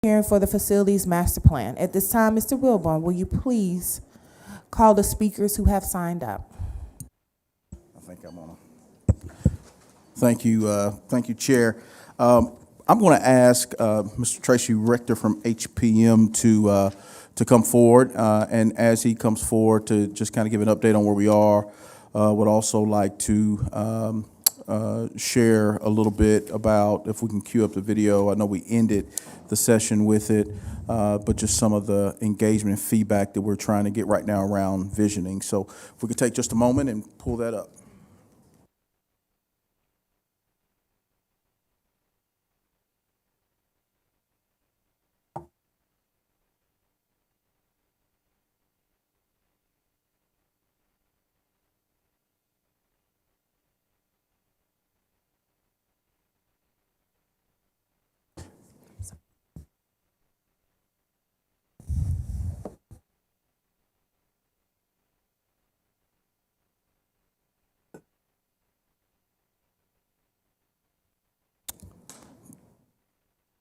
hearing for the facilities master plan. At this time, Mr. Wilborn, will you please call the speakers who have signed up? I think I'm on. Thank you, Chair. I'm going to ask Mr. Tracy Rector from HPM to come forward, and as he comes forward, to just kind of give an update on where we are. Would also like to share a little bit about, if we can cue up the video. I know we ended the session with it, but just some of the engagement and feedback that we're trying to get right now around visioning. So if we could take just a moment and pull that up.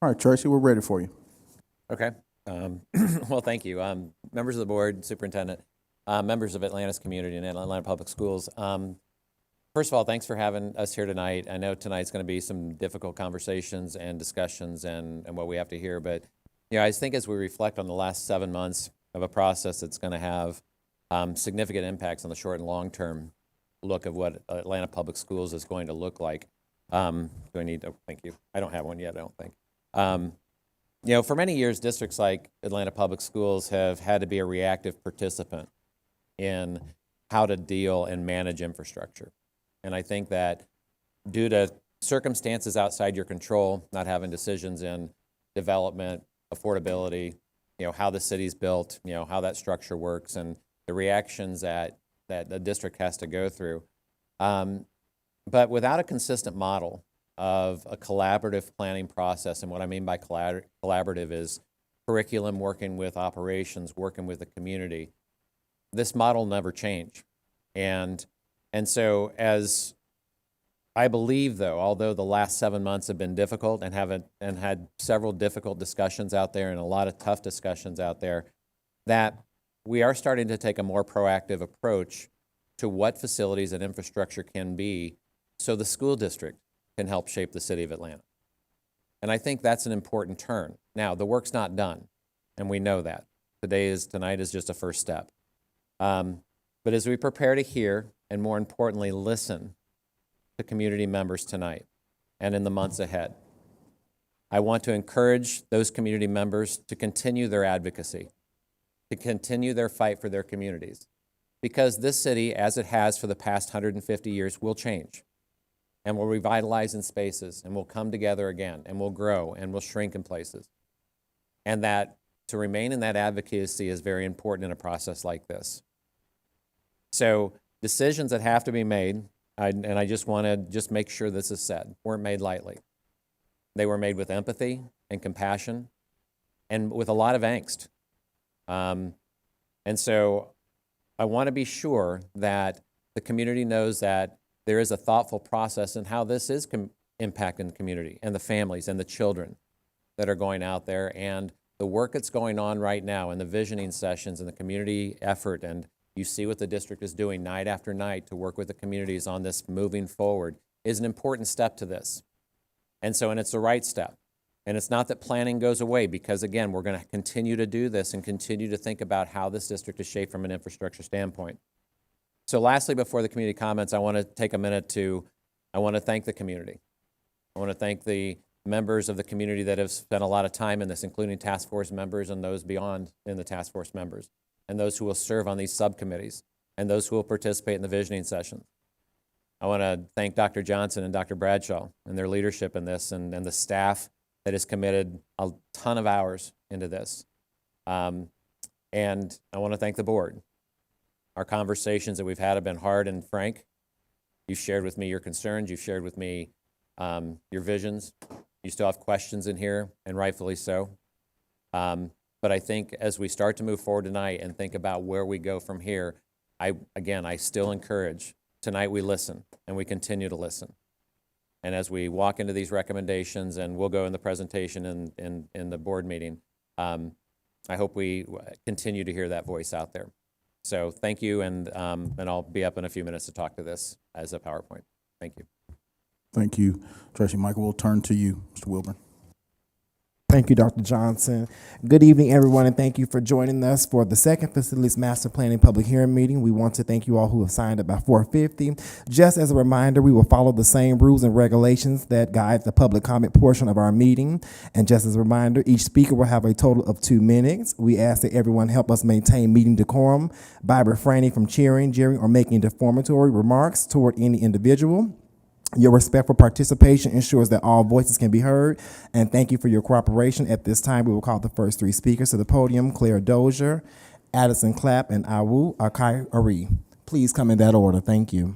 All right, Tracy, we're ready for you. Okay. Well, thank you. Members of the board, superintendent, members of Atlanta's community and Atlanta Public Schools. First of all, thanks for having us here tonight. I know tonight's going to be some difficult conversations and discussions and what we have to hear, but I think as we reflect on the last 7 months of a process that's going to have significant impacts on the short and long-term look of what Atlanta Public Schools is going to look like. Do I need to, thank you. I don't have one yet, I don't think. For many years, districts like Atlanta Public Schools have had to be a reactive participant in how to deal and manage infrastructure. And I think that due to circumstances outside your control, not having decisions in development, affordability, how the city's built, how that structure works, and the reactions that the district has to go through. But without a consistent model of a collaborative planning process, and what I mean by collaborative is curriculum working with operations, working with the community, this model never changed. And so as I believe, though, although the last 7 months have been difficult and had several difficult discussions out there and a lot of tough discussions out there, that we are starting to take a more proactive approach to what facilities and infrastructure can be so the school district can help shape the city of Atlanta. And I think that's an important turn. Now, the work's not done, and we know that. Tonight is just a first step. But as we prepare to hear, and more importantly, listen to community members tonight and in the months ahead, I want to encourage those community members to continue their advocacy, to continue their fight for their communities, because this city, as it has for the past 150 years, will change. And we'll revitalize in spaces, and we'll come together again, and we'll grow, and we'll shrink in places. And that to remain in that advocacy is very important in a process like this. So decisions that have to be made, and I just want to make sure this is said, weren't made lightly. They were made with empathy and compassion, and with a lot of angst. And so I want to be sure that the community knows that there is a thoughtful process in how this is impacting the community and the families and the children that are going out there, and the work that's going on right now and the visioning sessions and the community effort. And you see what the district is doing night after night to work with the communities on this moving forward is an important step to this. And it's the right step. And it's not that planning goes away, because again, we're going to continue to do this and continue to think about how this district is shaped from an infrastructure standpoint. So lastly, before the community comments, I want to take a minute I want to thank the community. I want to thank the members of the community that have spent a lot of time in this, including task force members and those beyond in the task force members, and those who will serve on these subcommittees, and those who will participate in the visioning sessions. I want to thank Dr. Johnson and Dr. Bradshaw and their leadership in this, and the staff that has committed a ton of hours into this. And I want to thank the board. Our conversations that we've had have been hard and frank. You've shared with me your concerns. You've shared with me your visions. You still have questions in here, and rightfully so. But I think as we start to move forward tonight and think about where we go from here, I still encourage, tonight we listen, and we continue to listen. And as we walk into these recommendations, and we'll go in the presentation in the board meeting, I hope we continue to hear that voice out there. So thank you, and I'll be up in a few minutes to talk to this as a PowerPoint. Thank you. Thank you, Tracy. Michael, we'll turn to you, Mr. Wilburn. Thank you, Dr. Johnson. Good evening, everyone, and thank you for joining us for the second Facilities Master Planning Public Hearing meeting. We want to thank you all who have signed up by 4:50. Just as a reminder, we will follow the same rules and regulations that guide the public comment portion of our meeting. And just as a reminder, each speaker will have a total of 2 minutes. We ask that everyone help us maintain meeting decorum by refraining from cheering, jeering, or making defamatory remarks toward any individual. Your respectful participation ensures that all voices can be heard, and thank you for your cooperation. At this time, we will call the first 3 speakers to the podium: Claire Dozier, Addison Clapp, and Awu Akai Ari. Please come in that order. Thank you.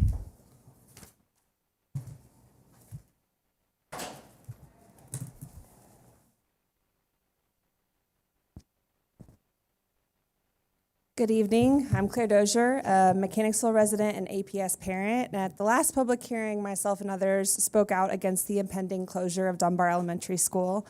Good evening. I'm Claire Dozier, a Mechanicsville resident and APS parent. And at the last public hearing, myself and others spoke out against the impending closure of Dunbar Elementary School.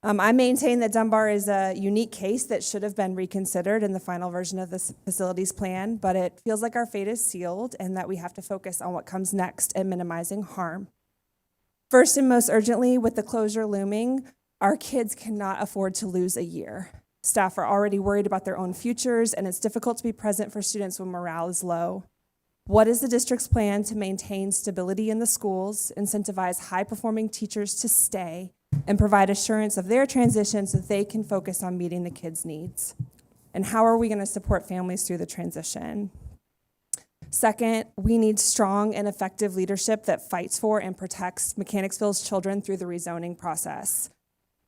I maintain that Dunbar is a unique case that should have been reconsidered in the final version of this facilities plan, but it feels like our fate is sealed and that we have to focus on what comes next and minimizing harm. First and most urgently, with the closure looming, our kids cannot afford to lose a year. Staff are already worried about their own futures, and it's difficult to be present for students when morale is low. What is the district's plan to maintain stability in the schools, incentivize high-performing teachers to stay, and provide assurance of their transition so that they can focus on meeting the kids' needs? And how are we going to support families through the transition? Second, we need strong and effective leadership that fights for and protects Mechanicsville's children through the rezoning process.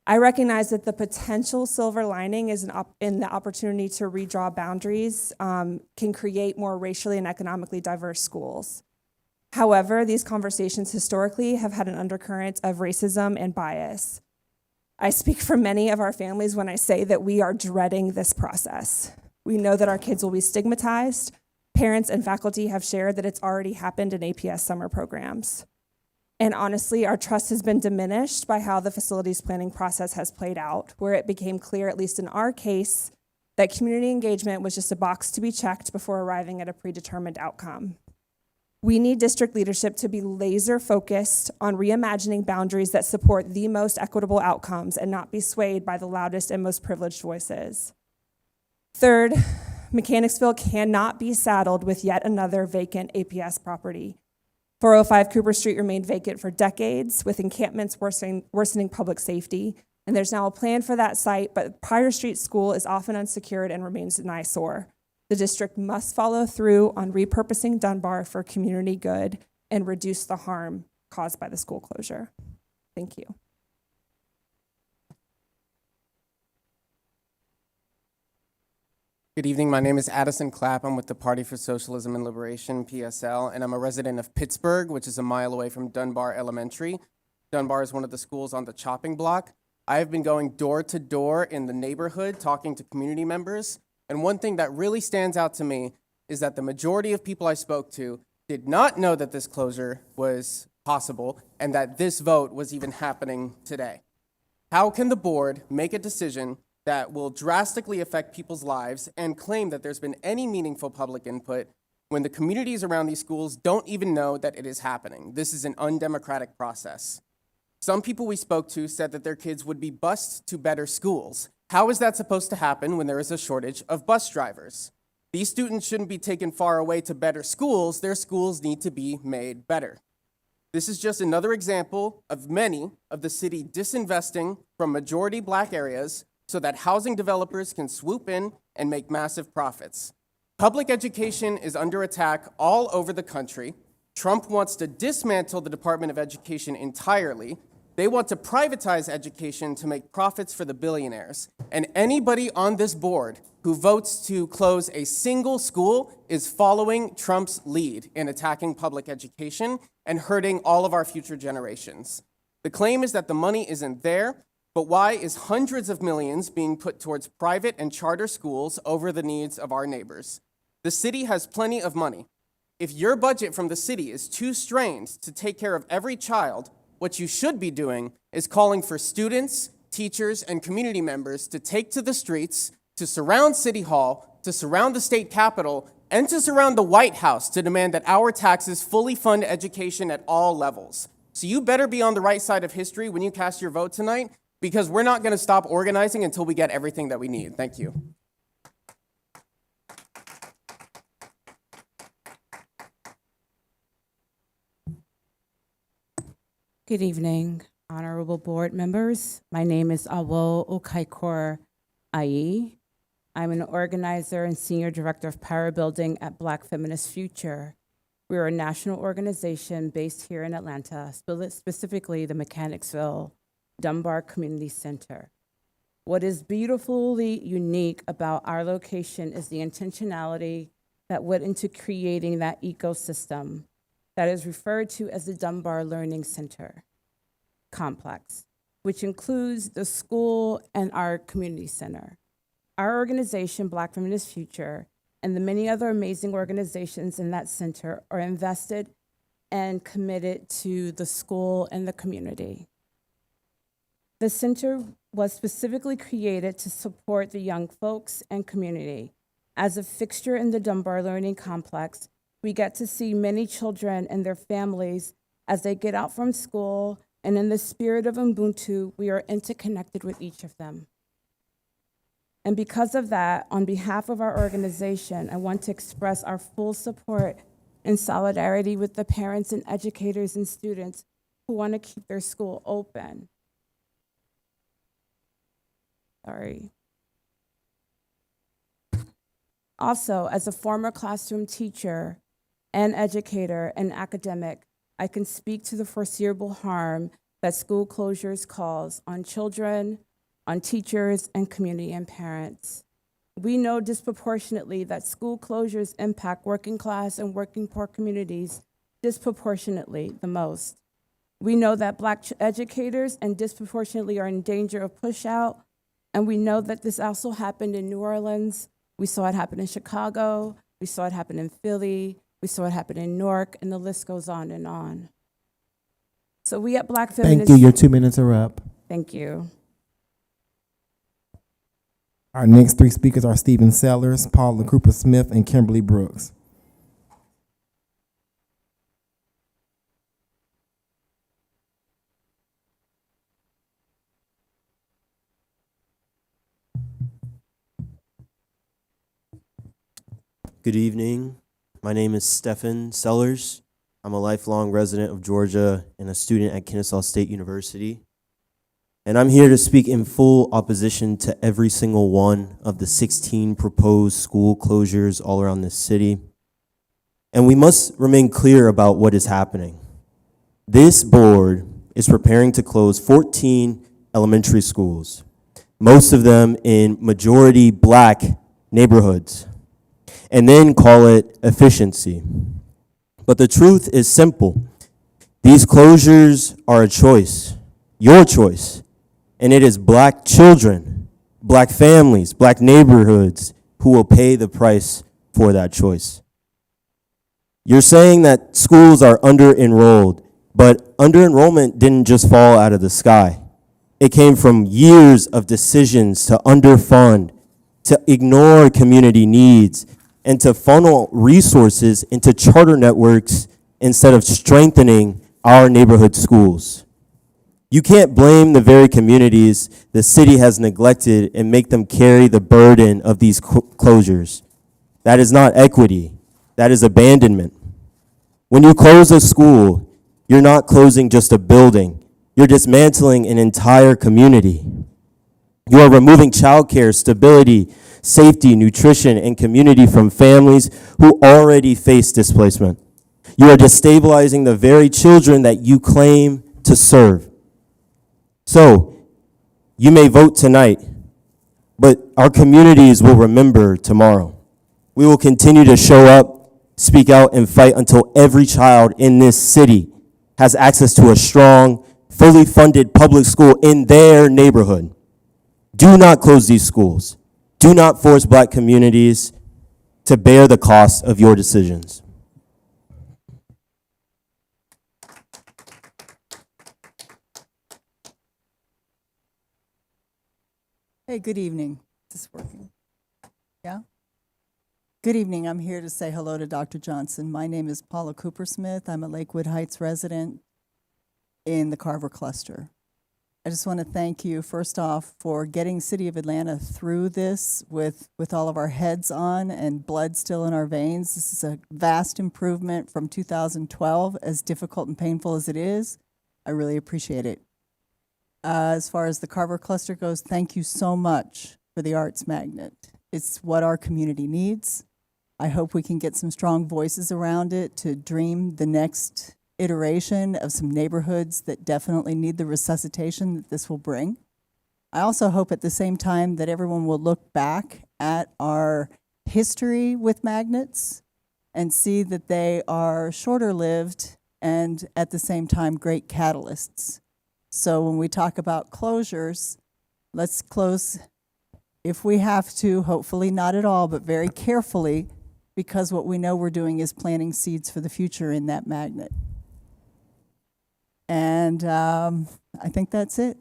I recognize that the potential silver lining is in the opportunity to redraw boundaries can create more racially and economically diverse schools. However, these conversations historically have had an undercurrent of racism and bias. I speak for many of our families when I say that we are dreading this process. We know that our kids will be stigmatized. Parents and faculty have shared that it's already happened in APS summer programs. And honestly, our trust has been diminished by how the facilities planning process has played out, where it became clear, at least in our case, that community engagement was just a box to be checked before arriving at a predetermined outcome. We need district leadership to be laser focused on reimagining boundaries that support the most equitable outcomes and not be swayed by the loudest and most privileged voices. Third, Mechanicsville cannot be saddled with yet another vacant APS property. 405 Cooper Street remained vacant for decades, with encampments worsening public safety. And there's now a plan for that site, but Pryor Street School is often unsecured and remains an eyesore. The district must follow through on repurposing Dunbar for community good and reduce the harm caused by the school closure. Thank you. Good evening. My name is Addison Clapp. I'm with the Party for Socialism and Liberation, PSL, and I'm a resident of Pittsburgh, which is a mile away from Dunbar Elementary. Dunbar is one of the schools on the chopping block. I have been going door to door in the neighborhood talking to community members, and one thing that really stands out to me is that the majority of people I spoke to did not know that this closure was possible and that this vote was even happening today. How can the board make a decision that will drastically affect people's lives and claim that there's been any meaningful public input when the communities around these schools don't even know that it is happening? This is an undemocratic process. Some people we spoke to said that their kids would be bused to better schools. How is that supposed to happen when there is a shortage of bus drivers? These students shouldn't be taken far away to better schools. Their schools need to be made better. This is just another example of many of the city disinvesting from majority black areas so that housing developers can swoop in and make massive profits. Public education is under attack all over the country. Trump wants to dismantle the Department of Education entirely. They want to privatize education to make profits for the billionaires. And anybody on this board who votes to close a single school is following Trump's lead in attacking public education and hurting all of our future generations. The claim is that the money isn't there. But why is hundreds of millions being put towards private and charter schools over the needs of our neighbors? The city has plenty of money. If your budget from the city is too strained to take care of every child, What you should be doing is calling for students, teachers, and community members to take to the streets, to surround City Hall, to surround the state capitol, and to surround the White House to demand that our taxes fully fund education at all levels. So you better be on the right side of history when you cast your vote tonight, because we're not going to stop organizing until we get everything that we need. Thank you. Good evening, honorable board members. My name is Awo Okaikor Ai. I'm an organizer and senior director of power building at Black Feminist Future. We're a national organization based here in Atlanta, specifically the Mechanicsville Dunbar Community Center. What is beautifully unique about our location is the intentionality that went into creating that ecosystem that is referred to as the Dunbar Learning Center complex, which includes the school and our community center. Our organization, Black Feminist Future, and the many other amazing organizations in that center are invested and committed to the school and the community. The center was specifically created to support the young folks and community. As a fixture in the Dunbar Learning Complex, we get to see many children and their families as they get out from school, and in the spirit of Ubuntu, we are interconnected with each of them. And because of that, on behalf of our organization, I want to express our full support and solidarity with the parents and educators and students who want to keep their school open. Sorry. Also, as a former classroom teacher and educator and academic, I can speak to the foreseeable harm that school closures cause on children, on teachers, and community and parents. We know disproportionately that school closures impact working class and working poor communities disproportionately the most. We know that Black educators and disproportionately are in danger of push out, and we know that this also happened in New Orleans. We saw it happen in Chicago. We saw it happen in Philly. We saw it happen in Newark, and the list goes on and on. So we at Black Feminist... Thank you. Your 2 minutes are up. Thank you. Our next three speakers are Stephen Sellers, Paula Cooper Smith, and Kimberly Brooks. Good evening. My name is Stephen Sellers. I'm a lifelong resident of Georgia and a student at Kennesaw State University. And I'm here to speak in full opposition to every single one of the 16 proposed school closures all around this city. And we must remain clear about what is happening. This board is preparing to close 14 elementary schools, most of them in majority Black neighborhoods, and then call it efficiency. But the truth is simple. These closures are a choice, your choice, and it is Black children, Black families, Black neighborhoods who will pay the price for that choice. You're saying that schools are under-enrolled, but under-enrollment didn't just fall out of the sky. It came from years of decisions to underfund, to ignore community needs, and to funnel resources into charter networks instead of strengthening our neighborhood schools. You can't blame the very communities the city has neglected and make them carry the burden of these closures. That is not equity. That is abandonment. When you close a school, you're not closing just a building. You're dismantling an entire community. You are removing childcare, stability, safety, nutrition, and community from families who already face displacement. You are destabilizing the very children that you claim to serve. So, you may vote tonight, but our communities will remember tomorrow. We will continue to show up, speak out, and fight until every child in this city has access to a strong, fully funded public school in their neighborhood. Do not close these schools. Do not force Black communities to bear the cost of your decisions. Hey, good evening. Is this working? Yeah? Good evening. I'm here to say hello to Dr. Johnson. My name is Paula Cooper-Smith. I'm a Lakewood Heights resident in the Carver cluster. I just want to thank you, first off, for getting City of Atlanta through this with all of our heads on and blood still in our veins. This is a vast improvement from 2012, as difficult and painful as it is. I really appreciate it. As far as the Carver cluster goes, thank you so much for the Arts Magnet. It's what our community needs. I hope we can get some strong voices around it to dream the next iteration of some neighborhoods that definitely need the resuscitation that this will bring. I also hope at the same time that everyone will look back at our history with magnets and see that they are shorter lived and at the same time great catalysts. So when we talk about closures, let's close if we have to, hopefully not at all, but very carefully, because what we know we're doing is planting seeds for the future in that magnet. And I think that's it.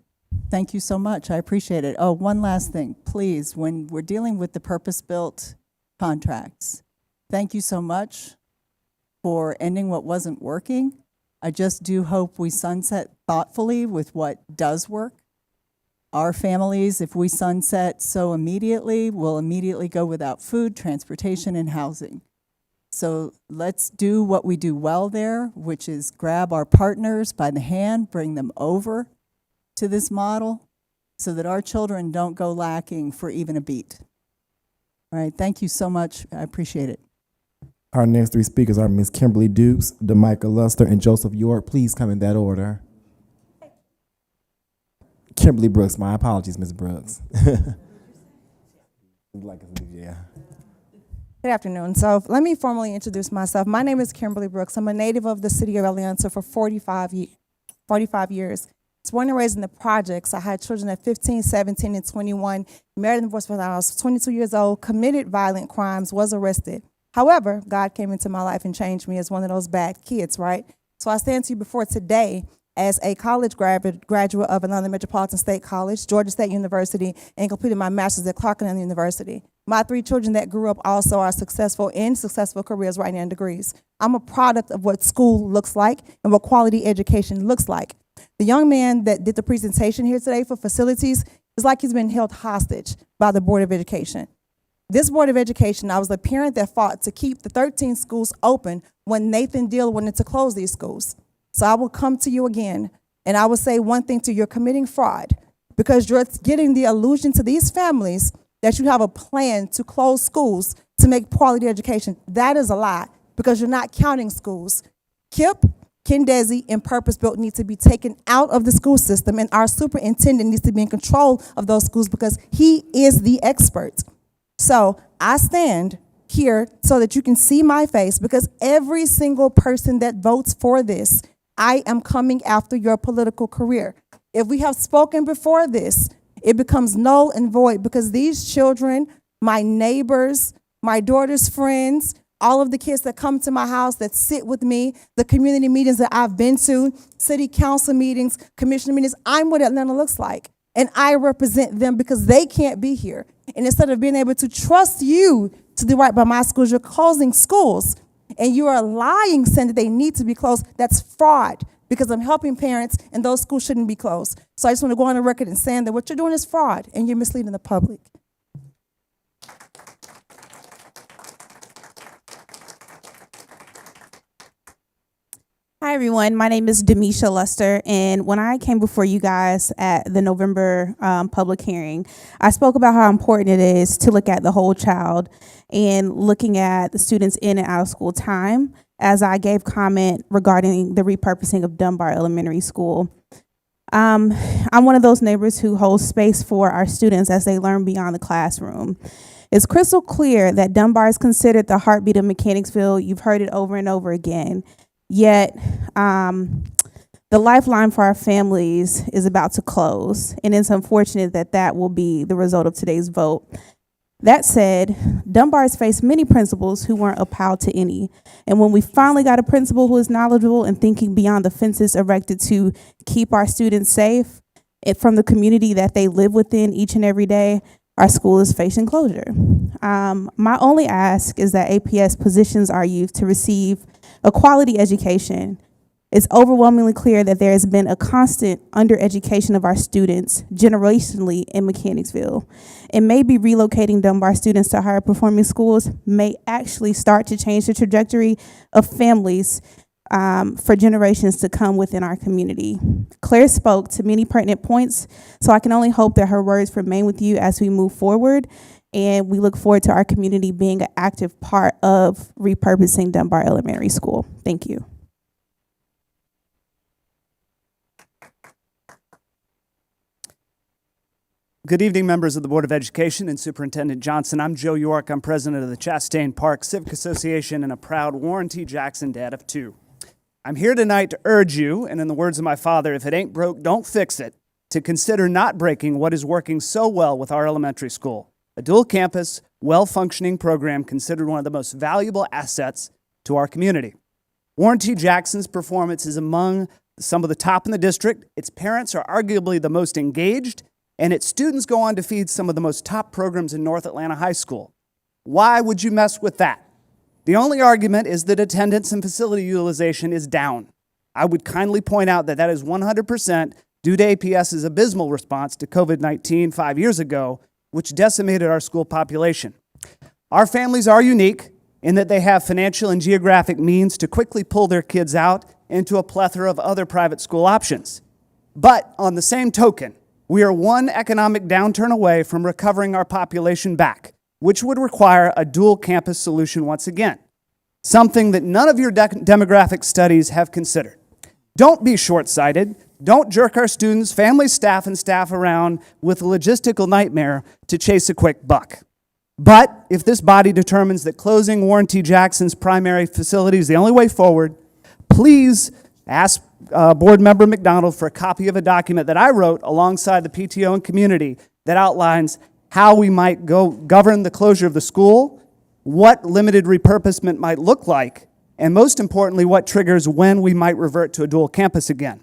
Thank you so much. I appreciate it. Oh, one last thing. Please, when we're dealing with the purpose-built contracts, thank you so much for ending what wasn't working. I just do hope we sunset thoughtfully with what does work. Our families, if we sunset so immediately, will immediately go without food, transportation, and housing. So let's do what we do well there, which is grab our partners by the hand, bring them over to this model so that our children don't go lacking for even a beat. All right, thank you so much. I appreciate it. Our next three speakers are Ms. Kimberly Dukes, DeMicah Luster, and Joseph York. Please come in that order. Kimberly Brooks, my apologies, Ms. Brooks. Yeah. Good afternoon. So let me formally introduce myself. My name is Kimberly Brooks. I'm a native of the city of Atlanta for 45 years. I was born and raised in the projects. I had children at 15, 17, and 21. Married and divorced when I was 22 years old, committed violent crimes, was arrested. However, God came into my life and changed me as one of those bad kids, right? So I stand to you before today as a college graduate of Atlanta Metropolitan State College, Georgia State University, and completed my master's at Clark Atlanta University. My three children that grew up also are successful careers right now in degrees. I'm a product of what school looks like and what quality education looks like. The young man that did the presentation here today for facilities is like he's been held hostage by the Board of Education. This Board of Education, I was the parent that fought to keep the 13 schools open when Nathan Deal wanted to close these schools. So I will come to you again, and I will say one thing to you: you're committing fraud because you're getting the illusion to these families that you have a plan to close schools to make quality education. That is a lie because you're not counting schools. KIPP, Kendesi, and Purpose Built need to be taken out of the school system, and our superintendent needs to be in control of those schools because he is the expert. So I stand here so that you can see my face because every single person that votes for this, I am coming after your political career. If we have spoken before this, it becomes null and void because these children, my neighbors, my daughter's friends, all of the kids that come to my house that sit with me, the community meetings that I've been to, city council meetings, commissioner meetings, I'm what Atlanta looks like. And I represent them because they can't be here. And instead of being able to trust you to do right by my schools, you're closing schools. And you are lying, saying that they need to be closed. That's fraud because I'm helping parents and those schools shouldn't be closed. So I just want to go on the record and saying that what you're doing is fraud and you're misleading the public. Hi, everyone. My name is Demisha Luster, and when I came before you guys at the November public hearing, I spoke about how important it is to look at the whole child and looking at the students in and out of school time as I gave comment regarding the repurposing of Dunbar Elementary School. I'm one of those neighbors who holds space for our students as they learn beyond the classroom. It's crystal clear that Dunbar is considered the heartbeat of Mechanicsville. You've heard it over and over again. Yet, the lifeline for our families is about to close, and it's unfortunate that that will be the result of today's vote. That said, Dunbar has faced many principals who weren't upheld to any, and when we finally got a principal who is knowledgeable and thinking beyond the fences erected to keep our students safe, from the community that they live within each and every day, our school is facing closure. My only ask is that APS positions our youth to receive a quality education. It's overwhelmingly clear that there has been a constant undereducation of our students generationally in Mechanicsville. And maybe relocating Dunbar students to higher performing schools may actually start to change the trajectory of families for generations to come within our community. Claire spoke to many pertinent points, so I can only hope that her words remain with you as we move forward. And we look forward to our community being an active part of repurposing Dunbar Elementary School. Thank you. Good evening, members of the Board of Education and Superintendent Johnson. I'm Joe York. I'm president of the Chastain Park Civic Association and a proud Warren T. Jackson dad of two. I'm here tonight to urge you, and in the words of my father, if it ain't broke, don't fix it, to consider not breaking what is working so well with our elementary school. A dual campus, well-functioning program considered one of the most valuable assets to our community. Warren T. Jackson's performance is among some of the top in the district. Its parents are arguably the most engaged, and its students go on to feed some of the most top programs in North Atlanta High School. Why would you mess with that? The only argument is that attendance and facility utilization is down. I would kindly point out that that is 100% due to APS's abysmal response to COVID-19 5 years ago, which decimated our school population. Our families are unique in that they have financial and geographic means to quickly pull their kids out into a plethora of other private school options. But on the same token, we are one economic downturn away from recovering our population back, which would require a dual campus solution once again, something that none of your demographic studies have considered. Don't be short-sighted. Don't jerk our students, families, staff, and staff around with a logistical nightmare to chase a quick buck. But if this body determines that closing Warren T. Jackson's primary facility is the only way forward, please ask Board Member McDonald for a copy of a document that I wrote alongside the PTO and community that outlines how we might govern the closure of the school, what limited repurposement might look like, and most importantly, what triggers when we might revert to a dual campus again.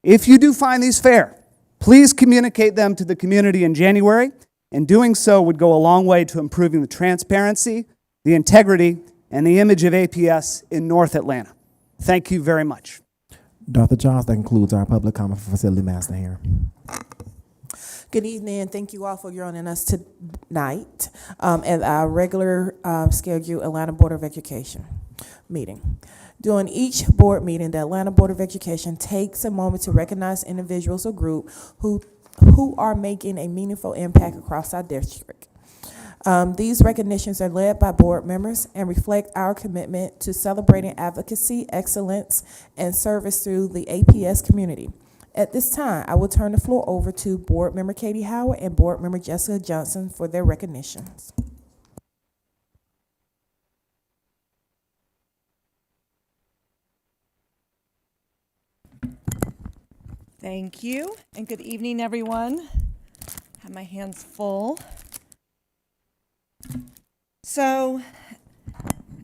If you do find these fair, please communicate them to the community in January, and doing so would go a long way to improving the transparency, the integrity, and the image of APS in North Atlanta. Thank you very much. Dr. Johnson, that concludes our public comment for facility master here. Good evening, and thank you all for joining us tonight at our regular scheduled Atlanta Board of Education meeting. During each board meeting, the Atlanta Board of Education takes a moment to recognize individuals or groups who are making a meaningful impact across our district. These recognitions are led by board members and reflect our commitment to celebrating advocacy, excellence, and service through the APS community. At this time, I will turn the floor over to Board Member Katie Howard and Board Member Jessica Johnson for their recognitions. Thank you, and good evening, everyone. I have my hands full. So,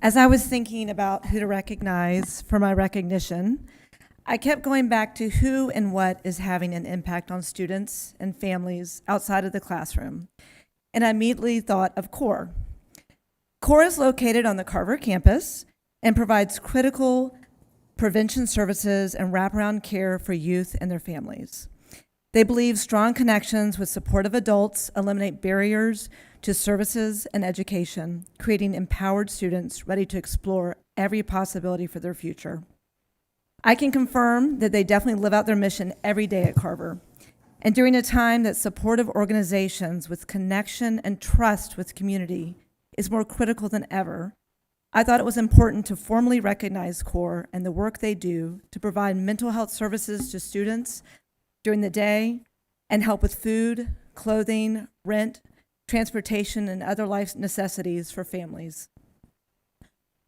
as I was thinking about who to recognize for my recognition, I kept going back to who and what is having an impact on students and families outside of the classroom. And I immediately thought of CORE. CORE is located on the Carver campus and provides critical prevention services and wraparound care for youth and their families. They believe strong connections with supportive adults eliminate barriers to services and education, creating empowered students ready to explore every possibility for their future. I can confirm that they definitely live out their mission every day at Carver. And during a time that supportive organizations with connection and trust with community is more critical than ever, I thought it was important to formally recognize CORE and the work they do to provide mental health services to students during the day and help with food, clothing, rent, transportation, and other life necessities for families.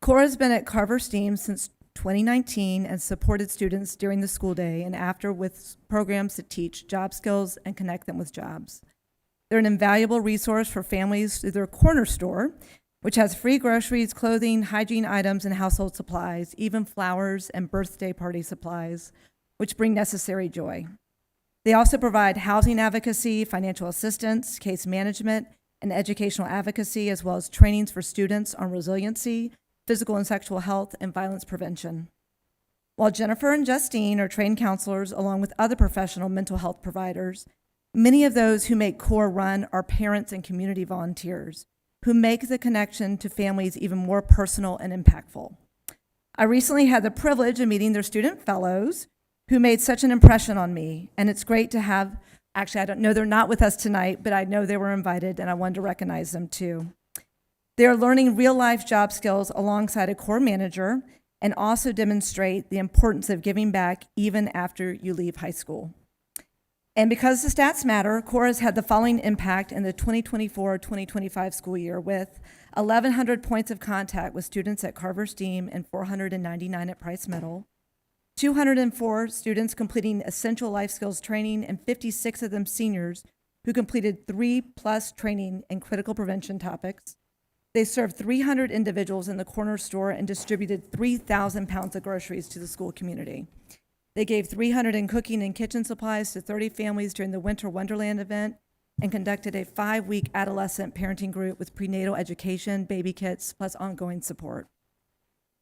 CORE has been at Carver STEAM since 2019 and supported students during the school day and after with programs that teach job skills and connect them with jobs. They're an invaluable resource for families through their corner store, which has free groceries, clothing, hygiene items, and household supplies, even flowers and birthday party supplies, which bring necessary joy. They also provide housing advocacy, financial assistance, case management, and educational advocacy, as well as trainings for students on resiliency, physical and sexual health, and violence prevention. While Jennifer and Justine are trained counselors along with other professional mental health providers, many of those who make CORE run are parents and community volunteers who make the connection to families even more personal and impactful. I recently had the privilege of meeting their student fellows who made such an impression on me, and it's great to have, actually I don't know, they're not with us tonight, but I know they were invited and I wanted to recognize them too. They are learning real life job skills alongside a CORE manager and also demonstrate the importance of giving back even after you leave high school. And because the stats matter, CORE has had the following impact in the 2024-2025 school year with 1,100 points of contact with students at Carver STEAM and 499 at Price Middle, 204 students completing essential life skills training, and 56 of them seniors who completed 3+ training in critical prevention topics. They served 300 individuals in the corner store and distributed 3,000 pounds of groceries to the school community. They gave 300 in cooking and kitchen supplies to 30 families during the Winter Wonderland event and conducted a 5-week adolescent parenting group with prenatal education, baby kits, plus ongoing support.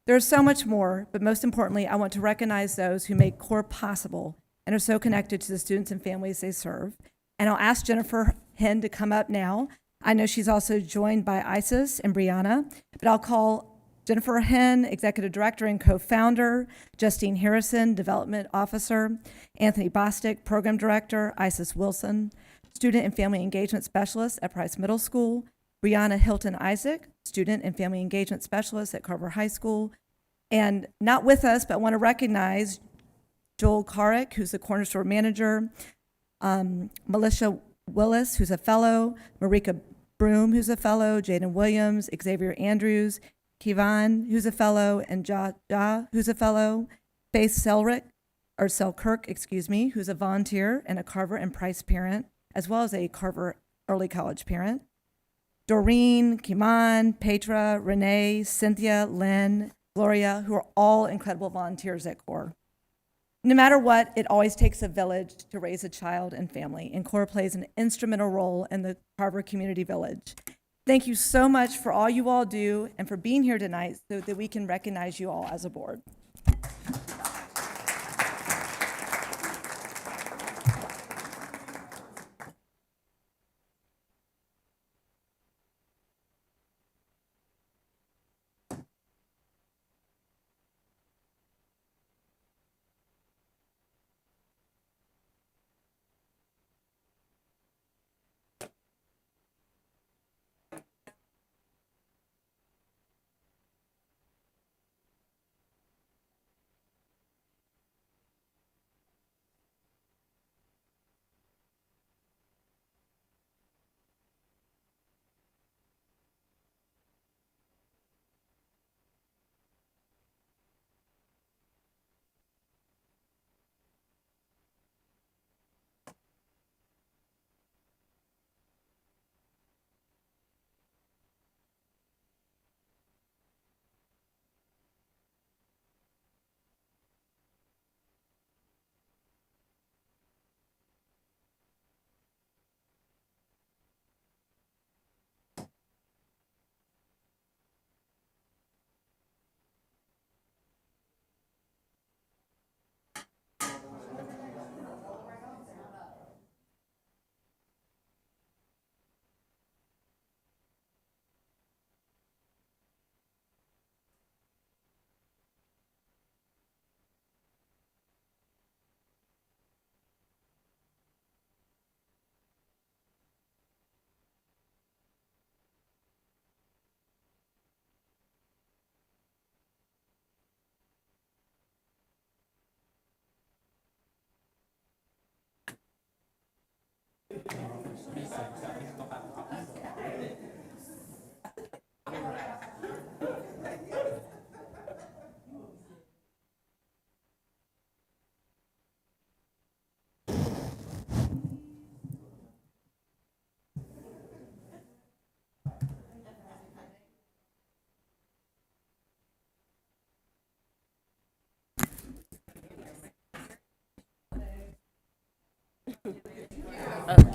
There's so much more, but most importantly, I want to recognize those who make CORE possible and are so connected to the students and families they serve. And I'll ask Jennifer Henn to come up now. I know she's also joined by Isis and Brianna, but I'll call Jennifer Henn, Executive Director and Co-Founder, Justine Harrison, Development Officer, Anthony Bostic, Program Director, Isis Wilson, Student and Family Engagement Specialist at Price Middle School, Brianna Hilton Isaac, Student and Family Engagement Specialist at Carver High School, and not with us, but want to recognize Joel Carrick, who's the Corner Store Manager, Melissa Willis, who's a fellow, Marika Broom, who's a fellow, Jaden Williams, Xavier Andrews, Kivan, who's a fellow, and Ja, who's a fellow, Faith Selkirk, who's a volunteer and a Carver and Price parent, as well as a Carver early college parent, Doreen, Kiman, Petra, Renee, Cynthia, Lynn, Gloria, who are all incredible volunteers at CORE. No matter what, it always takes a village to raise a child and family, and CORE plays an instrumental role in the Carver Community Village. Thank you so much for all you all do and for being here tonight so that we can recognize you all as a board.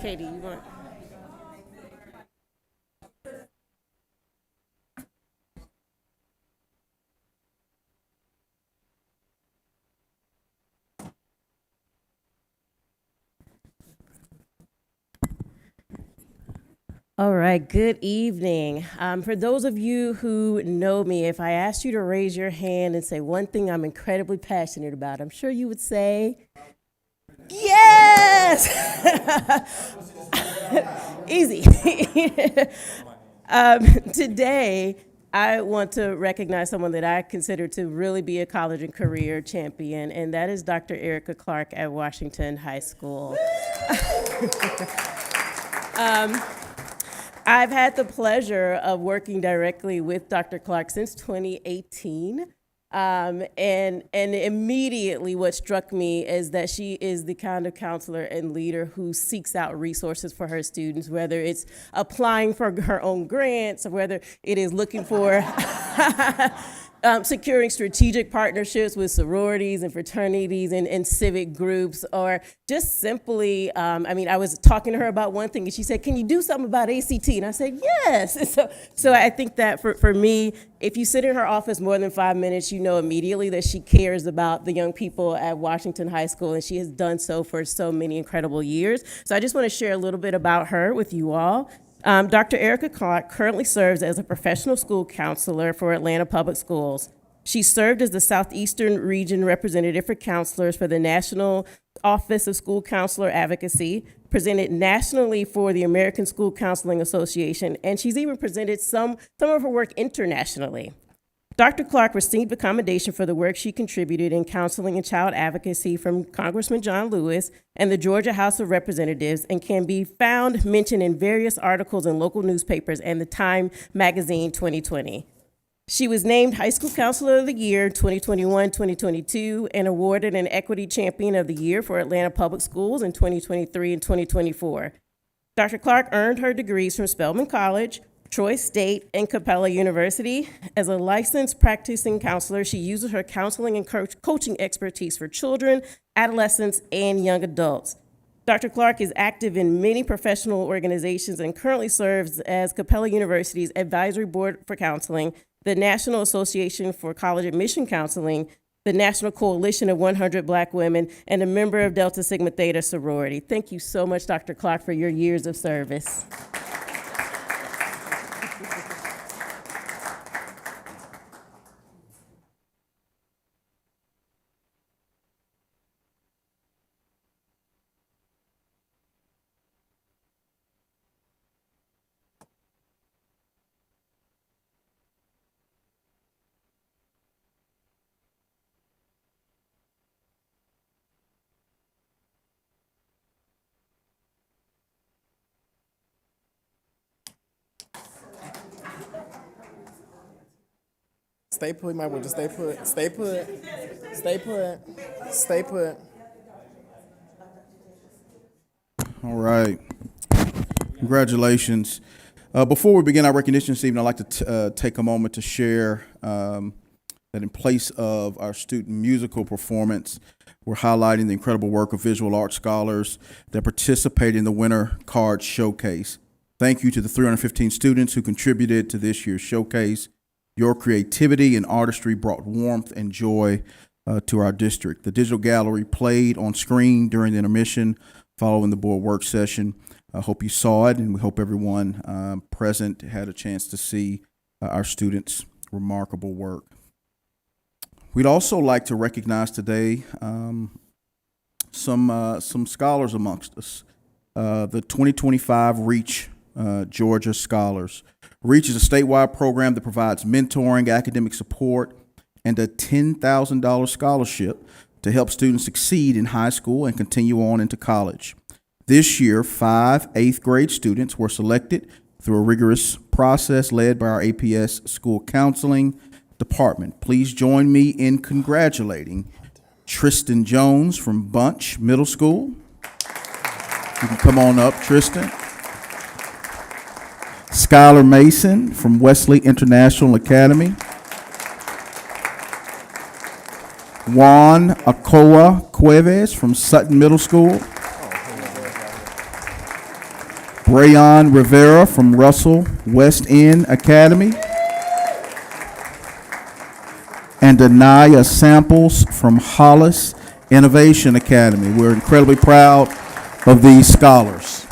Katie, you want? All right, good evening. For those of you who know me, if I asked you to raise your hand and say one thing I'm incredibly passionate about, I'm sure you would say, yes! Easy. Today, I want to recognize someone that I consider to really be a college and career champion, and that is Dr. Erica Clark at Washington High School. I've had the pleasure of working directly with Dr. Clark since 2018. And immediately what struck me is that she is the kind of counselor and leader who seeks out resources for her students, whether it's applying for her own grants or whether it is looking for securing strategic partnerships with sororities and fraternities and civic groups, or just simply, I was talking to her about one thing and she said, can you do something about ACT? And I said, yes. So I think that for me, if you sit in her office more than 5 minutes, you know immediately that she cares about the young people at Washington High School, and she has done so for so many incredible years. So I just want to share a little bit about her with you all. Dr. Erica Clark currently serves as a professional school counselor for Atlanta Public Schools. She served as the Southeastern Region Representative for Counselors for the National Office of School Counselor Advocacy, presented nationally for the American School Counseling Association, and she's even presented some of her work internationally. Dr. Clark received a commendation for the work she contributed in counseling and child advocacy from Congressman John Lewis and the Georgia House of Representatives, and can be found mentioned in various articles in local newspapers and the Time magazine 2020. She was named High School Counselor of the Year 2021-2022 and awarded an Equity Champion of the Year for Atlanta Public Schools in 2023 and 2024. Dr. Clark earned her degrees from Spelman College, Troy State, and Capella University. As a licensed practicing counselor, she uses her counseling and coaching expertise for children, adolescents, and young adults. Dr. Clark is active in many professional organizations and currently serves as Capella University's Advisory Board for Counseling, the National Association for College Admission Counseling, the National Coalition of 100 Black Women, and a member of Delta Sigma Theta sorority. Thank you so much, Dr. Clark, for your years of service. Stay put, my boy. Just stay put. Stay put. Stay put. Stay put. All right. Congratulations. Before we begin our recognition this evening, I'd like to take a moment to share that in place of our student musical performance, we're highlighting the incredible work of visual arts scholars that participate in the Winter Card Showcase. Thank you to the 315 students who contributed to this year's showcase. Your creativity and artistry brought warmth and joy to our district. The digital gallery played on screen during the intermission following the board work session. I hope you saw it, and we hope everyone present had a chance to see our students' remarkable work. We'd also like to recognize today some scholars amongst us. The 2025 REACH Georgia Scholars. REACH is a statewide program that provides mentoring, academic support, and a $10,000 scholarship to help students succeed in high school and continue on into college. This year, 5 8th grade students were selected through a rigorous process led by our APS School Counseling Department. Please join me in congratulating Tristan Jones from Bunch Middle School. You can come on up, Tristan. Skylar Mason from Wesley International Academy. Juan Acoa Cuevas from Sutton Middle School. Brayon Rivera from Russell West End Academy, and Anaya Samples from Hollis Innovation Academy. We're incredibly proud of these scholars.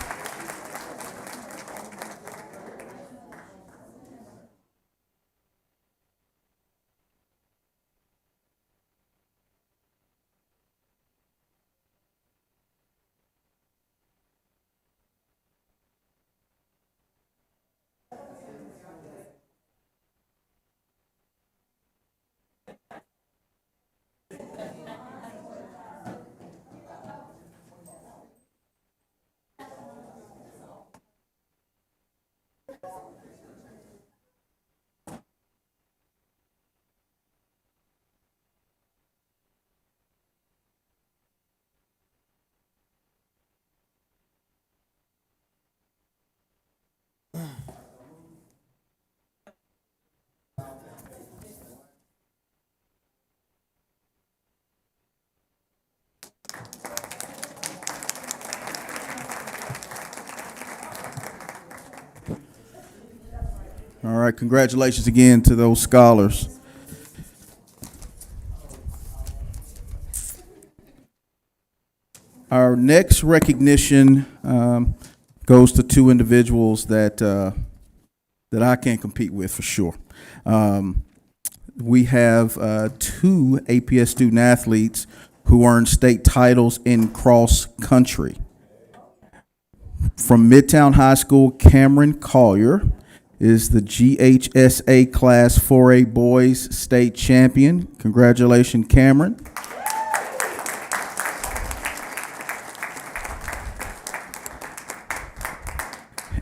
All right, congratulations again to those scholars. Our next recognition goes to two individuals that I can't compete with for sure. We have two APS student athletes who earned state titles in cross country. From Midtown High School, Cameron Collier is the GHSA Class 4A Boys State Champion. Congratulations, Cameron.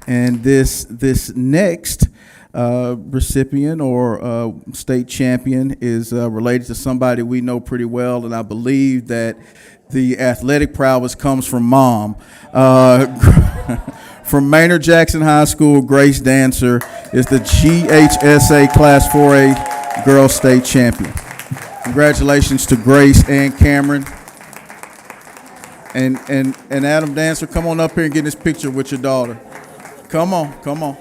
And this next recipient or state champion is related to somebody we know pretty well, and I believe that the athletic prowess comes from mom. From Maynard Jackson High School, Grace Dancer is the GHSA Class 4A Girls State Champion. Congratulations to Grace and Cameron. And Adam Dancer, come on up here and get this picture with your daughter. Come on, come on.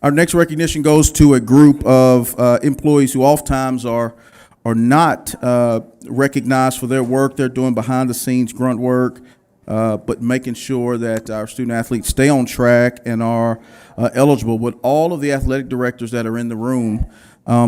Our next recognition goes to a group of employees who oftentimes are not recognized for their work they're doing behind the scenes grunt work, but making sure that our student athletes stay on track and are eligible. With all of the athletic directors that are in the room,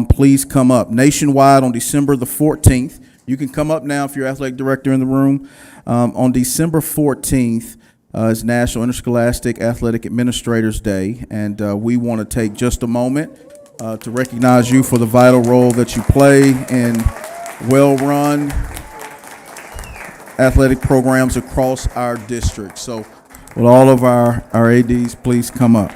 please come up. Nationwide on December the 14th, you can come up now if you're athletic director in the room. On December 14th, is National Interscholastic Athletic Administrators Day, and we want to take just a moment to recognize you for the vital role that you play in well-run athletic programs across our district. So will all of our ADs please come up.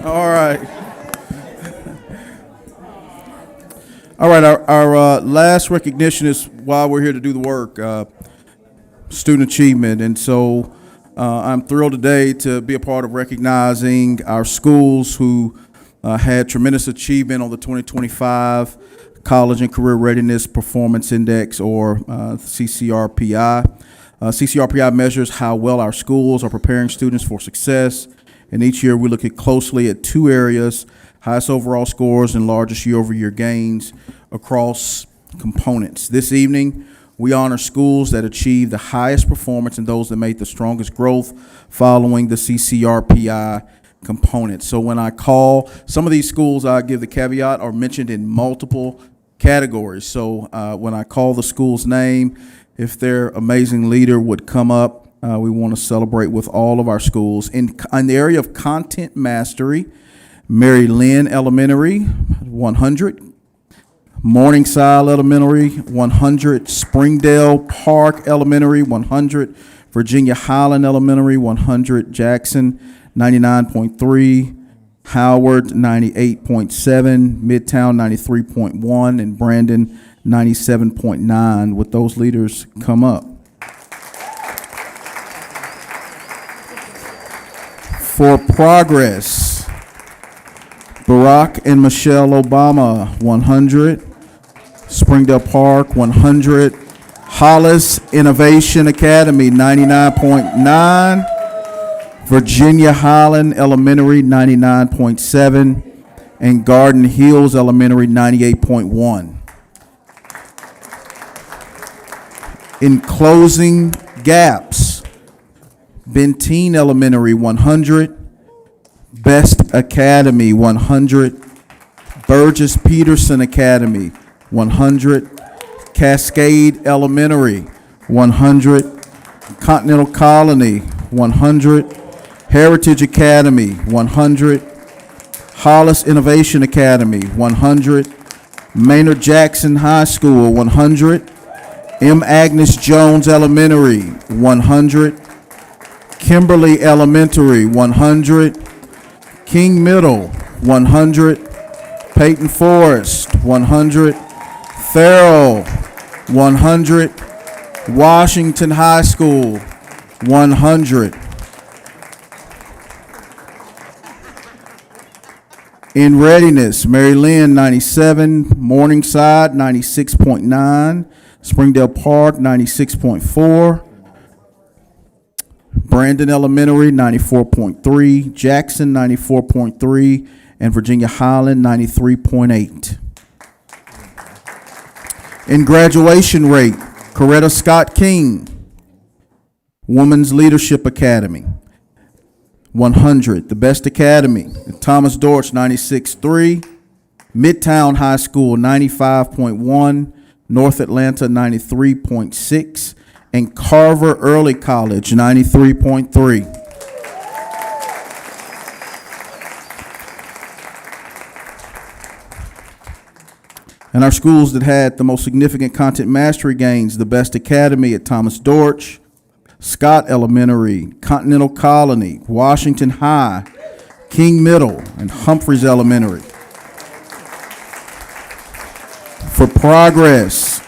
All right. All right, our last recognition is why we're here to do the work, student achievement. And so I'm thrilled today to be a part of recognizing our schools who had tremendous achievement on the 2025 College and Career Readiness Performance Index, or CCRPI. CCRPI measures how well our schools are preparing students for success. And each year we look closely at two areas: highest overall scores and largest year-over-year gains across components. This evening, we honor schools that achieved the highest performance and those that made the strongest growth following the CCRPI components. So when I call, some of these schools, I give the caveat, are mentioned in multiple categories. So when I call the school's name, if their amazing leader would come up, we want to celebrate with all of our schools. In the area of content mastery, Mary Lynn Elementary, 100. Morningside Elementary, 100. Springdale Park Elementary, 100. Virginia Highland Elementary, 100. Jackson, 99.3. Howard, 98.7. Midtown, 93.1. And Brandon, 97.9. Would those leaders come up? For progress, Barack and Michelle Obama, 100. Springdale Park, 100. Hollis Innovation Academy, 99.9. Virginia Highland Elementary, 99.7. And Garden Hills Elementary, 98.1. In closing gaps, Benteen Elementary, 100. Best Academy, 100. Burgess Peterson Academy, 100. Cascade Elementary, 100. Continental Colony, 100. Heritage Academy, 100. Hollis Innovation Academy, 100. Maynard Jackson High School, 100. M. Agnes Jones Elementary, 100. Kimberly Elementary, 100. King Middle, 100. Peyton Forest, 100. Farrell, 100. Washington High School, 100. In readiness, Mary Lynn, 97. Morningside, 96.9. Springdale Park, 96.4. Brandon Elementary, 94.3. Jackson, 94.3. And Virginia Highland, 93.8. In graduation rate, Coretta Scott King, Women's Leadership Academy, 100. The Best Academy, Thomas Dortch, 96.3. Midtown High School, 95.1. North Atlanta, 93.6. And Carver Early College, 93.3. And our schools that had the most significant content mastery gains: the Best Academy at Thomas Dortch, Scott Elementary, Continental Colony, Washington High, King Middle, and Humphreys Elementary. For progress,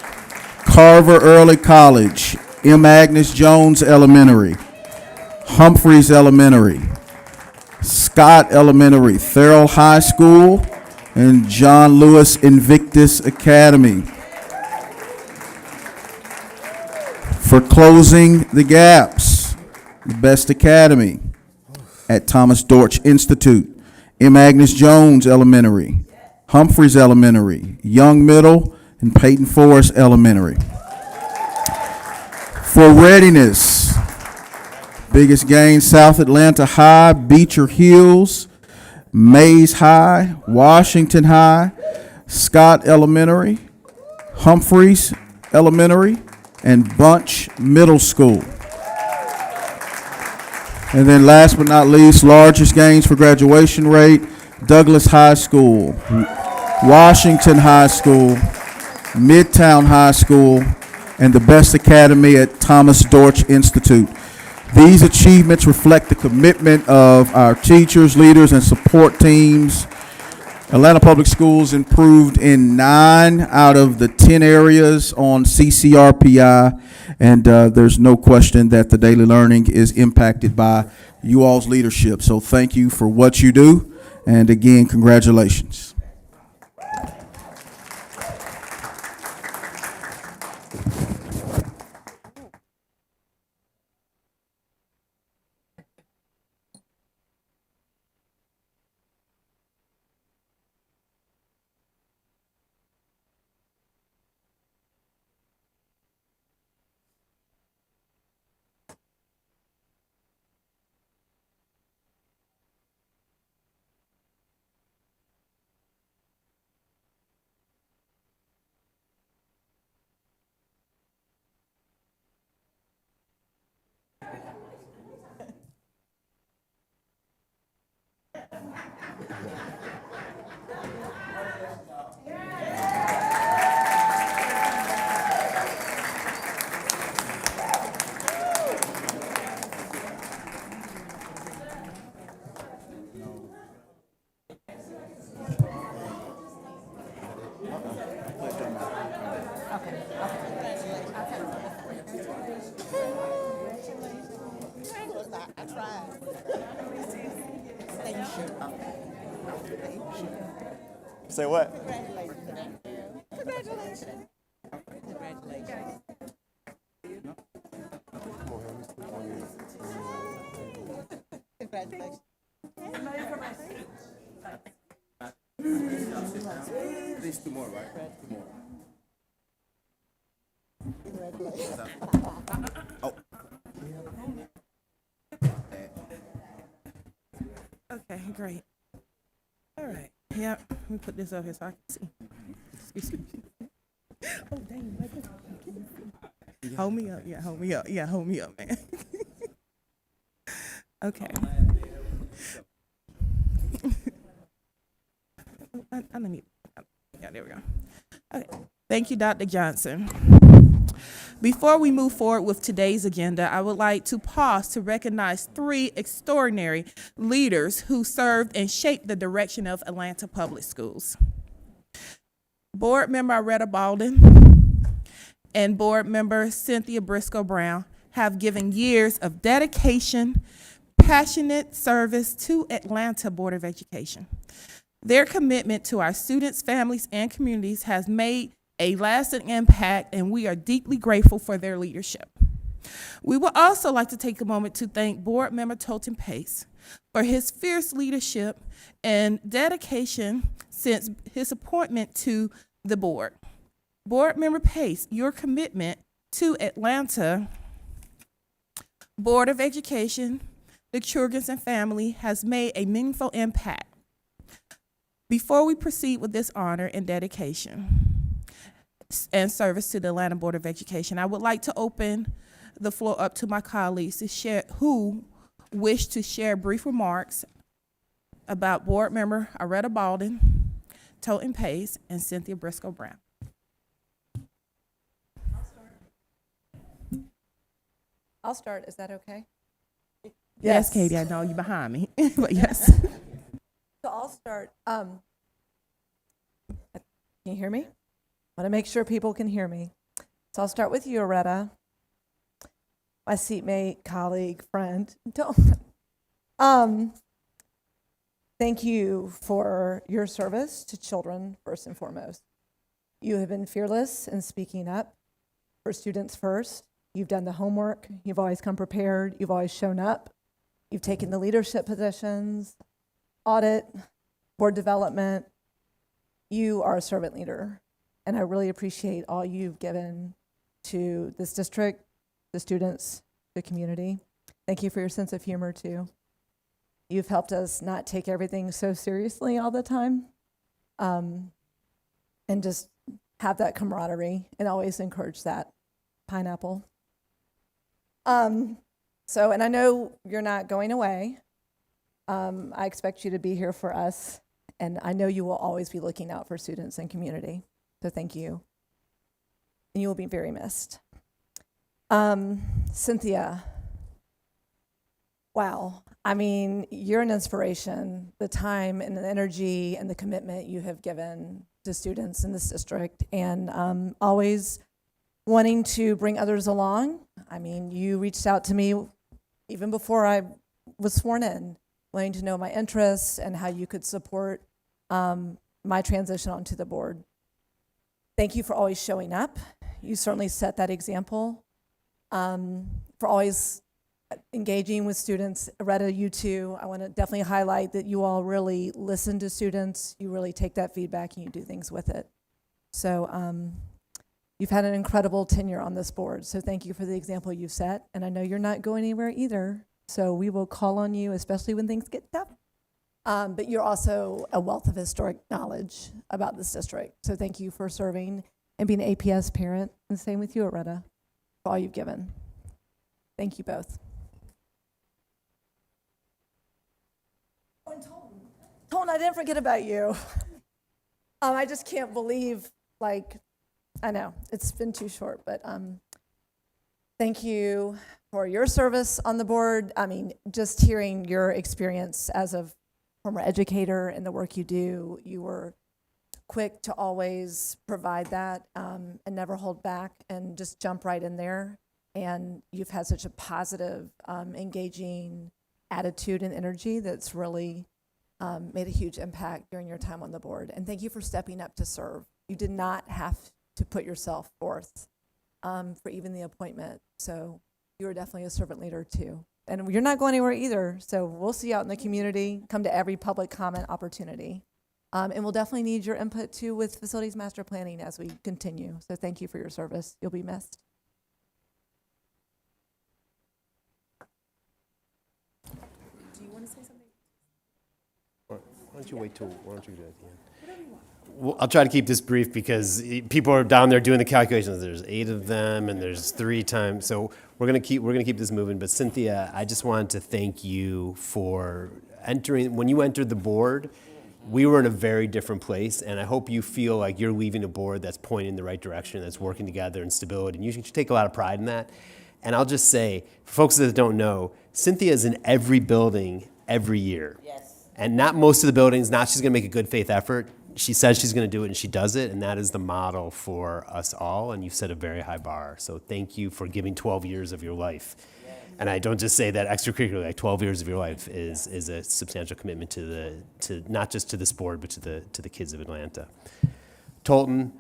Carver Early College, M. Agnes Jones Elementary, Humphreys Elementary, Scott Elementary, Farrell High School, and John Lewis Invictus Academy. For closing the gaps, the best academy at Thomas Dorch Institute, M. Agnes Jones Elementary, Humphreys Elementary, Young Middle, and Peyton Forest Elementary. For readiness, biggest gain, South Atlanta High, Beecher Hills, Mays High, Washington High, Scott Elementary, Humphreys Elementary, and Bunch Middle School. And then last but not least, largest gains for graduation rate, Douglas High School, Washington High School, Midtown High School, and the best academy at Thomas Dorch Institute. These achievements reflect the commitment of our teachers, leaders, and support teams. Atlanta Public Schools improved in 9 out of the 10 areas on CCRPI, and there's no question that the daily learning is impacted by you all's leadership. So thank you for what you do, and again, congratulations. Say what? These 2 more, right? 2 more. Oh. Okay, great. All right. Yep. Let me put this up here so I can see. Excuse me. Oh, dang. Hold me up. Yeah, hold me up. Yeah, hold me up, man. Okay. I don't need. Yeah, there we go. Okay. Thank you, Dr. Johnson. Before we move forward with today's agenda, I would like to pause to recognize 3 extraordinary leaders who served and shaped the direction of Atlanta Public Schools. Board Member Aretta Baldwin and Board Member Cynthia Briscoe Brown have given years of dedication, passionate service to Atlanta Board of Education. Their commitment to our students, families, and communities has made a lasting impact, and we are deeply grateful for their leadership. We would also like to take a moment to thank Board Member Tolton Pace for his fierce leadership and dedication since his appointment to the board. Board Member Pace, your commitment to Atlanta Board of Education, the children and family has made a meaningful impact. Before we proceed with this honor and dedication and service to the Atlanta Board of Education, I would like to open the floor up to my colleagues to share who wish to share brief remarks about Board Member Aretta Baldwin, Tolton Pace, and Cynthia Briscoe Brown. I'll start. Is that okay? Yes, Katie, I know you're behind me, but yes. So I'll start. Can you hear me? I want to make sure people can hear me. So I'll start with you, Aretta, my seatmate, colleague, friend. Thank you for your service to children, first and foremost. You have been fearless in speaking up for students first You've done the homework. You've always come prepared. You've always shown up. You've taken the leadership positions, audit, board development. You are a servant leader, and I really appreciate all you've given to this district, the students, the community. Thank you for your sense of humor, too. You've helped us not take everything so seriously all the time, and just have that camaraderie and always encourage that. Pineapple. And I know you're not going away. I expect you to be here for us, and I know you will always be looking out for students and community. So thank you. And you will be very missed. Cynthia. Wow. I mean, you're an inspiration. The time and the energy and the commitment you have given to students in this district, and always wanting to bring others along. I mean, you reached out to me even before I was sworn in, wanting to know my interests and how you could support my transition onto the board. Thank you for always showing up. You certainly set that example, for always engaging with students. Retta, you too. I want to definitely highlight that you all really listen to students. You really take that feedback and you do things with it. So you've had an incredible tenure on this board. So thank you for the example you've set. And I know you're not going anywhere either. So we will call on you, especially when things get tough. But you're also a wealth of historic knowledge about this district. So thank you for serving and being an APS parent. And same with you, Retta, for all you've given. Thank you both. Tone, I didn't forget about you. I just can't believe, I know, it's been too short, but thank you for your service on the board. I mean, just hearing your experience as a former educator and the work you do, you were quick to always provide that and never hold back and just jump right in there. And you've had such a positive, engaging attitude and energy that's really made a huge impact during your time on the board. And thank you for stepping up to serve. You did not have to put yourself forth for even the appointment. So you were definitely a servant leader too. And you're not going anywhere either. So we'll see you out in the community. Come to every public comment opportunity. And we'll definitely need your input too with facilities master planning as we continue. So thank you for your service. You'll be missed. Do you want to say something? Why don't you wait till, why don't you do it at the end? Well, I'll try to keep this brief because people are down there doing the calculations. There's 8 of them and there's 3 times. So we're gonna keep this moving. But Cynthia, I just wanted to thank you for entering. When you entered the board, we were in a very different place, and I hope you feel like you're leaving a board that's pointing in the right direction, that's working together in stability, and you should take a lot of pride in that. And I'll just say, for folks that don't know, Cynthia is in every building every year. Yes. And not most of the buildings, not she's gonna make a good faith effort. She says she's gonna do it and she does it, and that is the model for us all, and you've set a very high bar. So thank you for giving 12 years of your life. Yes. And I don't just say that extracurricularly, like 12 years of your life is a substantial commitment to not just to this board, but to the kids of Atlanta. Tolton,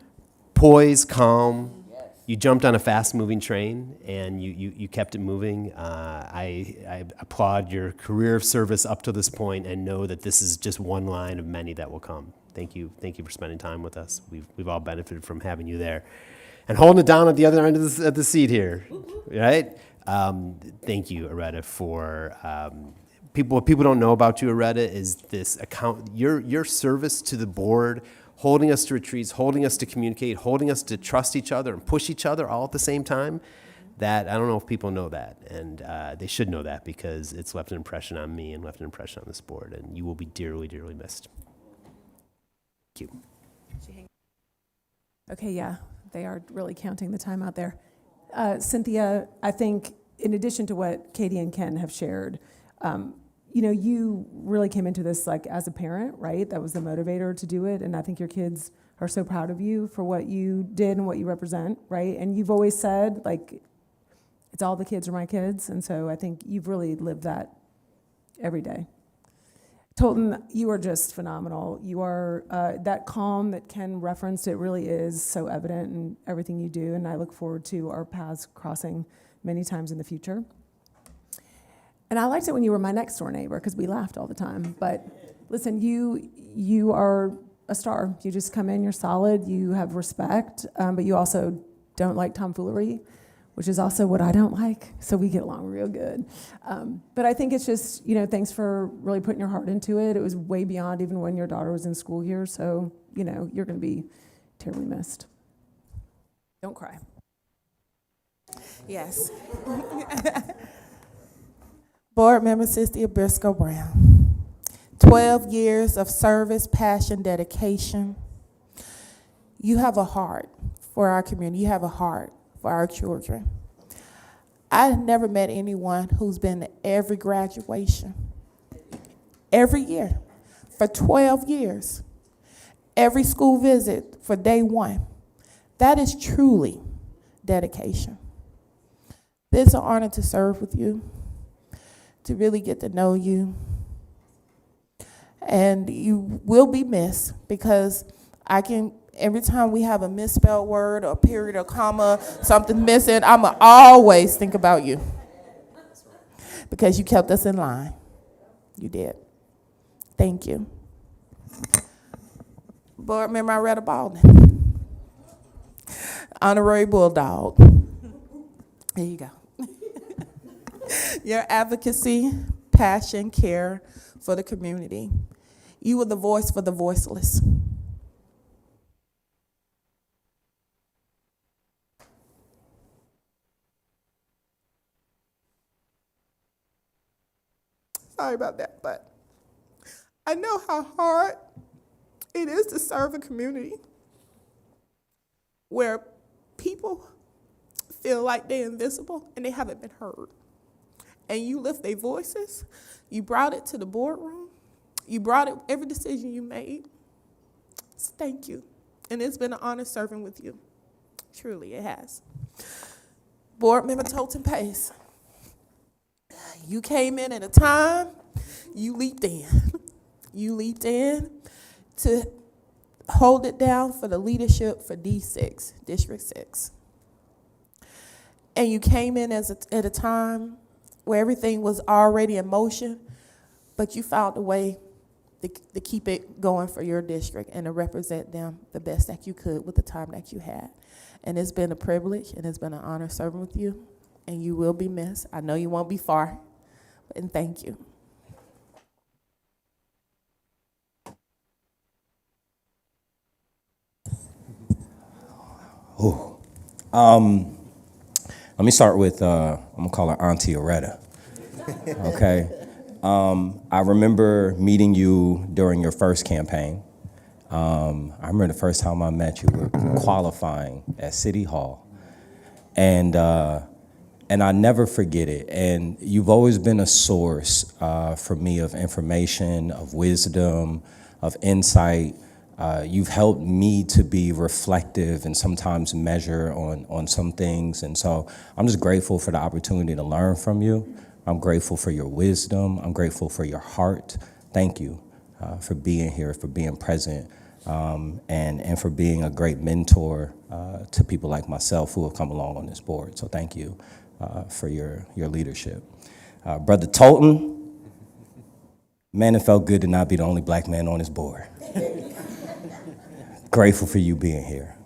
poise, calm. You jumped on a fast-moving train, and you kept it moving. I applaud your career of service up to this point, and know that this is just one line of many that will come. Thank you for spending time with us. We've all benefited from having you there, and holding it down at the other end of the seat here, right? Thank you, Aretta, for what people don't know about you, Aretta, is this account. Your service to the board, holding us to retreats, holding us to communicate, holding us to trust each other and push each other all at the same time. That I don't know if people know that, and they should know that because it's left an impression on me and left an impression on this board, and you will be dearly, dearly missed. Thank you. Okay, yeah, they are really counting the time out there. Cynthia, I think in addition to what Katie and Ken have shared, you really came into this like as a parent, right? That was the motivator to do it, and I think your kids are so proud of you for what you did and what you represent, right? And you've always said, like, it's all the kids are my kids, and so I think you've really lived that every day. Tolton, you are just phenomenal. You are, that calm that Ken referenced, it really is so evident in everything you do, and I look forward to our paths crossing many times in the future. And I liked it when you were my next door neighbor, because we laughed all the time. But listen, you are a star. You just come in, you're solid, you have respect, but you also don't like tomfoolery, which is also what I don't like, so we get along real good. But I think it's just, thanks for really putting your heart into it. It was way beyond even when your daughter was in school here, so, you're gonna be terribly missed. Don't cry. Yes. Board Member Cynthia Briscoe Brown. 12 years of service, passion, dedication. You have a heart for our community. You have a heart for our children. I've never met anyone who's been to every graduation, every year, for 12 years, every school visit for day one. That is truly dedication. It's an honor to serve with you, to really get to know you. And you will be missed, because every time we have a misspelled word or a period or comma, something missing, I'ma always think about you. Because you kept us in line. You did. Thank you. Board Member Iretta Baldwin. Honorary Bulldog. There you go. Your advocacy, passion, care for the community. You were the voice for the voiceless. Sorry about that, but I know how hard it is to serve a community where people feel like they're invisible and they haven't been heard. And you lift their voices, you brought it to the boardroom, you brought it every decision you made. So thank you. And it's been an honor serving with you. Truly, it has. Board Member Tolton Pace. You came in at a time, you leaped in. You leaped in to hold it down for the leadership for D6, District 6. And you came in at a time where everything was already in motion, but you found a way to keep it going for your district and to represent them the best that you could with the time that you had. And it's been a privilege and it's been an honor serving with you, and you will be missed. I know you won't be far, and thank you. Ooh. Let me start with, I'm gonna call her Auntie Iretta, okay? I remember meeting you during your first campaign. I remember the first time I met you, we were qualifying at City Hall. And I never forget it. And you've always been a source for me of information, of wisdom, of insight. You've helped me to be reflective and sometimes measure on some things. And so I'm just grateful for the opportunity to learn from you. I'm grateful for your wisdom. I'm grateful for your heart. Thank you for being here, for being present, and for being a great mentor to people like myself who have come along on this board. So thank you for your leadership. Brother Tolton, man, it felt good to not be the only black man on this board. Grateful for you being here.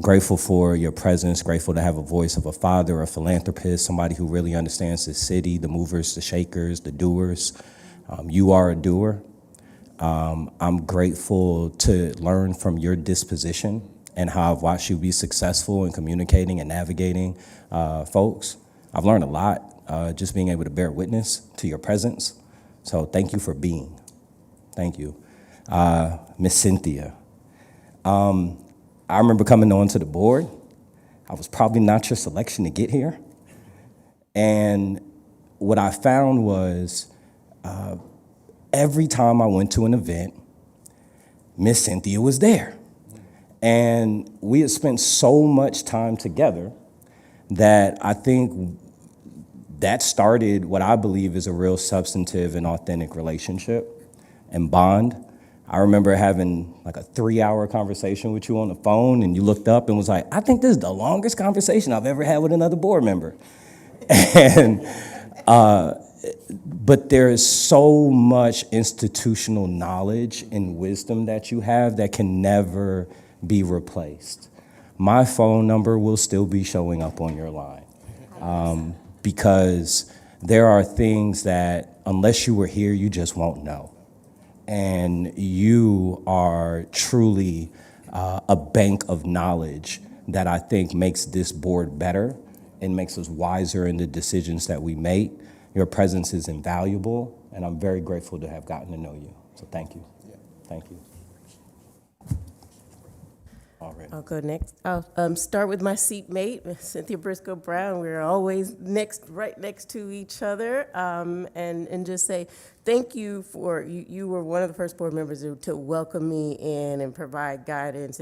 Grateful for your presence, grateful to have a voice of a father, a philanthropist, somebody who really understands the city, the movers, the shakers, the doers. You are a doer. I'm grateful to learn from your disposition and how I've watched you be successful in communicating and navigating folks. I've learned a lot just being able to bear witness to your presence. So thank you for being. Thank you. Miss Cynthia. I remember coming onto the board. I was probably not your selection to get here. And what I found was every time I went to an event, Miss Cynthia was there. And we had spent so much time together that I think that started what I believe is a real substantive and authentic relationship. and bond. I remember having like a 3-hour conversation with you on the phone, and you looked up and was like, I think this is the longest conversation I've ever had with another board member. And, but there is so much institutional knowledge and wisdom that you have that can never be replaced. My phone number will still be showing up on your line, because there are things that unless you were here, you just won't know. And you are truly a bank of knowledge that I think makes this board better and makes us wiser in the decisions that we make. Your presence is invaluable, and I'm very grateful to have gotten to know you. So thank you. Thank you. All right. I'll go next. I'll start with my seatmate, Cynthia Briscoe Brown. We're always right next to each other, and just say thank you for, you were one of the first board members to welcome me in and provide guidance,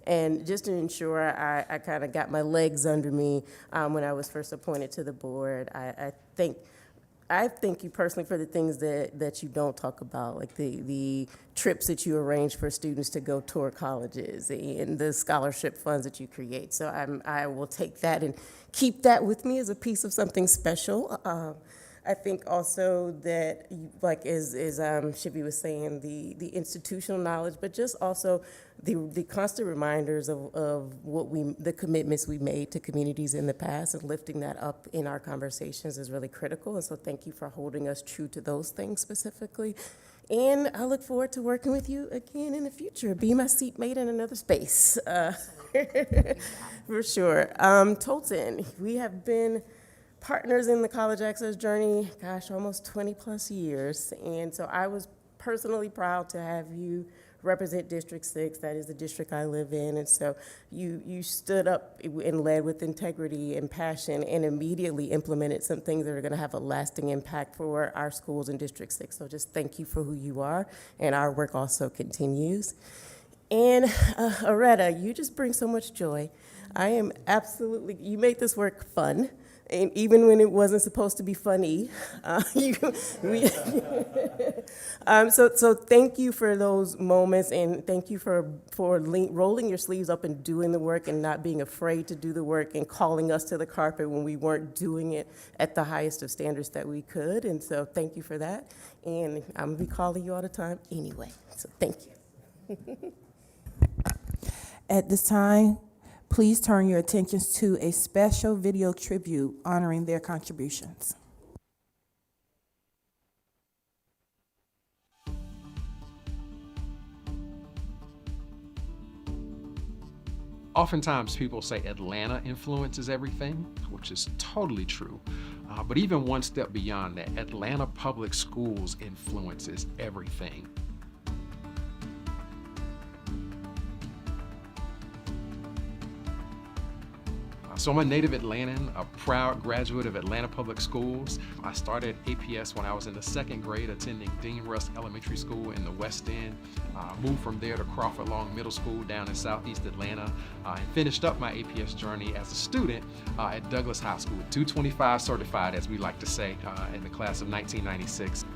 and just to ensure I kind of got my legs under me when I was first appointed to the board. I thank you personally for the things that you don't talk about, like the trips that you arrange for students to go tour colleges and the scholarship funds that you create. So I will take that and keep that with me as a piece of something special. I think also that, like as Shivi was saying, the institutional knowledge, but just also the constant reminders of the commitments we made to communities in the past, and lifting that up in our conversations is really critical. And so thank you for holding us true to those things specifically. And I look forward to working with you again in the future. Be my seatmate in another space, for sure. Tolton, we have been partners in the college access journey, gosh, almost 20 plus years. And so I was personally proud to have you represent District 6, that is the district I live in. And so you stood up and led with integrity and passion and immediately implemented some things that are gonna have a lasting impact for our schools in District 6. So just thank you for who you are, and our work also continues. And Aretta, you just bring so much joy. You make this work fun. And even when it wasn't supposed to be funny, so thank you for those moments, and thank you for rolling your sleeves up and doing the work and not being afraid to do the work and calling us to the carpet when we weren't doing it at the highest of standards that we could. And so thank you for that. And I'm gonna be calling you all the time anyway, so thank you. At this time, please turn your attentions to a special video tribute honoring their contributions. Oftentimes people say Atlanta influences everything, which is totally true. But even one step beyond that, Atlanta Public Schools influences everything. So I'm a native Atlantan, a proud graduate of Atlanta Public Schools. I started APS when I was in the 2nd grade, attending Dean Rusk Elementary School in the West End. Moved from there to Crawford Long Middle School down in Southeast Atlanta, and finished up my APS journey as a student at Douglas High School, 225 certified, as we like to say, in the class of 1996.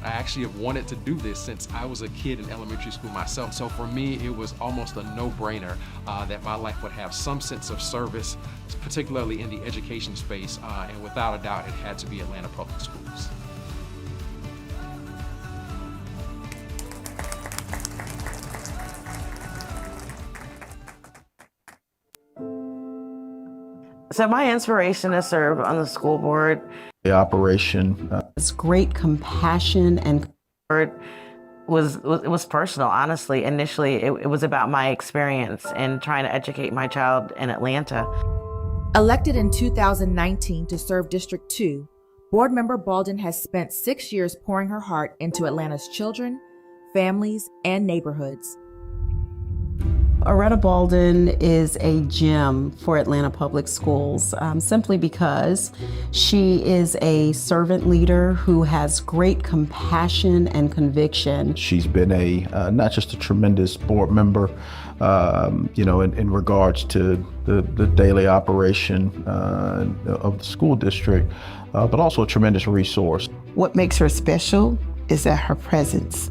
I actually have wanted to do this since I was a kid in elementary school myself. So for me, it was almost a no-brainer that my life would have some sense of service, particularly in the education space, and without a doubt, it had to be Atlanta Public Schools. So my inspiration to serve on the school board, The operation. it's great compassion and it was personal, honestly. Initially, it was about my experience in trying to educate my child in Atlanta. Elected in 2019 to serve District 2, Board Member Baldwin has spent 6 years pouring her heart into Atlanta's children, families, and neighborhoods. Aretta Baldwin is a gem for Atlanta Public Schools, simply because she is a servant leader who has great compassion and conviction. She's been not just a tremendous board member, in regards to the daily operation of the school district, but also a tremendous resource. What makes her special is that her presence,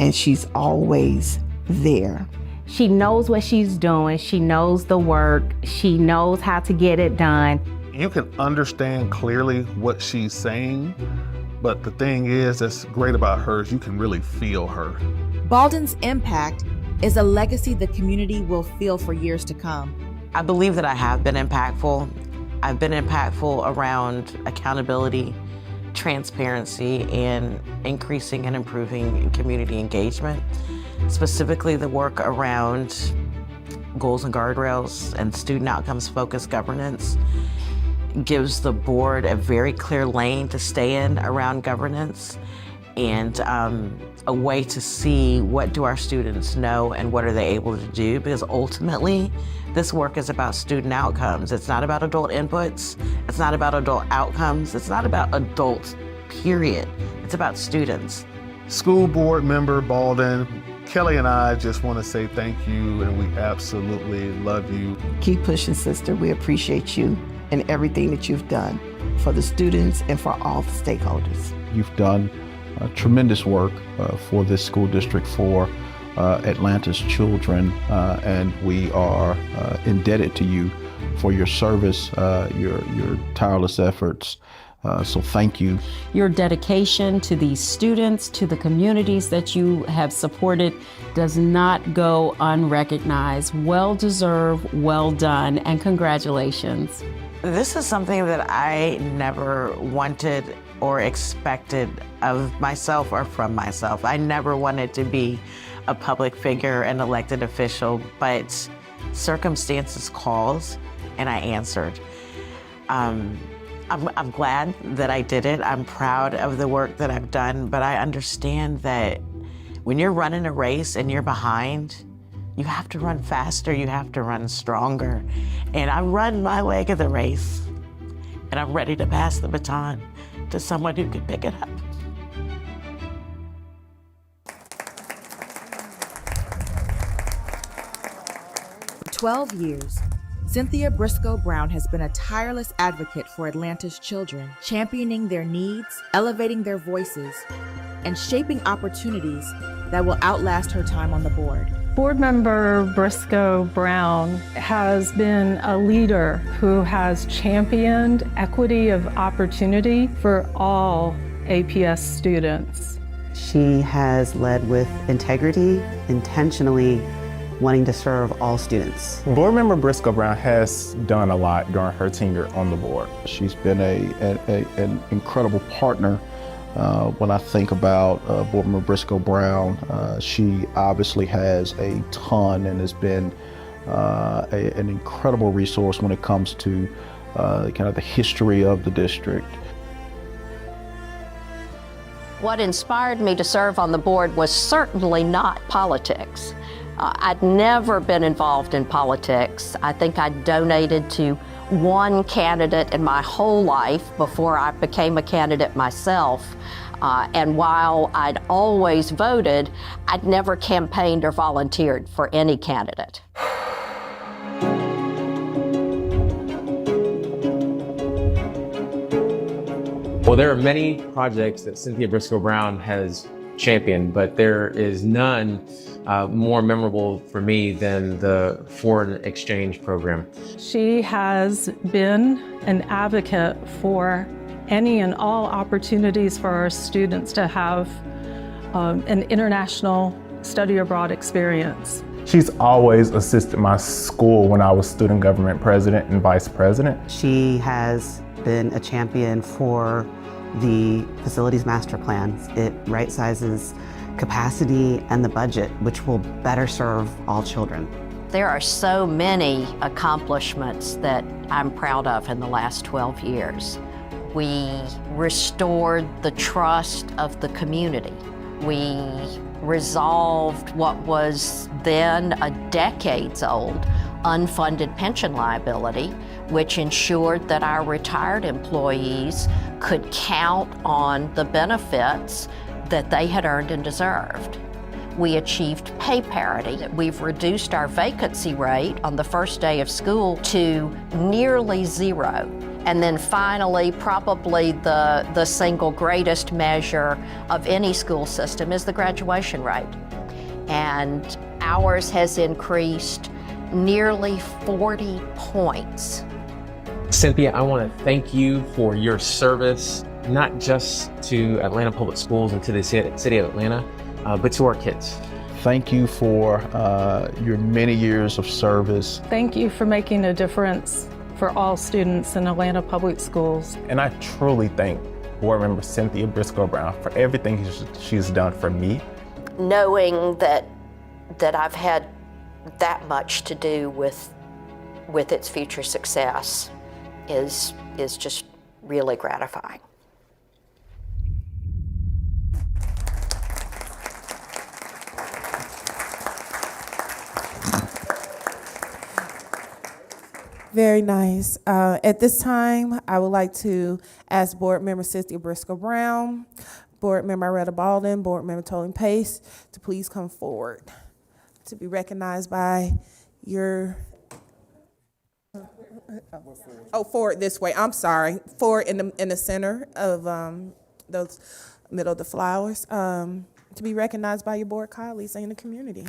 and she's always there. She knows what she's doing. She knows the work. She knows how to get it done. You can understand clearly what she's saying, but the thing is that's great about her is you can really feel her. Baldwin's impact is a legacy the community will feel for years to come. I believe that I have been impactful. I've been impactful around accountability, transparency, and increasing and improving community engagement. Specifically the work around goals and guardrails and student outcomes focused governance gives the board a very clear lane to stay in around governance and a way to see what do our students know and what are they able to do, because ultimately this work is about student outcomes. It's not about adult inputs. It's not about adult outcomes. It's not about adults, period. It's about students. School board member Baldwin, Kelly and I just want to say thank you, and we absolutely love you. Keep pushing, sister. We appreciate you and everything that you've done for the students and for all the stakeholders. You've done tremendous work for this school district, for Atlanta's children, and we are indebted to you for your service, your tireless efforts. So thank you. Your dedication to these students, to the communities that you have supported, does not go unrecognized. Well deserved, well done, and congratulations. This is something that I never wanted or expected of myself or from myself. I never wanted to be a public figure, an elected official, but circumstances called and I answered. I'm glad that I did it. I'm proud of the work that I've done, but I understand that when you're running a race and you're behind, you have to run faster, you have to run stronger. And I run my leg of the race, and I'm ready to pass the baton to someone who can pick it up. For 12 years, Cynthia Briscoe Brown has been a tireless advocate for Atlanta's children, championing their needs, elevating their voices, and shaping opportunities that will outlast her time on the board. Board member Briscoe Brown has been a leader who has championed equity of opportunity for all APS students. She has led with integrity, intentionally wanting to serve all students. Board member Briscoe Brown has done a lot during her tenure on the board. She's been an incredible partner. When I think about Board member Briscoe Brown, she obviously has a ton and has been an incredible resource when it comes to kind of the history of the district. What inspired me to serve on the board was certainly not politics. I'd never been involved in politics. I think I donated to one candidate in my whole life before I became a candidate myself. And while I'd always voted, I'd never campaigned or volunteered for any candidate. Well, there are many projects that Cynthia Briscoe Brown has championed, but there is none more memorable for me than the foreign exchange program. She has been an advocate for any and all opportunities for our students to have an international study abroad experience. She's always assisted my school when I was student government president and vice president. She has been a champion for the facilities master plan. It right sizes capacity and the budget, which will better serve all children. There are so many accomplishments that I'm proud of in the last 12 years. We restored the trust of the community. We resolved what was then a decades-old unfunded pension liability, which ensured that our retired employees could count on the benefits that they had earned and deserved. We achieved pay parity. We've reduced our vacancy rate on the first day of school to nearly zero. And then finally, probably the single greatest measure of any school system is the graduation rate. And ours has increased nearly 40 points. Cynthia, I want to thank you for your service, not just to Atlanta Public Schools and to the city of Atlanta, but to our kids. Thank you for your many years of service. Thank you for making a difference for all students in Atlanta Public Schools. And I truly thank Board Member Cynthia Briscoe Brown for everything she's done for me. Knowing that I've had that much to do with its future success is just really gratifying. Very nice. At this time, I would like to ask Board Member Cynthia Briscoe Brown, Board Member Iretta Baldwin, Board Member Tolan Pace to please come forward to be recognized by your. Oh, forward this way. I'm sorry. Forward in the center of those middle of the flowers to be recognized by your board colleagues and the community.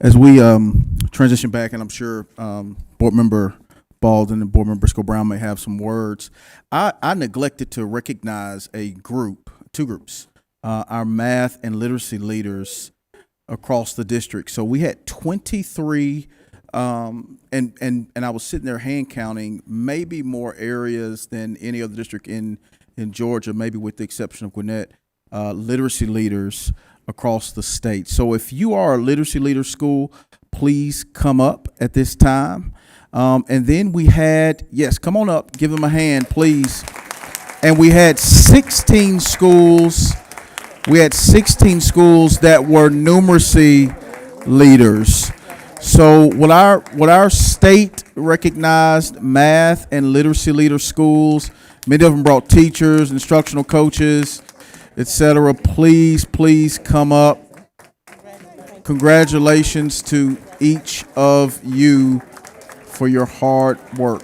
As we transition back, and I'm sure Board Member Baldwin and Board Member Briscoe Brown may have some words, I neglected to recognize two groups, our math and literacy leaders across the district. So we had 23, and I was sitting there hand counting, maybe more areas than any other district in Georgia, maybe with the exception of Gwinnett, literacy leaders across the state. So if you are a literacy leader school, please come up at this time. And then we had, yes, come on up, give them a hand, please. and we had 16 schools. We had 16 schools that were numeracy leaders. So with our state recognized math and literacy leader schools, many of them brought teachers, instructional coaches, etc. Please come up. Congratulations to each of you for your hard work.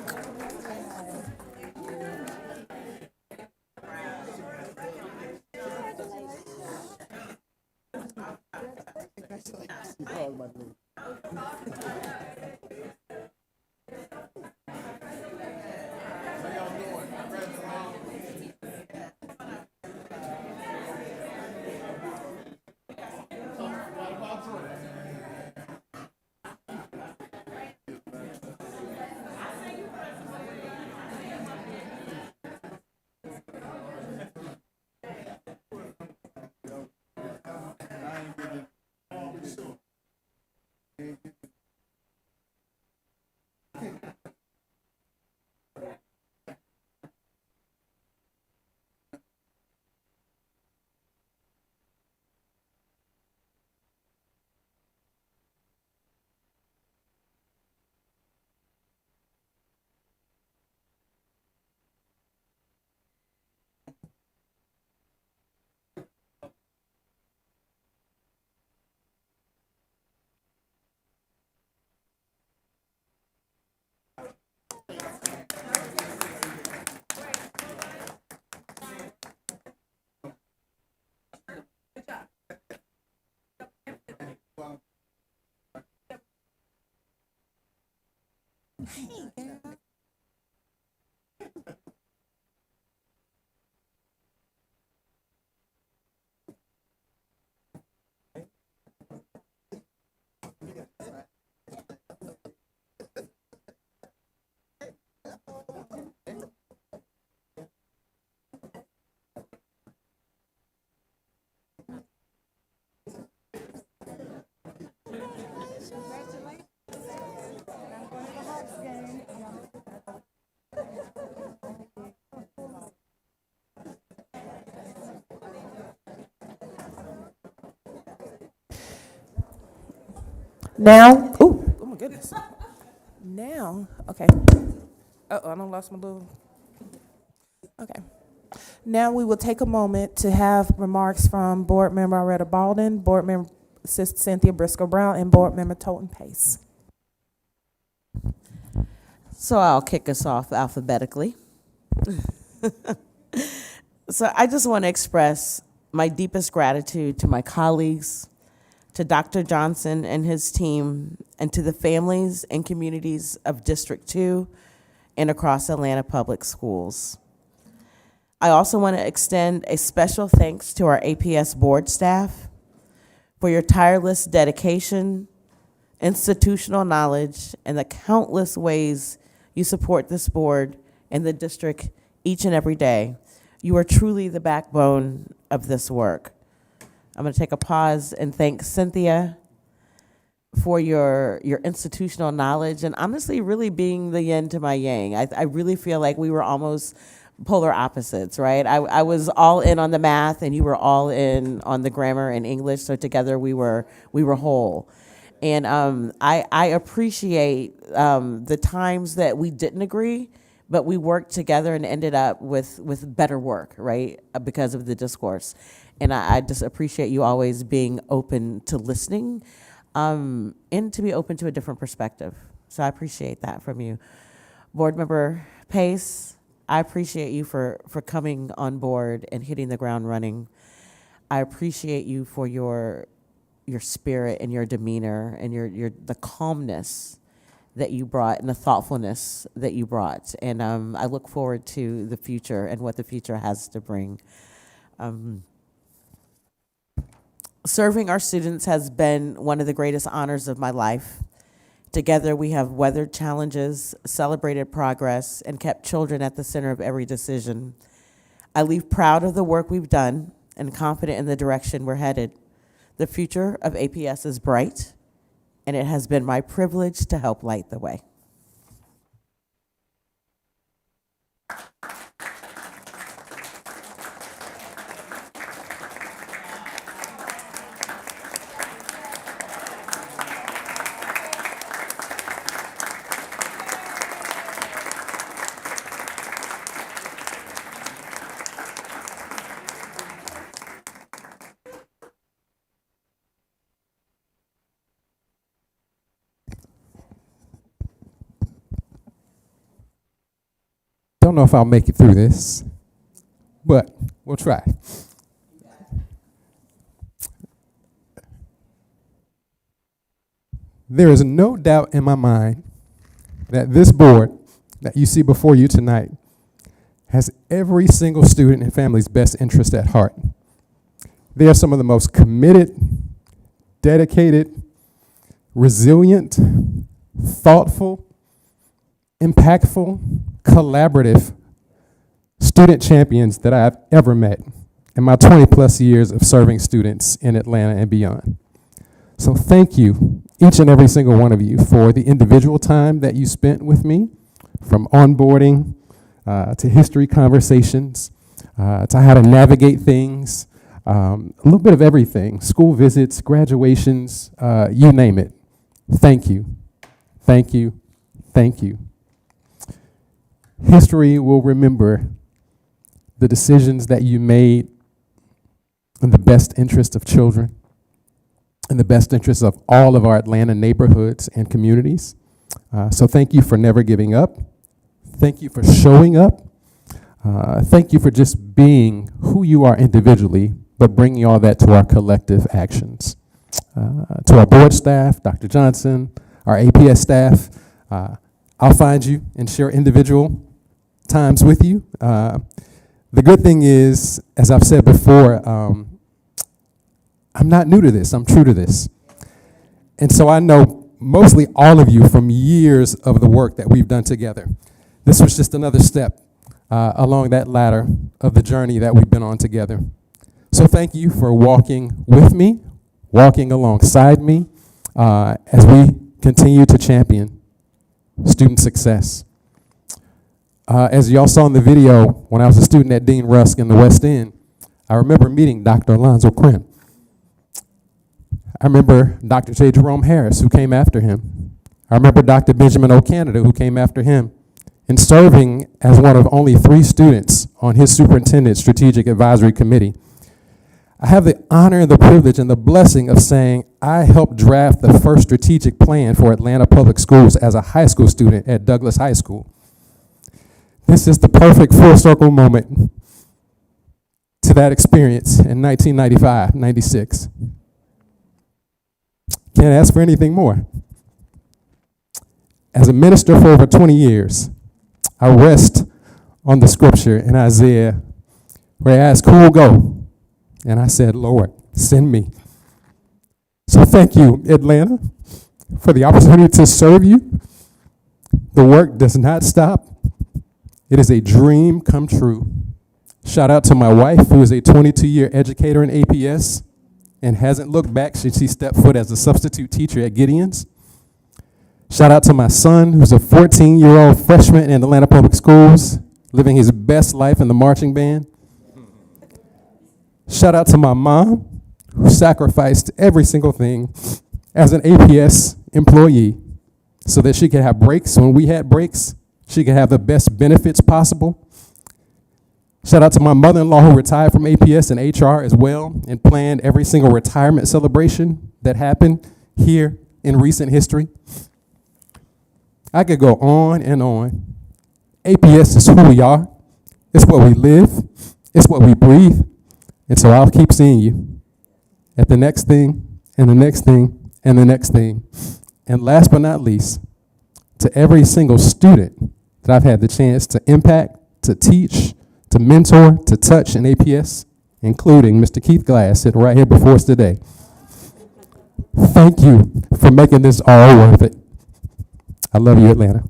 Now, oh my goodness. Now, okay. I don't lost my little. Okay. Now we will take a moment to have remarks from Board Member Loretta Balden, Board Member Cynthia Briscoe Brown, and Board Member Toten Pace. So I'll kick us off alphabetically. So I just want to express my deepest gratitude to my colleagues, to Dr. Johnson and his team, and to the families and communities of District 2 and across Atlanta Public Schools. I also want to extend a special thanks to our APS board staff for your tireless dedication, institutional knowledge, and the countless ways you support this board and the district each and every day. You are truly the backbone of this work. I'm going to take a pause and thank Cynthia for your institutional knowledge and honestly really being the yin to my yang. I really feel like we were almost polar opposites, right? I was all in on the math and you were all in on the grammar and English, so together we were whole. And I appreciate the times that we didn't agree, but we worked together and ended up with better work, right? Because of the discourse. And I just appreciate you always being open to listening and to be open to a different perspective. So I appreciate that from you. Board Member Pace, I appreciate you for coming on board and hitting the ground running. I appreciate you for your spirit and your demeanor and the calmness that you brought and the thoughtfulness that you brought. And I look forward to the future and what the future has to bring. Serving our students has been one of the greatest honors of my life. Together, we have weathered challenges, celebrated progress, and kept children at the center of every decision. I leave proud of the work we've done and confident in the direction we're headed. The future of APS is bright, and it has been my privilege to help light the way. don't know if I'll make it through this, but we'll try. There is no doubt in my mind that this board that you see before you tonight has every single student and family's best interest at heart. They are some of the most committed, dedicated, resilient, thoughtful, impactful, collaborative student champions that I have ever met in my 20 plus years of serving students in Atlanta and beyond. So thank you, each and every single one of you, for the individual time that you spent with me, from onboarding to history conversations, to how to navigate things, a little bit of everything, school visits, graduations, you name it. Thank you, thank you, thank you. History will remember the decisions that you made in the best interest of children, in the best interest of all of our Atlanta neighborhoods and communities. So thank you for never giving up. Thank you for showing up. Thank you for just being who you are individually, but bringing all that to our collective actions. To our board staff, Dr. Johnson, our APS staff, I'll find you and share individual times with you. The good thing is, as I've said before, I'm not new to this, I'm true to this. And so I know mostly all of you from years of the work that we've done together. This was just another step along that ladder of the journey that we've been on together. So thank you for walking with me, walking alongside me as we continue to champion student success. As y'all saw in the video, when I was a student at Dean Rusk in the West End, I remember meeting Dr. Alonzo Krim. I remember Dr. J. Jerome Harris, who came after him. I remember Dr. Benjamin O'Canada, who came after him, and serving as one of only 3 students on his superintendent's strategic advisory committee. I have the honor and the privilege and the blessing of saying I helped draft the first strategic plan for Atlanta Public Schools as a high school student at Douglas High School. This is the perfect full circle moment to that experience in 1995, 96. Can't ask for anything more. As a minister for over 20 years, I rest on the scripture in Isaiah where I asked, who will go? And I said, Lord, send me. So thank you, Atlanta, for the opportunity to serve you. The work does not stop. It is a dream come true. Shout out to my wife, who is a 22-year educator in APS and hasn't looked back since she stepped foot as a substitute teacher at Gideon's. Shout out to my son, who's a 14-year-old freshman in Atlanta Public Schools, living his best life in the marching band. Shout out to my mom, who sacrificed every single thing as an APS employee so that she could have breaks when we had breaks. She could have the best benefits possible. Shout out to my mother-in-law, who retired from APS and HR as well and planned every single retirement celebration that happened here in recent history. I could go on and on. APS is who we are. It's what we live. It's what we breathe. And so I'll keep seeing you at the next thing, and the next thing, and the next thing. And last but not least, to every single student that I've had the chance to impact, to teach, to mentor, to touch in APS, including Mr. Keith Glass sitting right here before us today. Thank you for making this all worth it. I love you, Atlanta.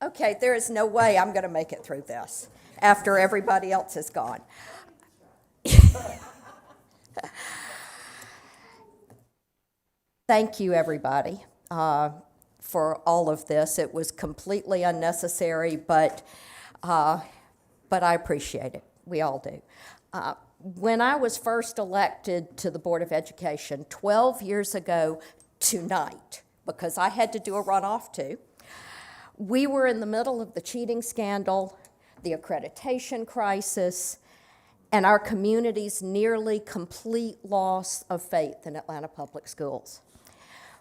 Okay, there is no way I'm going to make it through this after everybody else is gone. Thank you, everybody, for all of this. It was completely unnecessary, but I appreciate it. We all do. When I was first elected to the Board of Education 12 years ago tonight, because I had to do a runoff too, We were in the middle of the cheating scandal, the accreditation crisis, and our community's nearly complete loss of faith in Atlanta Public Schools.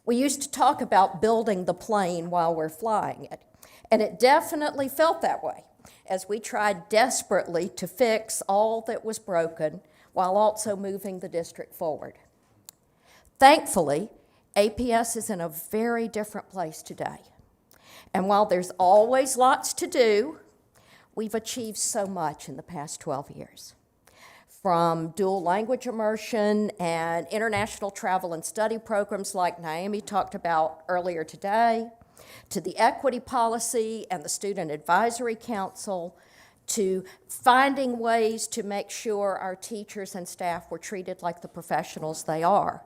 We used to talk about building the plane while we're flying it, and it definitely felt that way as we tried desperately to fix all that was broken while also moving the district forward. Thankfully, APS is in a very different place today. And while there's always lots to do, we've achieved so much in the past 12 years. From dual language immersion and international travel and study programs like Naomi talked about earlier today, to the equity policy and the Student Advisory Council, to finding ways to make sure our teachers and staff were treated like the professionals they are.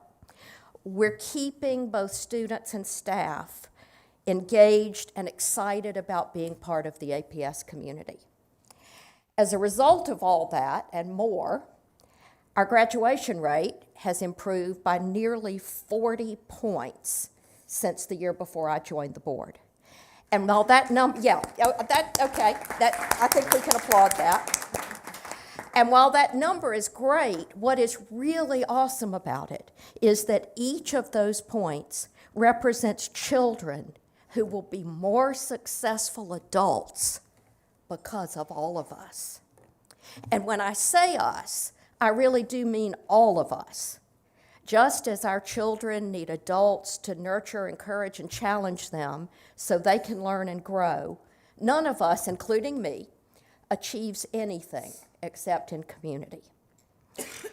We're keeping both students and staff engaged and excited about being part of the APS community. As a result of all that and more, our graduation rate has improved by nearly 40 points since the year before I joined the board. And while that number, I think we can applaud that. And while that number is great, what is really awesome about it is that each of those points represents children who will be more successful adults because of all of us. And when I say us, I really do mean all of us. Just as our children need adults to nurture, encourage, and challenge them so they can learn and grow, none of us, including me, achieves anything except in community.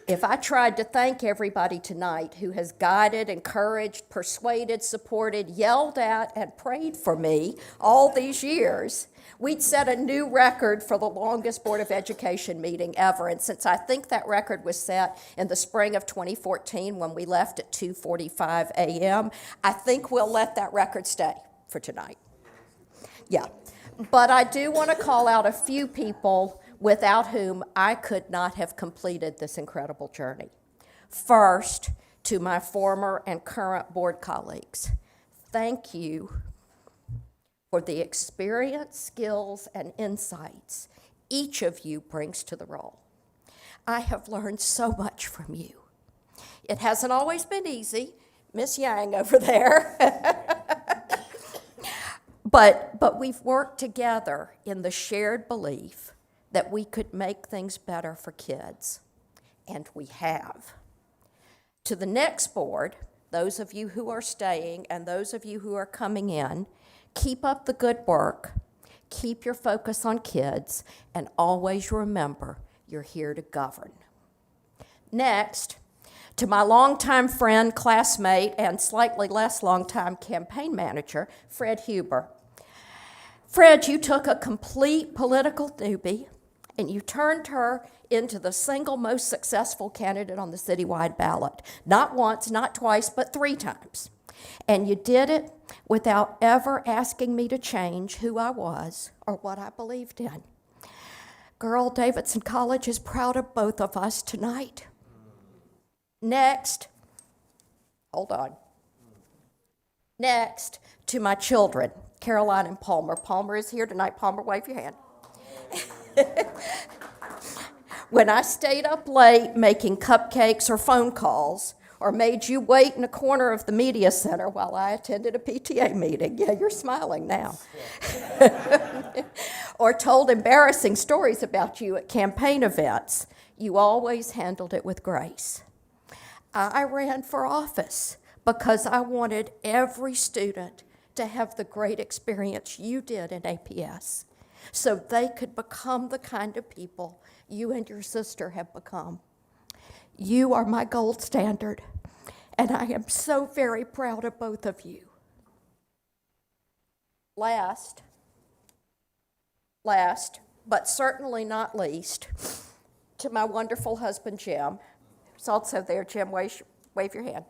If I tried to thank everybody tonight who has guided, encouraged, persuaded, supported, yelled at, and prayed for me all these years, we'd set a new record for the longest Board of Education meeting ever. And since I think that record was set in the spring of 2014 when we left at 2:45 a.m., I think we'll let that record stay for tonight. Yeah. But I do want to call out a few people without whom I could not have completed this incredible journey. First, to my former and current board colleagues, thank you for the experience, skills, and insights each of you brings to the role. I have learned so much from you. It hasn't always been easy, Miss Yang over there. But we've worked together in the shared belief that we could make things better for kids, and we have. To the next board, those of you who are staying and those of you who are coming in, keep up the good work, keep your focus on kids, and always remember you're here to govern. Next, to my longtime friend, classmate, and slightly less longtime campaign manager, Fred Huber. Fred, you took a complete political newbie and you turned her into the single most successful candidate on the citywide ballot. Not once, not twice, but 3 times. And you did it without ever asking me to change who I was or what I believed in. Girl, Davidson College is proud of both of us tonight. Next, hold on. Next, to my children, Caroline and Palmer. Palmer is here tonight. Palmer, wave your hand. When I stayed up late making cupcakes or phone calls, or made you wait in a corner of the media center while I attended a PTA meeting, yeah, you're smiling now, or told embarrassing stories about you at campaign events, you always handled it with grace. I ran for office because I wanted every student to have the great experience you did in APS, so they could become the kind of people you and your sister have become. You are my gold standard, and I am so very proud of both of you. Last, but certainly not least, to my wonderful husband, Jim, who's also there. Jim, wave your hand.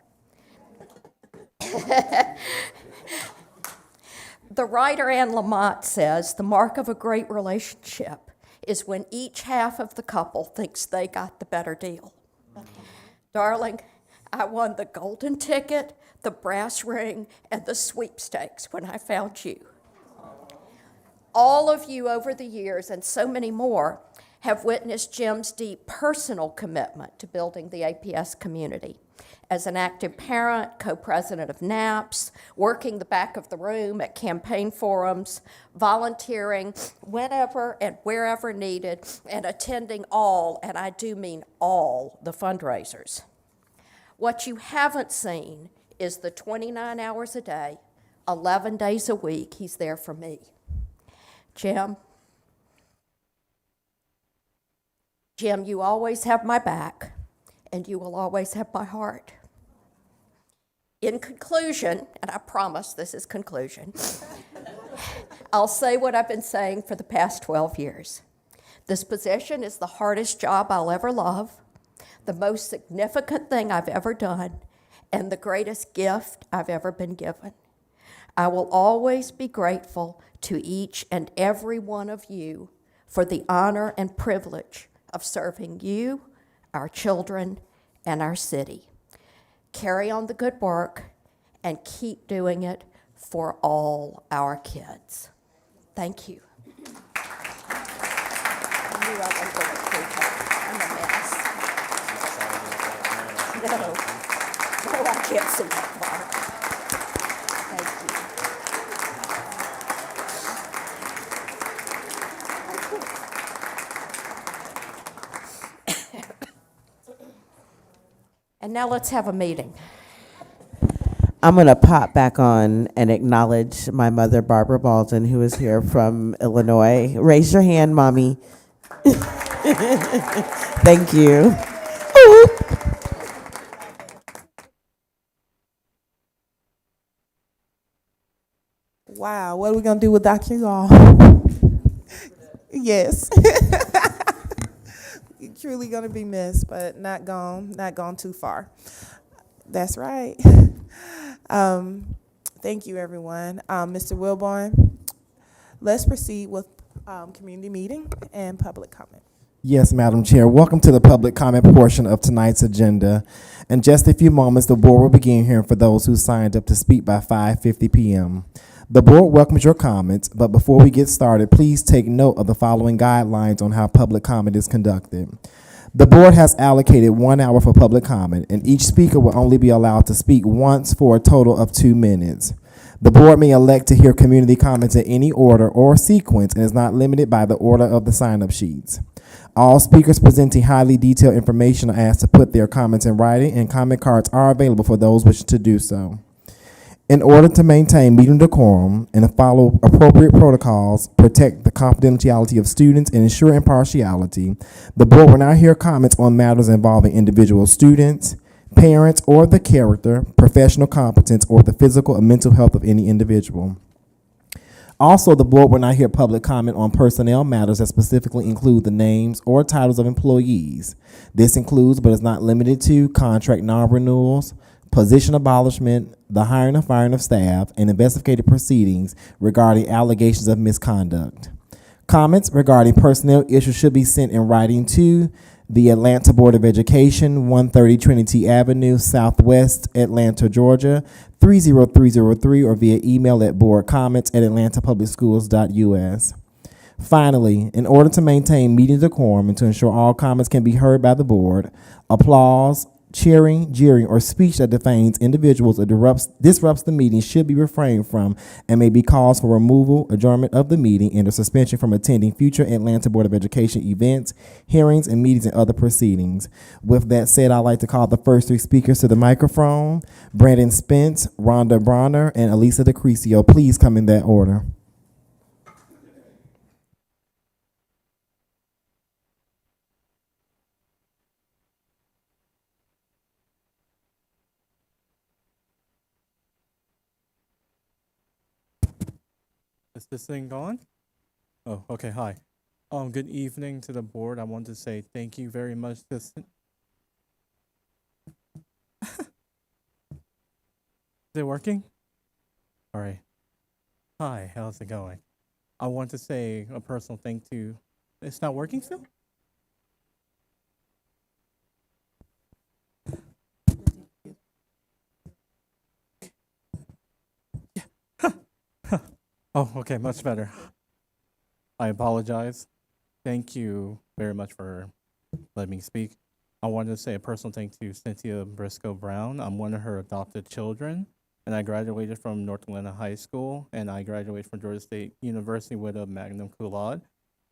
The writer Anne Lamott says the mark of a great relationship is when each half of the couple thinks they got the better deal. Darling, I won the golden ticket, the brass ring, and the sweepstakes when I found you. All of you over the years, and so many more, have witnessed Jim's deep personal commitment to building the APS community. As an active parent, co-president of NAPS, working the back of the room at campaign forums, volunteering whenever and wherever needed, and attending all, and I do mean all, the fundraisers. What you haven't seen is the 29 hours a day, 11 days a week he's there for me. Jim, you always have my back, and you will always have my heart. In conclusion, and I promise this is conclusion, I'll say what I've been saying for the past 12 years. This position is the hardest job I'll ever love, the most significant thing I've ever done, and the greatest gift I've ever been given. I will always be grateful to each and every one of you for the honor and privilege of serving you, our children, and our city. Carry on the good work and keep doing it for all our kids. Thank you. No, I can't see that far. And now let's have a meeting. I'm going to pop back on and acknowledge my mother, Barbara Baldwin, who is here from Illinois. Raise your hand, Mommy. Thank you. Wow, what are we going to do with Dr. Hall? Yes. You're truly going to be missed, but not gone too far. That's right. Thank you, everyone. Mr. Wilborn, let's proceed with community meeting and public comment. Yes, Madam Chair. Welcome to the public comment portion of tonight's agenda. In just a few moments, the board will begin hearing for those who signed up to speak by 5:50 p.m. The board welcomes your comments, but before we get started, please take note of the following guidelines on how public comment is conducted. The board has allocated 1 hour for public comment, and each speaker will only be allowed to speak once for a total of 2 minutes. The board may elect to hear community comments in any order or sequence and is not limited by the order of the sign-up sheets. All speakers presenting highly detailed information are asked to put their comments in writing, and comment cards are available for those wishing to do so. In order to maintain meeting decorum and follow appropriate protocols, protect the confidentiality of students, and ensure impartiality, the board will not hear comments on matters involving individual students, parents, or the character, professional competence, or the physical or mental health of any individual. Also, the board will not hear public comment on personnel matters that specifically include the names or titles of employees. This includes, but is not limited to, contract non-renewals, position abolishment, the hiring and firing of staff, and investigative proceedings regarding allegations of misconduct. Comments regarding personnel issues should be sent in writing to the Atlanta Board of Education, 130 Trinity Avenue, Southwest, Atlanta, Georgia, 30303, or via email at boardcomments@atlantapublicschools.us. Finally, in order to maintain meeting decorum and to ensure all comments can be heard by the board, applause, cheering, jeering, or speech that defames individuals or disrupts the meeting should be refrained from and may be cause for removal, adjournment of the meeting, and a suspension from attending future Atlanta Board of Education events, hearings, and meetings and other proceedings. With that said, I'd like to call the first 3 speakers to the microphone: Brandon Spence, Rhonda Bronner, and Elisa DeCrisio. Please come in that order. Is this thing going? Oh, okay, hi. Good evening to the board. I want to say thank you very much to Is it working? All right. Hi, how's it going? I want to say a personal thank you. It's not working still? Oh, okay, much better. I apologize. Thank you very much for letting me speak. I wanted to say a personal thank you to Cynthia Briscoe Brown. I'm one of her adopted children, and I graduated from North Atlanta High School, and I graduated from Georgia State University with a magna cum laude.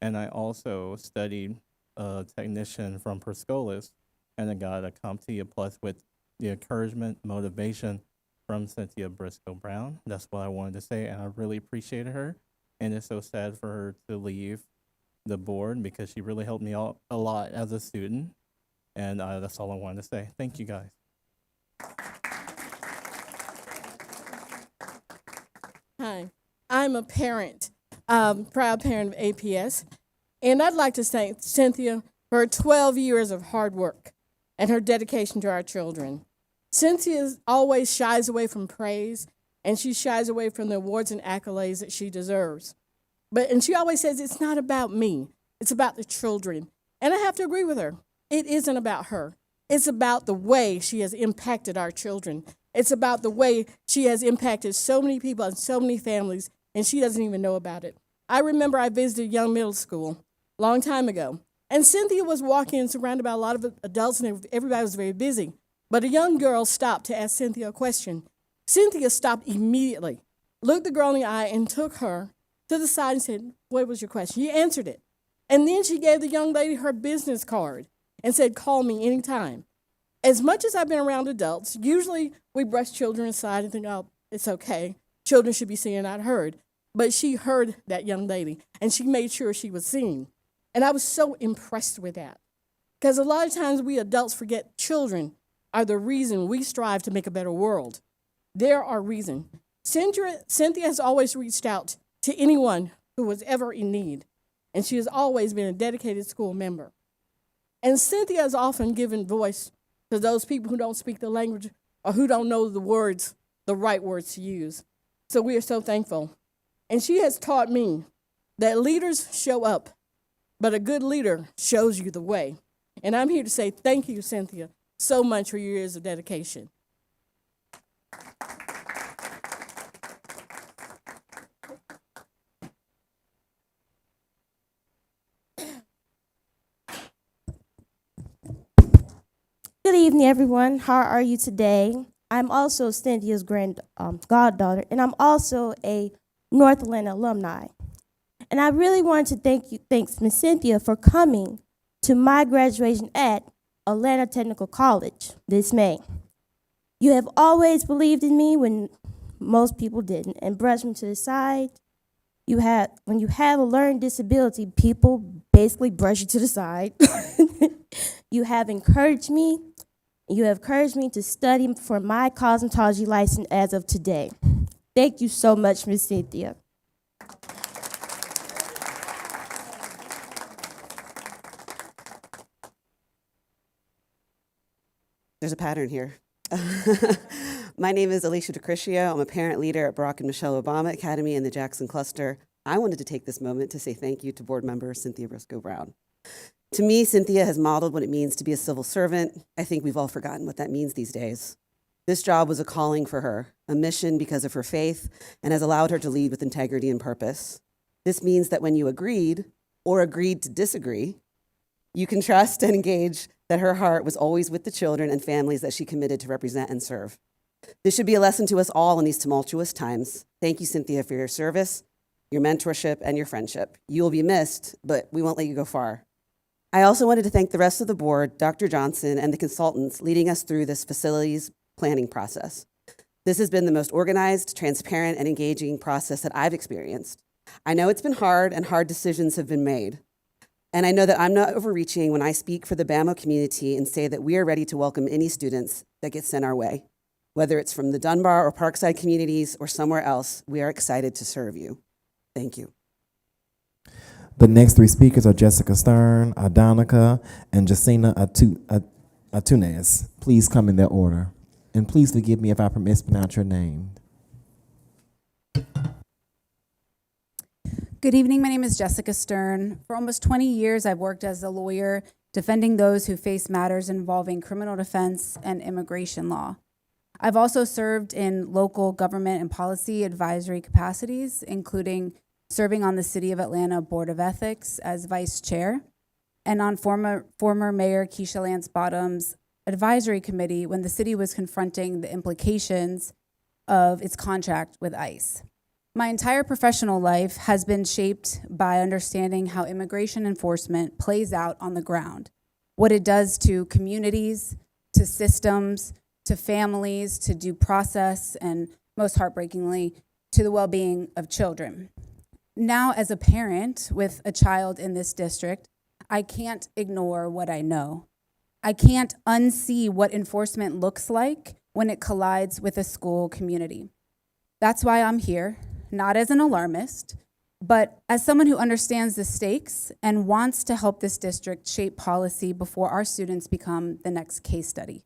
And I also studied technician from Perscolis, and I got a CompTIA Plus with the encouragement, motivation from Cynthia Briscoe Brown. That's what I wanted to say, and I really appreciated her. And it's so sad for her to leave the board because she really helped me out a lot as a student. And that's all I wanted to say. Thank you, guys. Hi, I'm a parent, proud parent of APS, and I'd like to thank Cynthia for her 12 years of hard work and her dedication to our children. Cynthia always shies away from praise, and she shies away from the awards and accolades that she deserves. And she always says, it's not about me, it's about the children. And I have to agree with her. It isn't about her. It's about the way she has impacted our children. It's about the way she has impacted so many people and so many families, and she doesn't even know about it. I remember I visited Young Middle School a long time ago, and Cynthia was walking and surrounded by a lot of adults, and everybody was very busy. But a young girl stopped to ask Cynthia a question. Cynthia stopped immediately, looked the girl in the eye, and took her to the side and said, what was your question? She answered it. And then she gave the young lady her business card and said, call me anytime. As much as I've been around adults, usually we brush children aside and think, oh, it's okay. Children should be seen, not heard. But she heard that young lady, and she made sure she was seen. And I was so impressed with that. Because a lot of times we adults forget children are the reason we strive to make a better world. They're our reason. Cynthia has always reached out to anyone who was ever in need, and she has always been a dedicated school member. And Cynthia has often given voice to those people who don't speak the language or who don't know the words, the right words to use. So we are so thankful. And she has taught me that leaders show up, but a good leader shows you the way. And I'm here to say thank you, Cynthia, so much for your years of dedication. Good evening, everyone. How are you today? I'm also Cynthia's goddaughter, and I'm also a North Atlanta alumni. And I really wanted to thank Ms. Cynthia for coming to my graduation at Atlanta Technical College this May. You have always believed in me when most people didn't, and brushed me to the side. When you have a learning disability, people basically brush you to the side. You have encouraged me. You have encouraged me to study for my cosmetology license as of today. Thank you so much, Ms. Cynthia. There's a pattern here. My name is Alicia DeCriscio. I'm a parent leader at Barack and Michelle Obama Academy in the Jackson Cluster. I wanted to take this moment to say thank you to board member Cynthia Briscoe Brown. To me, Cynthia has modeled what it means to be a civil servant. I think we've all forgotten what that means these days. This job was a calling for her, a mission because of her faith, and has allowed her to lead with integrity and purpose. This means that when you agreed or agreed to disagree, you can trust and engage that her heart was always with the children and families that she committed to represent and serve. This should be a lesson to us all in these tumultuous times. Thank you, Cynthia, for your service, your mentorship, and your friendship. You will be missed, but we won't let you go far. I also wanted to thank the rest of the board, Dr. Johnson, and the consultants leading us through this facilities planning process. This has been the most organized, transparent, and engaging process that I've experienced. I know it's been hard, and hard decisions have been made. And I know that I'm not overreaching when I speak for the BAMO community and say that we are ready to welcome any students that get sent our way. Whether it's from the Dunbar or Parkside communities or somewhere else, we are excited to serve you. Thank you. The next three speakers are Jessica Stern, Adonica, and Jacina Atunes. Please come in that order. And please forgive me if I mispronounce your name. Good evening, my name is Jessica Stern. For almost 20 years, I've worked as a lawyer defending those who face matters involving criminal defense and immigration law. I've also served in local government and policy advisory capacities, including serving on the City of Atlanta Board of Ethics as vice chair, and on former Mayor Keisha Lance Bottom's advisory committee when the city was confronting the implications of its contract with ICE. My entire professional life has been shaped by understanding how immigration enforcement plays out on the ground, what it does to communities, to systems, to families, to due process, and most heartbreakingly, to the well-being of children. Now, as a parent with a child in this district, I can't ignore what I know. I can't unsee what enforcement looks like when it collides with a school community. That's why I'm here, not as an alarmist, but as someone who understands the stakes and wants to help this district shape policy before our students become the next case study.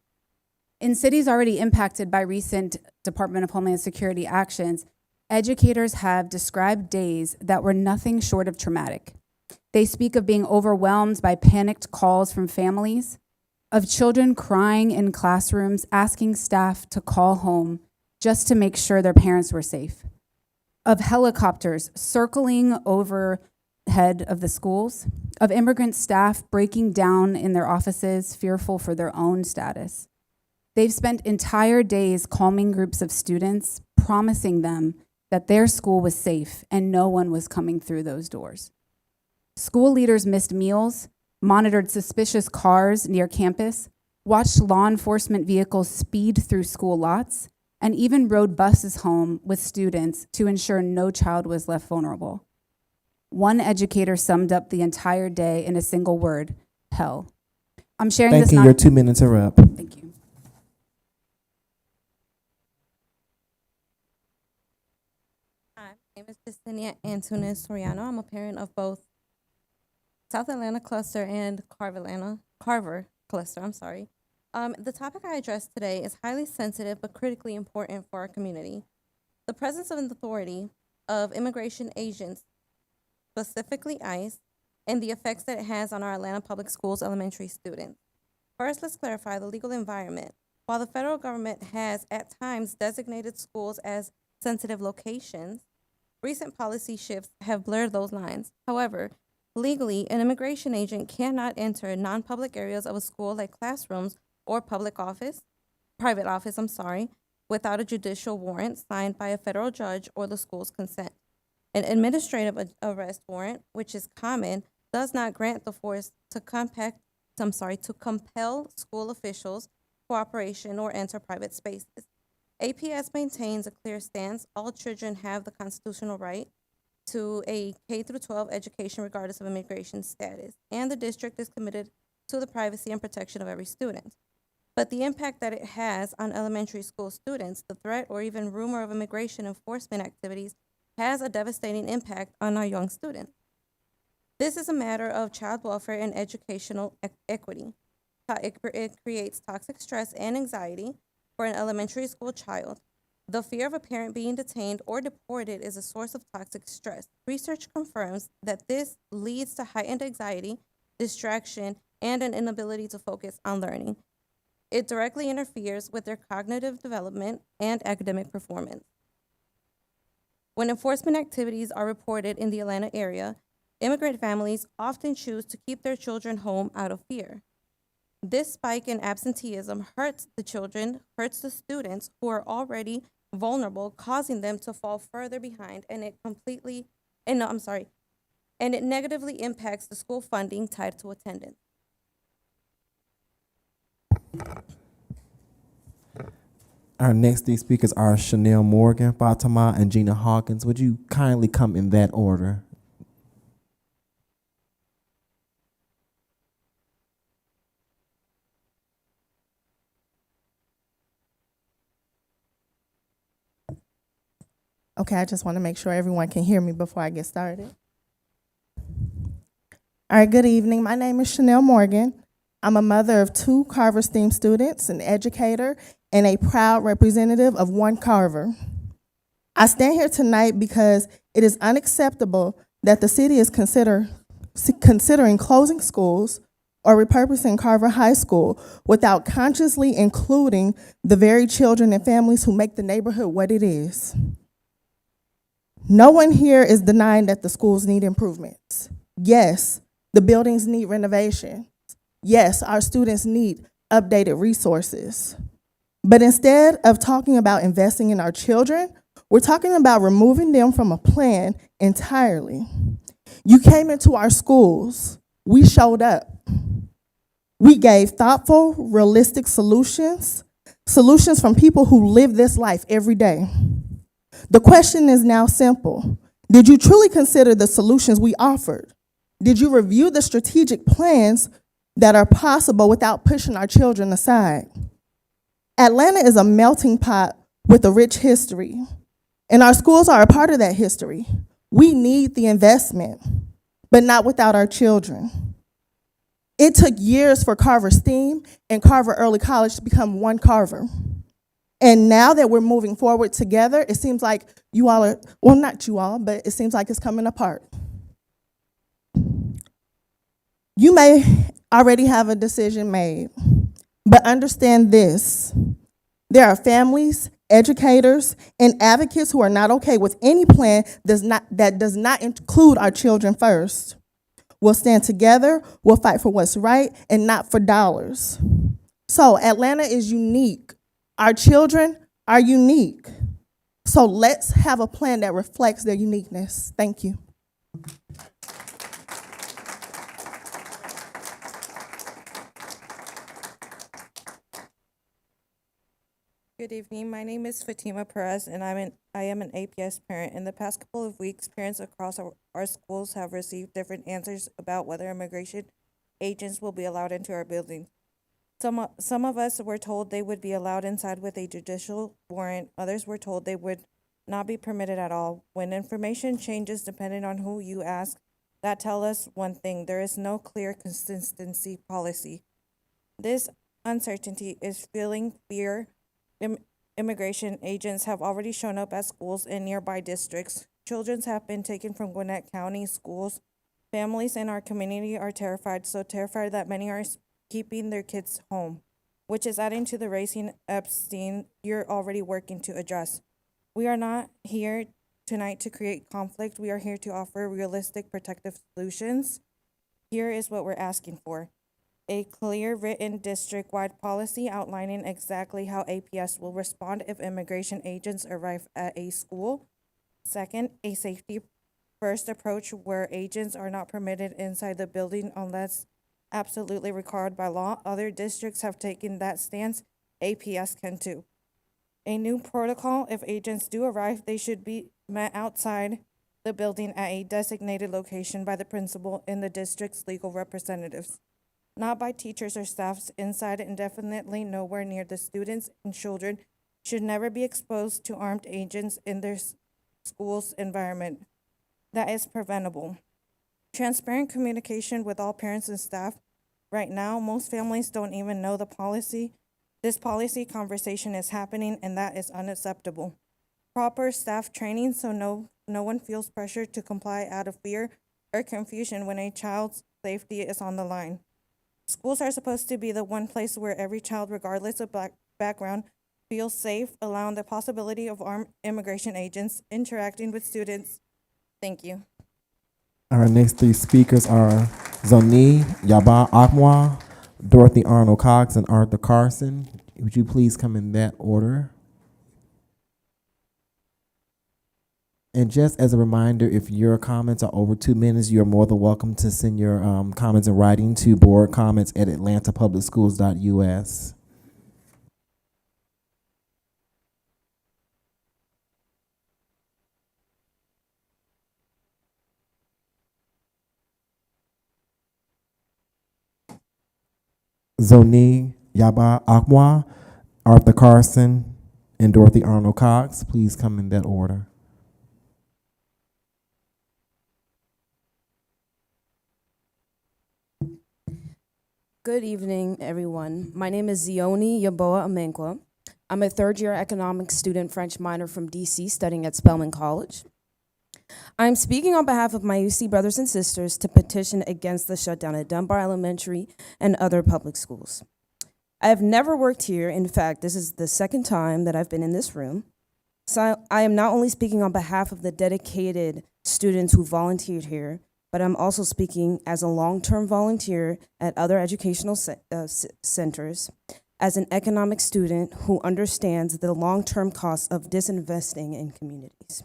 In cities already impacted by recent Department of Homeland Security actions, educators have described days that were nothing short of traumatic. They speak of being overwhelmed by panicked calls from families, of children crying in classrooms, asking staff to call home just to make sure their parents were safe, of helicopters circling overhead of the schools, of immigrant staff breaking down in their offices, fearful for their own status. They've spent entire days calming groups of students, promising them that their school was safe and no one was coming through those doors. School leaders missed meals, monitored suspicious cars near campus, watched law enforcement vehicles speed through school lots, and even rode buses home with students to ensure no child was left vulnerable. One educator summed up the entire day in a single word: hell. I'm sharing Thank this you. not- Your 2 minutes are up. Thank you. Hi, my name is Justinia Antunes Soriano. I'm a parent of both South Atlanta cluster and Carver cluster. The topic I addressed today is highly sensitive but critically important for our community. The presence of an authority of immigration agents, specifically ICE, and the effects that it has on our Atlanta Public Schools elementary students. First, let's clarify the legal environment. While the federal government has at times designated schools as sensitive locations, recent policy shifts have blurred those lines. However, legally, an immigration agent cannot enter non-public areas of a school like classrooms or private office, without a judicial warrant signed by a federal judge or the school's consent. An administrative arrest warrant, which is common, does not grant the force to compel school officials cooperation or enter private spaces. APS maintains a clear stance. All children have the constitutional right to a K-12 education regardless of immigration status, and the district is committed to the privacy and protection of every student. But the impact that it has on elementary school students, the threat or even rumor of immigration enforcement activities, has a devastating impact on our young students. This is a matter of child welfare and educational equity. It creates toxic stress and anxiety for an elementary school child. The fear of a parent being detained or deported is a source of toxic stress. Research confirms that this leads to heightened anxiety, distraction, and an inability to focus on learning. It directly interferes with their cognitive development and academic performance. When enforcement activities are reported in the Atlanta area, immigrant families often choose to keep their children home out of fear. This spike in absenteeism hurts the children, hurts the students who are already vulnerable, causing them to fall further behind, and it negatively impacts the school funding tied to attendance. Our next three speakers are Chanel Morgan, Fatima, and Gina Hawkins. Would you kindly come in that order? Okay, I just want to make sure everyone can hear me before I get started. All right, good evening. My name is Chanel Morgan. I'm a mother of 2 Carver STEAM students, an educator, and a proud representative of one Carver. I stand here tonight because it is unacceptable that the city is considering closing schools or repurposing Carver High School without consciously including the very children and families who make the neighborhood what it is. No one here is denying that the schools need improvements. Yes, the buildings need renovation. Yes, our students need updated resources. But instead of talking about investing in our children, we're talking about removing them from a plan entirely. You came into our schools, we showed up. We gave thoughtful, realistic solutions from people who live this life every day. The question is now simple. Did you truly consider the solutions we offered? Did you review the strategic plans that are possible without pushing our children aside? Atlanta is a melting pot with a rich history, and our schools are a part of that history. We need the investment, but not without our children. It took years for Carver STEAM and Carver Early College to become one Carver. And now that we're moving forward together, it seems like you all are, well, not you all, but it seems like it's coming apart. You may already have a decision made, but understand this. There are families, educators, and advocates who are not okay with any plan that does not include our children first. We'll stand together, we'll fight for what's right, and not for dollars. So Atlanta is unique. Our children are unique. So let's have a plan that reflects their uniqueness. Thank you. Good evening. My name is Fatima Perez, and I am an APS parent. In the past couple of weeks, parents across our schools have received different answers about whether immigration agents will be allowed into our buildings. Some of us were told they would be allowed inside with a judicial warrant. Others were told they would not be permitted at all. When information changes depending on who you ask, that tells us one thing: there is no clear consistency policy. This uncertainty is fueling fear. Immigration agents have already shown up at schools in nearby districts. Children have been taken from Gwinnett County schools. Families in our community are terrified, so terrified that many are keeping their kids home, which is adding to the raising Epstein you're already working to address. We are not here tonight to create conflict. We are here to offer realistic protective solutions. Here is what we're asking for: a clear written district-wide policy outlining exactly how APS will respond if immigration agents arrive at a school. Second, a safety-first approach where agents are not permitted inside the building unless absolutely required by law. Other districts have taken that stance. APS can too. A new protocol: if agents do arrive, they should be met outside the building at a designated location by the principal and the district's legal representatives, not by teachers or staffs inside, and definitely nowhere near the students, and children should never be exposed to armed agents in their school's environment. That is preventable. Transparent communication with all parents and staff. Right now, most families don't even know the policy. This policy conversation is happening, and that is unacceptable. Proper staff training so no one feels pressure to comply out of fear or confusion when a child's safety is on the line. Schools are supposed to be the one place where every child, regardless of background, feels safe, allowing the possibility of armed immigration agents interacting with students. Thank you. Our next three speakers are Zoni Yaba Akwa, Dorothy Arnold Cox, and Arthur Carson. Would you please come in that order? And just as a reminder, if your comments are over 2 minutes, you're more than welcome to send your comments in writing to boardcomments@atlantapublicschools.us. Zoni Yaba Akwa, Arthur Carson, and Dorothy Arnold Cox. Please come in that order. Good evening, everyone. My name is Zioni Yaboa Amenkwa. I'm a third-year economics student, French minor from DC, studying at Spelman College. I'm speaking on behalf of my UC brothers and sisters to petition against the shutdown at Dunbar Elementary and other public schools. I have never worked here. In fact, this is the second time that I've been in this room. So I am not only speaking on behalf of the dedicated students who volunteered here, but I'm also speaking as a long-term volunteer at other educational centers, as an economic student who understands the long-term costs of disinvesting in communities.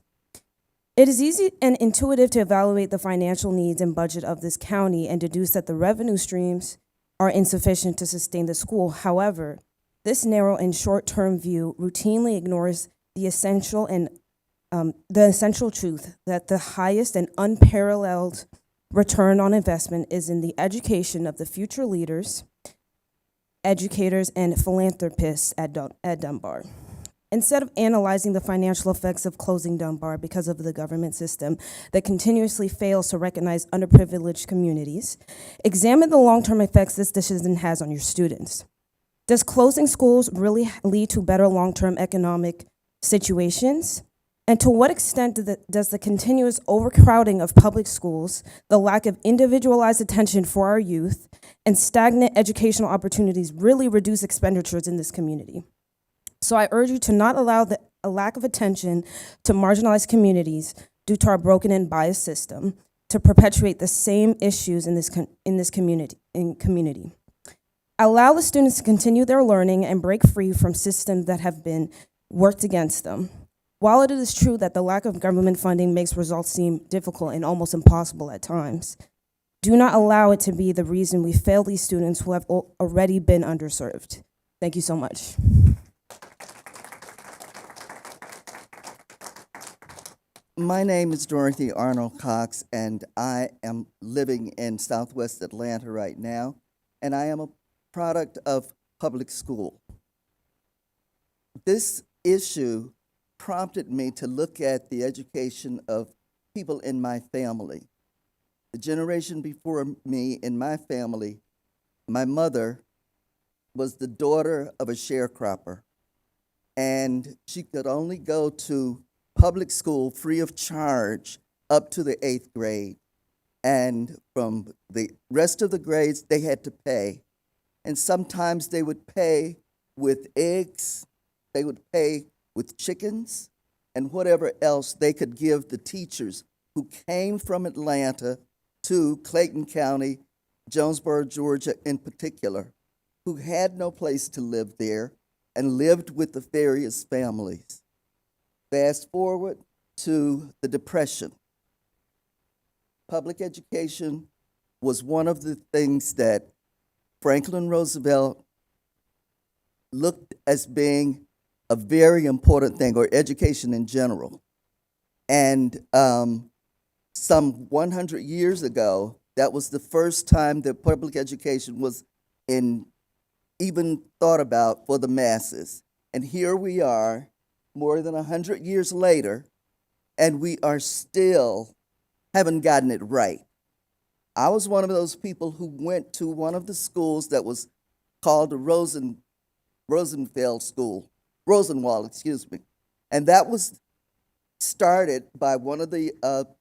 It is easy and intuitive to evaluate the financial needs and budget of this county and deduce that the revenue streams are insufficient to sustain the school. However, this narrow and short-term view routinely ignores the essential truth that the highest and unparalleled return on investment is in the education of the future leaders, educators, and philanthropists at Dunbar. Instead of analyzing the financial effects of closing Dunbar because of the government system that continuously fails to recognize underprivileged communities, examine the long-term effects this decision has on your students. Does closing schools really lead to better long-term economic situations? And to what extent does the continuous overcrowding of public schools, the lack of individualized attention for our youth, and stagnant educational opportunities really reduce expenditures in this community? So I urge you to not allow a lack of attention to marginalized communities due to our broken and biased system to perpetuate the same issues in this community. Allow the students to continue their learning and break free from systems that have been worked against them. While it is true that the lack of government funding makes results seem difficult and almost impossible at times, do not allow it to be the reason we fail these students who have already been underserved. Thank you so much. My name is Dorothy Arnold Cox, and I am living in Southwest Atlanta right now, and I am a product of public school. This issue prompted me to look at the education of people in my family. The generation before me in my family, my mother was the daughter of a sharecropper, and she could only go to public school free of charge up to the 8th grade. And from the rest of the grades, they had to pay. And sometimes they would pay with eggs, they would pay with chickens, and whatever else they could give the teachers who came from Atlanta to Clayton County, Jonesboro, Georgia in particular, who had no place to live there and lived with the various families. Fast forward to the Depression. Public education was one of the things that Franklin Roosevelt looked as being a very important thing, or education in general. And some 100 years ago, that was the first time that public education was even thought about for the masses. And here we are, more than 100 years later, and we are still haven't gotten it right. I was one of those people who went to one of the schools that was called the Rosenwald, excuse me. And that was started by one of the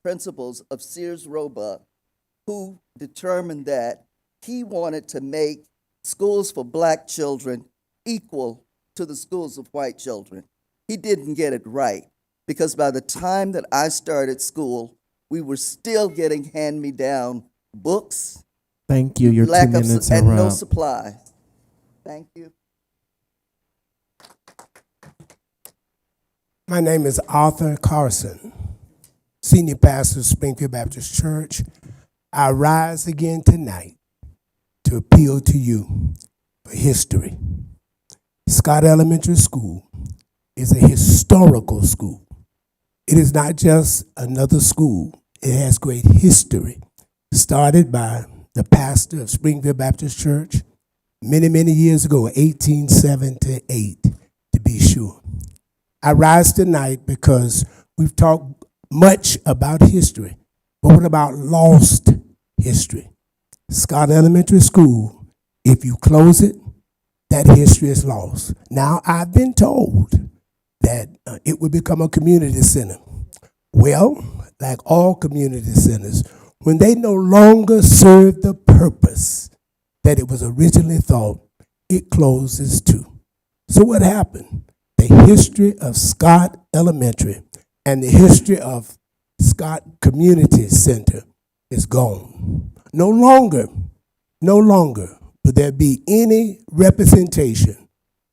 principals of Sears Roebuck, who determined that he wanted to make schools for black children equal to the schools of white children. He didn't get it right, because by the time that I started school, we were still getting hand-me-down books. Thank you. Your 2 minutes are and no up. supplies. Thank you. My name is Arthur Carson, Senior Pastor of Springfield Baptist Church. I rise again tonight to appeal to you for history. Scott Elementary School is a historical school. It is not just another school. It has great history, started by the pastor of Springfield Baptist Church many, many years ago, 1878 to be sure. I rise tonight because we've talked much about history, but what about lost history? Scott Elementary School, if you close it, that history is lost. Now, I've been told that it will become a community center. Well, like all community centers, when they no longer serve the purpose that it was originally thought, it closes too. So what happened? The history of Scott Elementary and the history of Scott Community Center is gone. No longer will there be any representation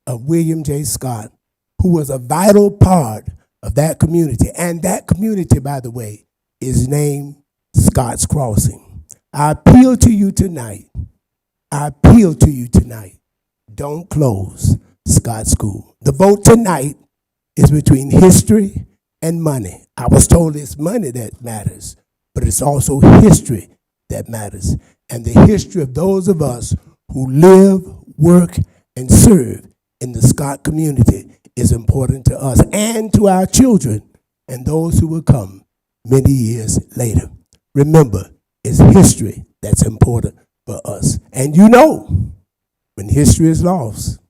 of William J. Scott, who was a vital part of that community. And that community, by the way, is named Scott's Crossing. I appeal to you tonight. Don't close Scott School. The vote tonight is between history and money. I was told it's money that matters, but it's also history that matters. And the history of those of us who live, work, and serve in the Scott community is important to us and to our children and those who will come many years later. Remember, it's history that's important for us. And you know, when history is lost,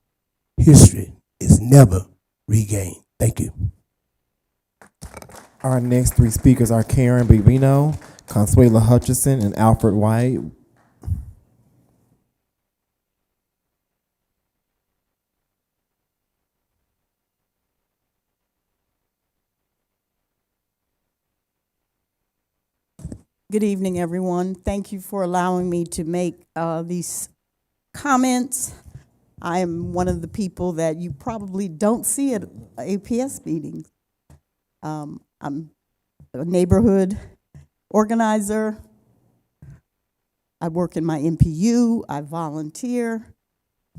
history is never regained. Thank you. Our next three speakers are Karen Bibino, Consuela Hutchison, and Alfred White. Good evening, everyone. Thank you for allowing me to make these comments. I am one of the people that you probably don't see at APS meetings. I'm a neighborhood organizer. I work in my MPU. I volunteer.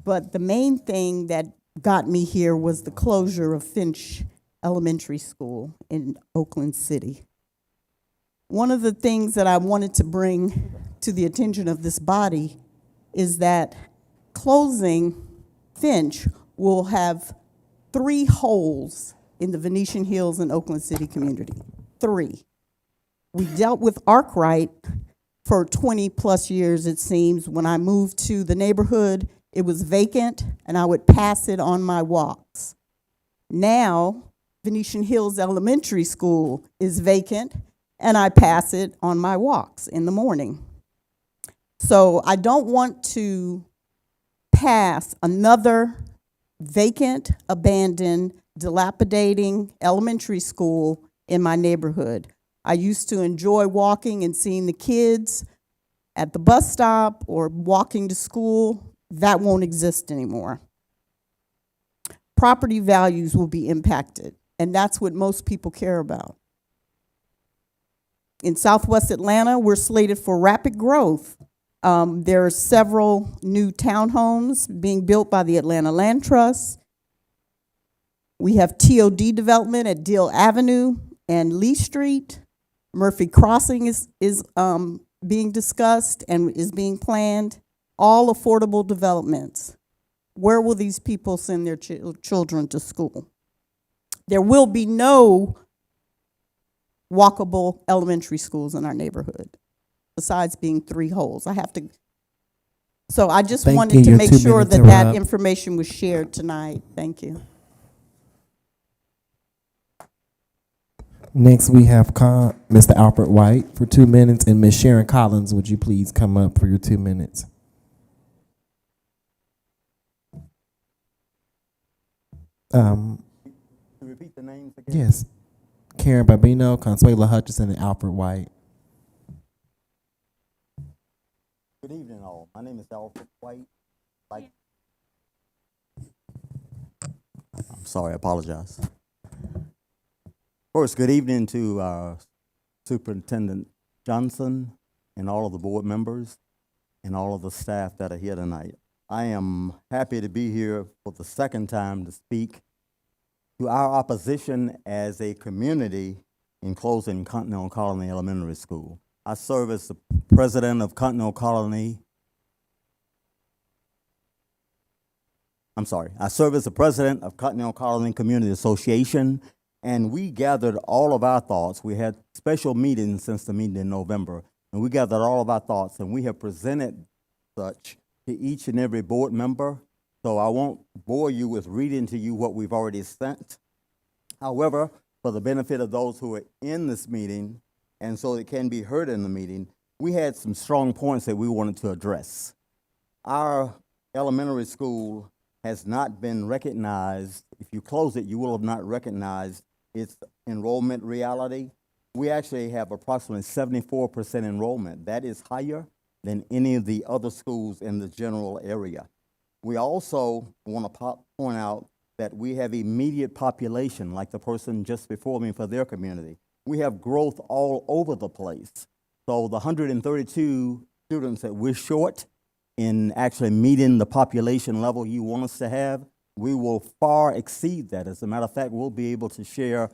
But the main thing that got me here was the closure of Finch Elementary School in Oakland City. One of the things that I wanted to bring to the attention of this body is that closing Finch will have 3 holes in the Venetian Hills and Oakland City community. 3. We dealt with Arkwright for 20 plus years, it seems. When I moved to the neighborhood, it was vacant and I would pass it on my walks. Now, Venetian Hills Elementary School is vacant and I pass it on my walks in the morning. So I don't want to pass another vacant, abandoned, dilapidating elementary school in my neighborhood. I used to enjoy walking and seeing the kids at the bus stop or walking to school. That won't exist anymore. Property values will be impacted, and that's what most people care about. In Southwest Atlanta, we're slated for rapid growth. There are several new townhomes being built by the Atlanta Land Trust. We have TOD development at Deal Avenue and Lee Street. Murphy Crossing is being discussed and is being planned. All affordable developments. Where will these people send their children to school? There will be no walkable elementary schools in our neighborhood, besides being 3 holes. So I just wanted to make sure that that information was shared tonight. Thank you. Next, we have Mr. Alfred White for 2 minutes, and Ms. Sharon Collins, would you please come up for your 2 minutes? Repeat the names again? Yes. Karen Bibino, Consuela Hutchison, and Alfred White. Good evening, all. My name is Alfred White. I'm sorry, I apologize. First, good evening to Superintendent Johnson and all of the board members and all of the staff that are here tonight. I am happy to be here for the second time to speak to our opposition as a community in closing Continental Colony Elementary School. I serve as the president of Continental Colony. I serve as the president of Continental Colony Community Association, and we gathered all of our thoughts. We had special meetings since the meeting in November, and we gathered all of our thoughts, and we have presented such to each and every board member. So I won't bore you with reading to you what we've already sent. However, for the benefit of those who are in this meeting, and so it can be heard in the meeting, we had some strong points that we wanted to address. Our elementary school has not been recognized. If you close it, you will have not recognized its enrollment reality. We actually have approximately 74% enrollment. That is higher than any of the other schools in the general area. We also want to point out that we have immediate population, like the person just before me for their community. We have growth all over the place. So the 132 students that we're short in actually meeting the population level you want us to have, we will far exceed that. As a matter of fact, we'll be able to share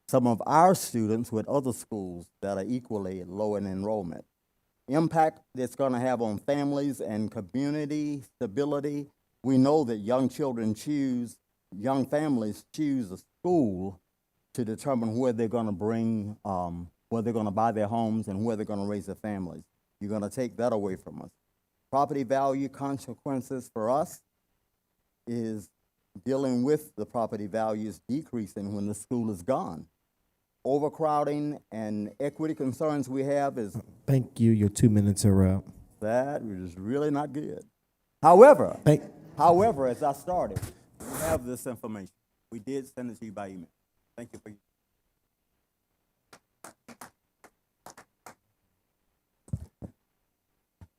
some of our students with other schools that are equally low in enrollment. Impact it's going to have on families and community stability. We know that young families choose a school to determine where they're going to where they're going to buy their homes and where they're going to raise their families. You're going to take that away from us. Property value consequences for us is dealing with the property values decreasing when the school is gone. Overcrowding and equity concerns we have is... Thank you. Your 2 minutes are up. That is really not good. However, as I started, we have this information. We did send it to you by email. Thank you for your...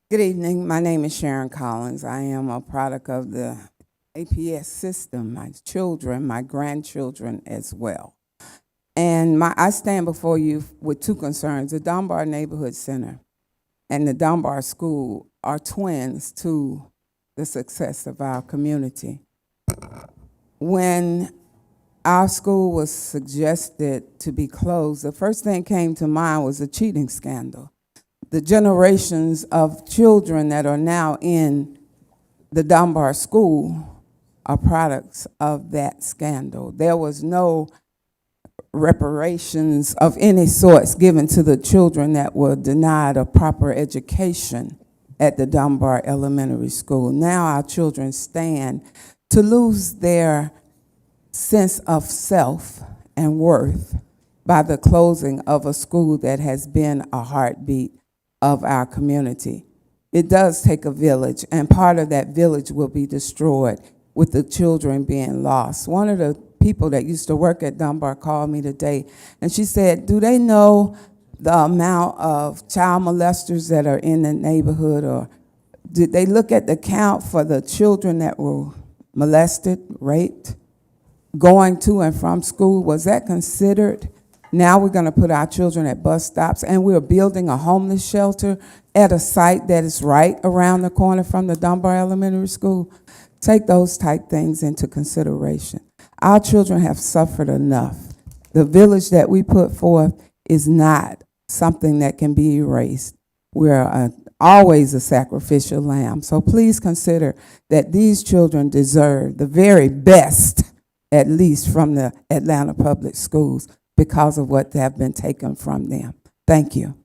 Good evening. My name is Sharon Collins. I am a product of the APS system, my children, my grandchildren as well. And I stand before you with two concerns. The Dunbar Neighborhood Center and the Dunbar School are twins to the success of our community. When our school was suggested to be closed, the first thing came to mind was a cheating scandal. The generations of children that are now in the Dunbar School are products of that scandal. There was no reparations of any sorts given to the children that were denied a proper education at the Dunbar Elementary School. Now our children stand to lose their sense of self and worth by the closing of a school that has been a heartbeat of our community. It does take a village, and part of that village will be destroyed with the children being lost. One of the people that used to work at Dunbar called me today, and she said, do they know the amount of child molesters that are in the neighborhood, or did they look at the count for the children that were molested, raped, going to and from school? Was that considered? Now we're going to put our children at bus stops, and we're building a homeless shelter at a site that is right around the corner from the Dunbar Elementary School. Take those type things into consideration. Our children have suffered enough. The village that we put forth is not something that can be erased. We're always a sacrificial lamb. So please consider that these children deserve the very best, at least from the Atlanta Public Schools, because of what have been taken from them. Thank you.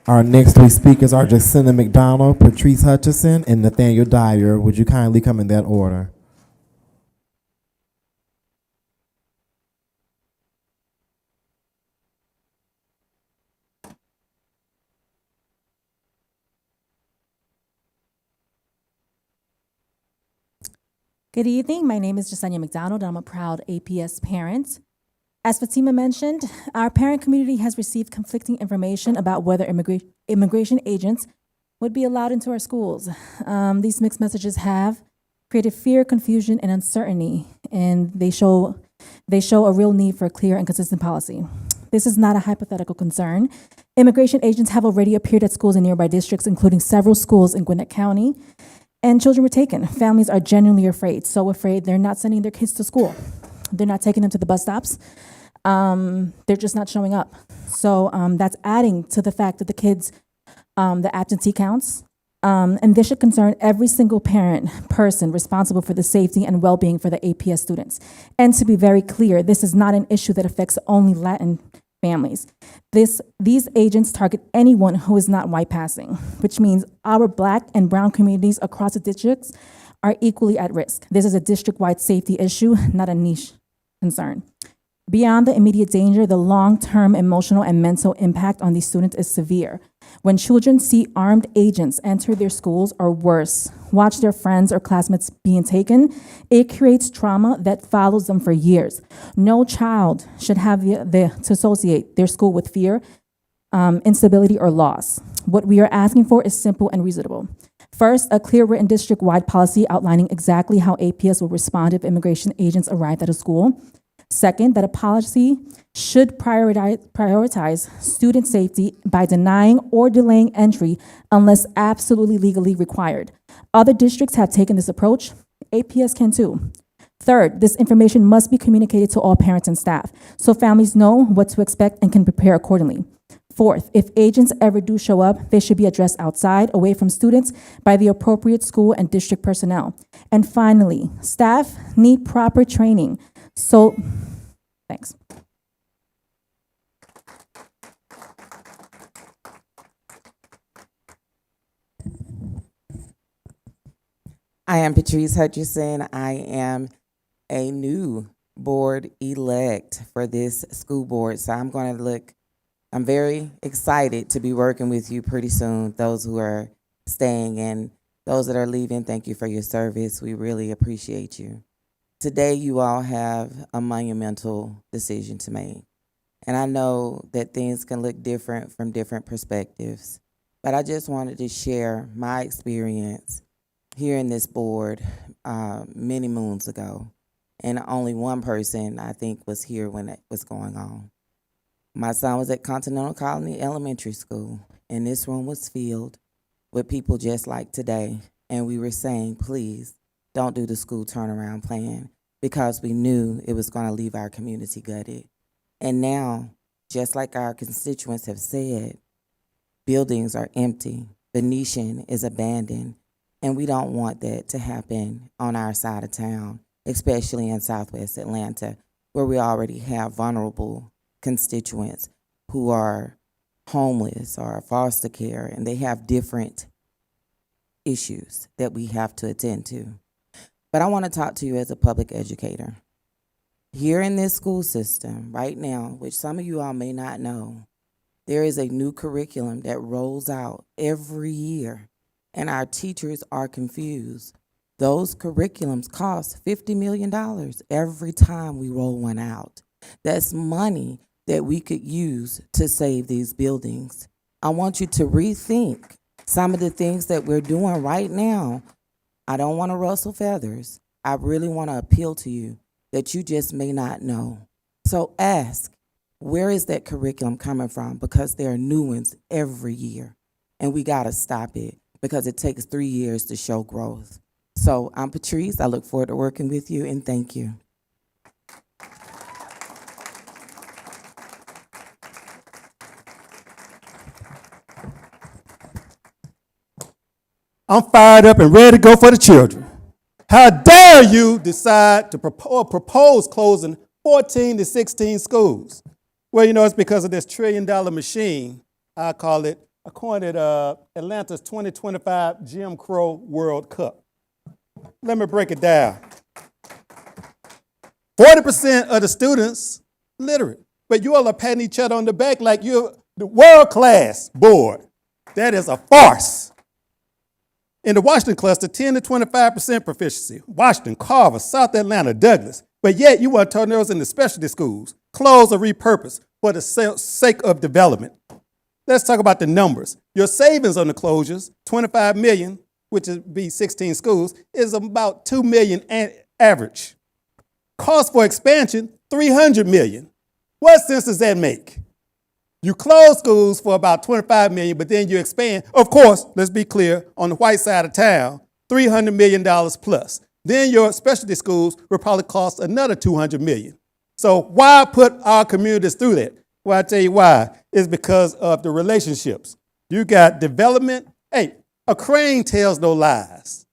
Our next three speakers are Jacinda McDonald, Patrice Hutchison, and Nathaniel Dyer. Would you kindly come in that order? Good evening. My name is Jacinda McDonald. I'm a proud APS parent. As Fatima mentioned, our parent community has received conflicting information about whether immigration agents would be allowed into our schools. These mixed messages have created fear, confusion, and uncertainty, and they show a real need for a clear and consistent policy. This is not a hypothetical concern. Immigration agents have already appeared at schools in nearby districts, including several schools in Gwinnett County, and children were taken. Families are genuinely afraid, so afraid they're not sending their kids to school. They're not taking them to the bus stops. They're just not showing up. So that's adding to the fact that the kids, the absentee counts, and this should concern every single person responsible for the safety and well-being for the APS students. And to be very clear, this is not an issue that affects only Latin families. These agents target anyone who is not white passing, which means our Black and brown communities across the districts are equally at risk. This is a district-wide safety issue, not a niche concern. Beyond the immediate danger, the long-term emotional and mental impact on these students is severe. When children see armed agents enter their schools or worse, watch their friends or classmates being taken, it creates trauma that follows them for years. No child should have to associate their school with fear, instability, or loss. What we are asking for is simple and reasonable. First, a clear written district-wide policy outlining exactly how APS will respond if immigration agents arrive at a school. Second, that a policy should prioritize student safety by denying or delaying entry unless absolutely legally required. Other districts have taken this approach. APS can too. Third, this information must be communicated to all parents and staff so families know what to expect and can prepare accordingly. Fourth, if agents ever do show up, they should be addressed outside, away from students, by the appropriate school and district personnel. And finally, staff need proper training. So, thanks. I am Patrice Hutcherson. I am a new board-elect for this school board, so I'm very excited to be working with you pretty soon, those who are staying and those that are leaving. Thank you for your service. We really appreciate you. Today, you all have a monumental decision to make. And I know that things can look different from different perspectives, but I just wanted to share my experience here in this board many moons ago. And only one person, I think, was here when it was going on. My son was at Continental Colony Elementary School, and this room was filled with people just like today. And we were saying, please, don't do the school turnaround plan, because we knew it was going to leave our community gutted. And now, just like our constituents have said, buildings are empty, Venetian is abandoned, and we don't want that to happen on our side of town, especially in Southwest Atlanta, where we already have vulnerable constituents who are homeless or foster care, and they have different issues that we have to attend to. But I want to talk to you as a public educator. Here in this school system right now, which some of you all may not know, there is a new curriculum that rolls out every year, and our teachers are confused. Those curriculums cost $50 million every time we roll one out. That's money that we could use to save these buildings. I want you to rethink some of the things that we're doing right now. I don't want to rustle feathers. I really want to appeal to you that you just may not know. So ask, where is that curriculum coming from? Because there are new ones every year, and we got to stop it because it takes 3 years to show growth. So I'm Patrice. I look forward to working with you, and thank you. I'm fired up and ready to go for the children. How dare you decide to propose closing 14 to 16 schools? Well, you know, it's because of this $1 trillion machine, I call it. I coined it Atlanta's 2025 Jim Crow World Cup. Let me break it down. 40% of the students literate, but you all are patting each other on the back like you're the world-class board. That is a farce. In the Washington cluster, 10 to 25% proficiency. Washington, Carver, South Atlanta, Douglas. But yet you want to turn those into specialty schools, close or repurpose for the sake of development. Let's talk about the numbers. Your savings on the closures, $25 million, which would be 16 schools, is about $2 million average. Cost for expansion, $300 million. What sense does that make? You close schools for about $25 million, but then you expand. Of course, let's be clear, on the white side of town, $300 million plus. Then your specialty schools will probably cost another $200 million. So why put our communities through that? Well, I tell you why. It's because of the relationships. You got development. Hey, a crane tells no lies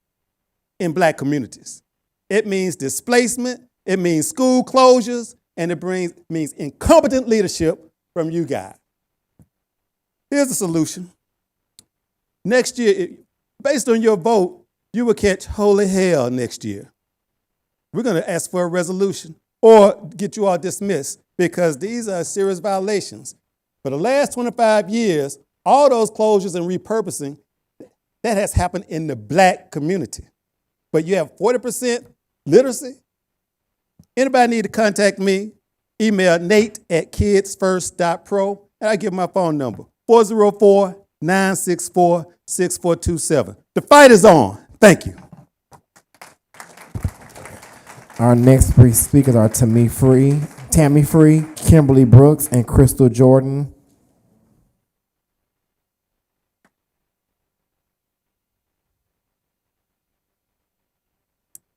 in black communities. It means displacement, it means school closures, and it means incompetent leadership from you guys. Here's the solution. Next year, based on your vote, you will catch holy hell next year. We're going to ask for a resolution or get you all dismissed because these are serious violations. For the last 25 years, all those closures and repurposing, that has happened in the black community. But you have 40% literacy. Anybody need to contact me, email nate@kidsfirst.pro, and I give my phone number, 404-964-6427. The fight is on. Thank you. Our next three speakers are Tammy Free, Kimberly Brooks, and Crystal Jordan.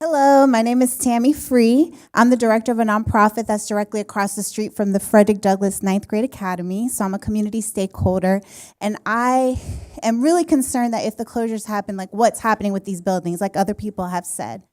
Hello, my name is Tammy Free. I'm the director of a nonprofit that's directly across the street from the Frederick Douglass Ninth Grade Academy. So I'm a community stakeholder, and I am really concerned that if the closures happen, like what's happening with these buildings, like other people have said.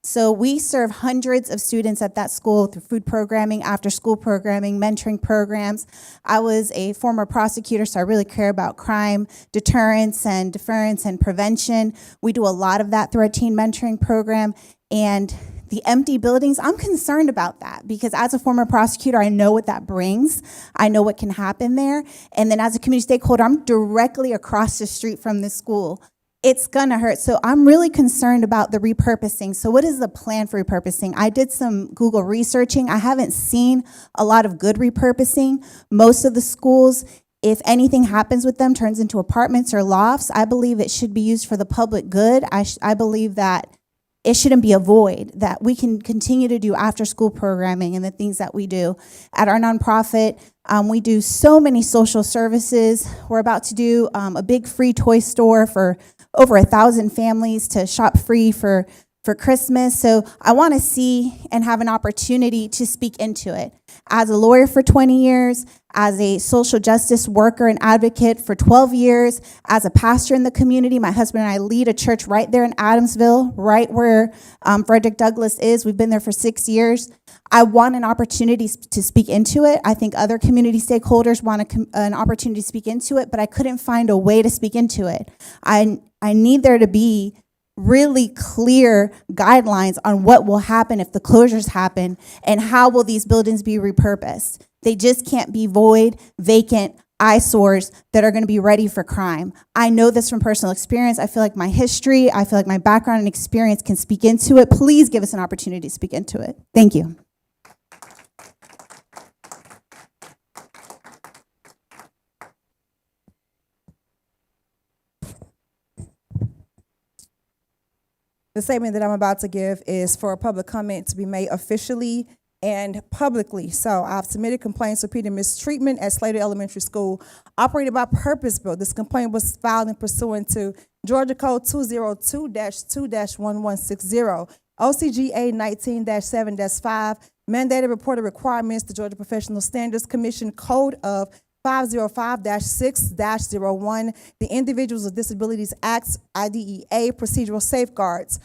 So we serve hundreds of students at that school through food programming, after school programming, mentoring programs. I was a former prosecutor, so I really care about crime deterrence and deference and prevention. We do a lot of that through our teen mentoring program. And the empty buildings, I'm concerned about that because as a former prosecutor, I know what that brings. I know what can happen there. And then as a community stakeholder, I'm directly across the street from this school. It's gonna hurt. So I'm really concerned about the repurposing. So what is the plan for repurposing? I did some Google researching. I haven't seen a lot of good repurposing. Most of the schools, if anything happens with them, turns into apartments or lofts. I believe it should be used for the public good. I believe that it shouldn't be a void, that we can continue to do after school programming and the things that we do. At our nonprofit, we do so many social services. We're about to do a big free toy store for over 1,000 families to shop free for Christmas. So I want to see and have an opportunity to speak into it. As a lawyer for 20 years, as a social justice worker and advocate for 12 years, as a pastor in the community, my husband and I lead a church right there in Adamsville, right where Frederick Douglass is. We've been there for 6 years. I want an opportunity to speak into it. I think other community stakeholders want an opportunity to speak into it, but I couldn't find a way to speak into it. I need there to be really clear guidelines on what will happen if the closures happen and how will these buildings be repurposed. They just can't be void, vacant eyesores that are going to be ready for crime. I know this from personal experience. I feel like my history, I feel like my background and experience can speak into it. Please give us an opportunity to speak into it. Thank you. The statement that I'm about to give is for a public comment to be made officially and publicly. So I've submitted complaints repeating mistreatment at Slater Elementary School operated by Purpose Built. This complaint was filed in pursuant to Georgia Code 202-2-1160, OCGA 19-7-5, mandated reported requirements, the Georgia Professional Standards Commission Code of 505-6-01, the Individuals with Disabilities Act, IDEA, procedural safeguards.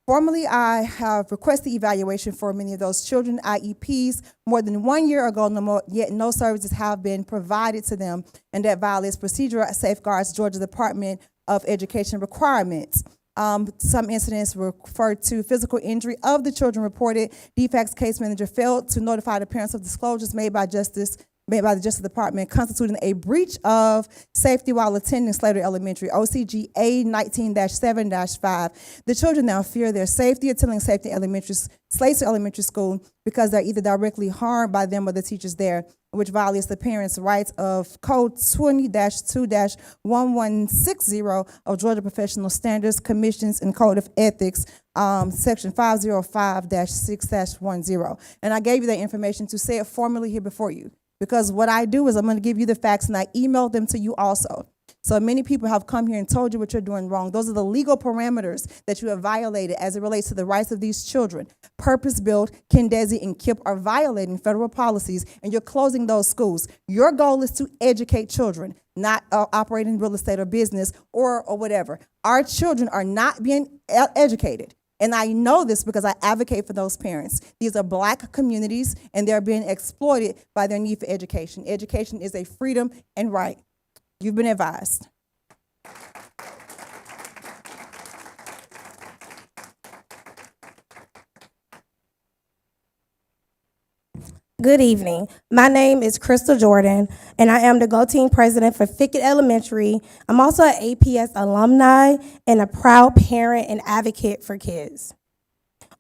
Formally, I have requested evaluation for many of those children, IEPs, more than 1 year ago, yet no services have been provided to them, and that violates procedural safeguards, Georgia Department of Education requirements. Some incidents referred to physical injury of the children reported. Defects case manager failed to notify the parents of disclosures made by the Justice Department constituting a breach of safety while attending Slater Elementary, OCGA 19-7-5. The children now fear their safety attending Slater Elementary School because they're either directly harmed by them or the teachers there, which violates the parents' rights of Code 20-2-1160 of Georgia Professional Standards, Commissions, and Code of Ethics, Section 505-6-10. And I gave you that information to say it formally here before you. Because what I do is I'm going to give you the facts and I emailed them to you also. So many people have come here and told you what you're doing wrong. Those are the legal parameters that you have violated as it relates to the rights of these children. Purpose Built, Kendesi, and KIP are violating federal policies, and you're closing those schools. Your goal is to educate children, not operating real estate or business or whatever. Our children are not being educated. And I know this because I advocate for those parents. These are Black communities, and they're being exploited by their need for education. Education is a freedom and right. You've been advised. Good evening. My name is Crystal Jordan, and I am the Go Team President for Fickett Elementary. I'm also an APS alumni and a proud parent and advocate for kids.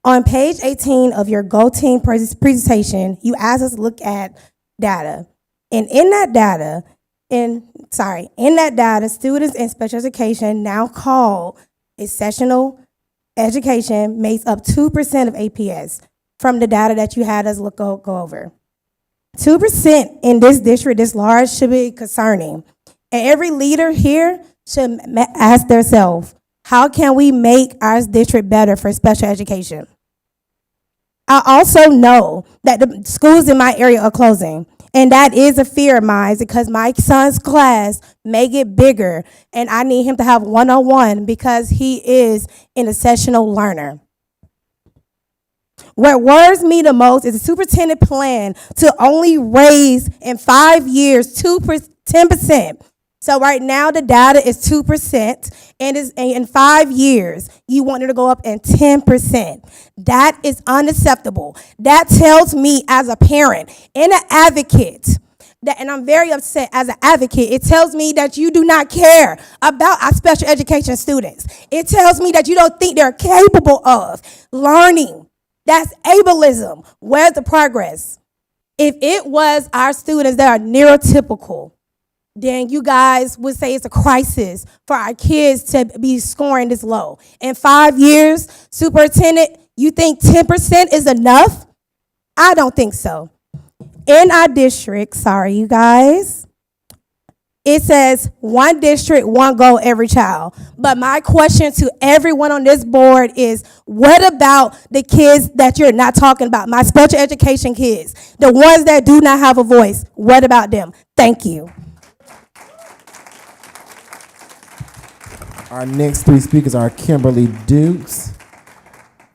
On page 18 of your Go Team presentation, you asked us to look at data. And in that data, students in special education, now called exceptional education, makes up 2% of APS from the data that you had us go over. 2% in this district this large should be concerning. And every leader here should ask themselves, how can we make our district better for special education? I also know that the schools in my area are closing. And that is a fear of mine because my son's class may get bigger and I need him to have one-on-one because he is an exceptional learner. What worries me the most is the superintendent plan to only raise in 5 years 10%. So right now the data is 2%, and in 5 years you want it to go up in 10%. That is unacceptable. That tells me as a parent and an advocate and I'm very upset as an advocate. It tells me that you do not care about our special education students. It tells me that you don't think they're capable of learning. That's ableism. Where's the progress? If it was our students that are neurotypical, then you guys would say it's a crisis for our kids to be scoring this low. In 5 years, superintendent, you think 10% is enough? I don't think so. In our district, sorry you guys, it says one district, one goal, every child. But my question to everyone on this board is, what about the kids that you're not talking about? My special education kids, the ones that do not have a voice. What about them? Thank you. Our next three speakers are Kimberly Dukes,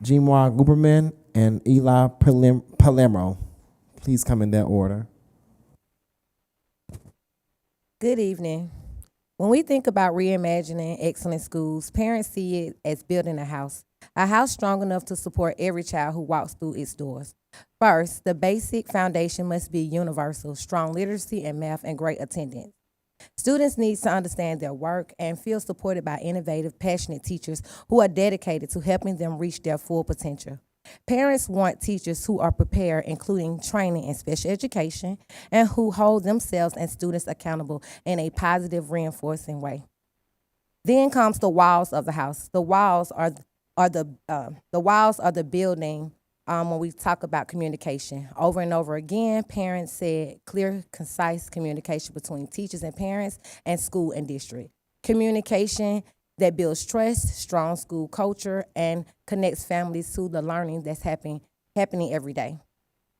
Jimwa Guberman, and Eli Palermo. Please come in that order. Good evening. When we think about reimagining excellent schools, parents see it as building a house strong enough to support every child who walks through its doors. First, the basic foundation must be universal, strong literacy in math and great attendance. Students need to understand their work and feel supported by innovative, passionate teachers who are dedicated to helping them reach their full potential. Parents want teachers who are prepared, including training in special education, and who hold themselves and students accountable in a positive, reinforcing way. Then comes the walls of the house. The walls are the building. When we talk about communication, over and over again, parents said clear, concise communication between teachers and parents and school and district. Communication that builds trust, strong school culture, and connects families to the learning that's happening every day.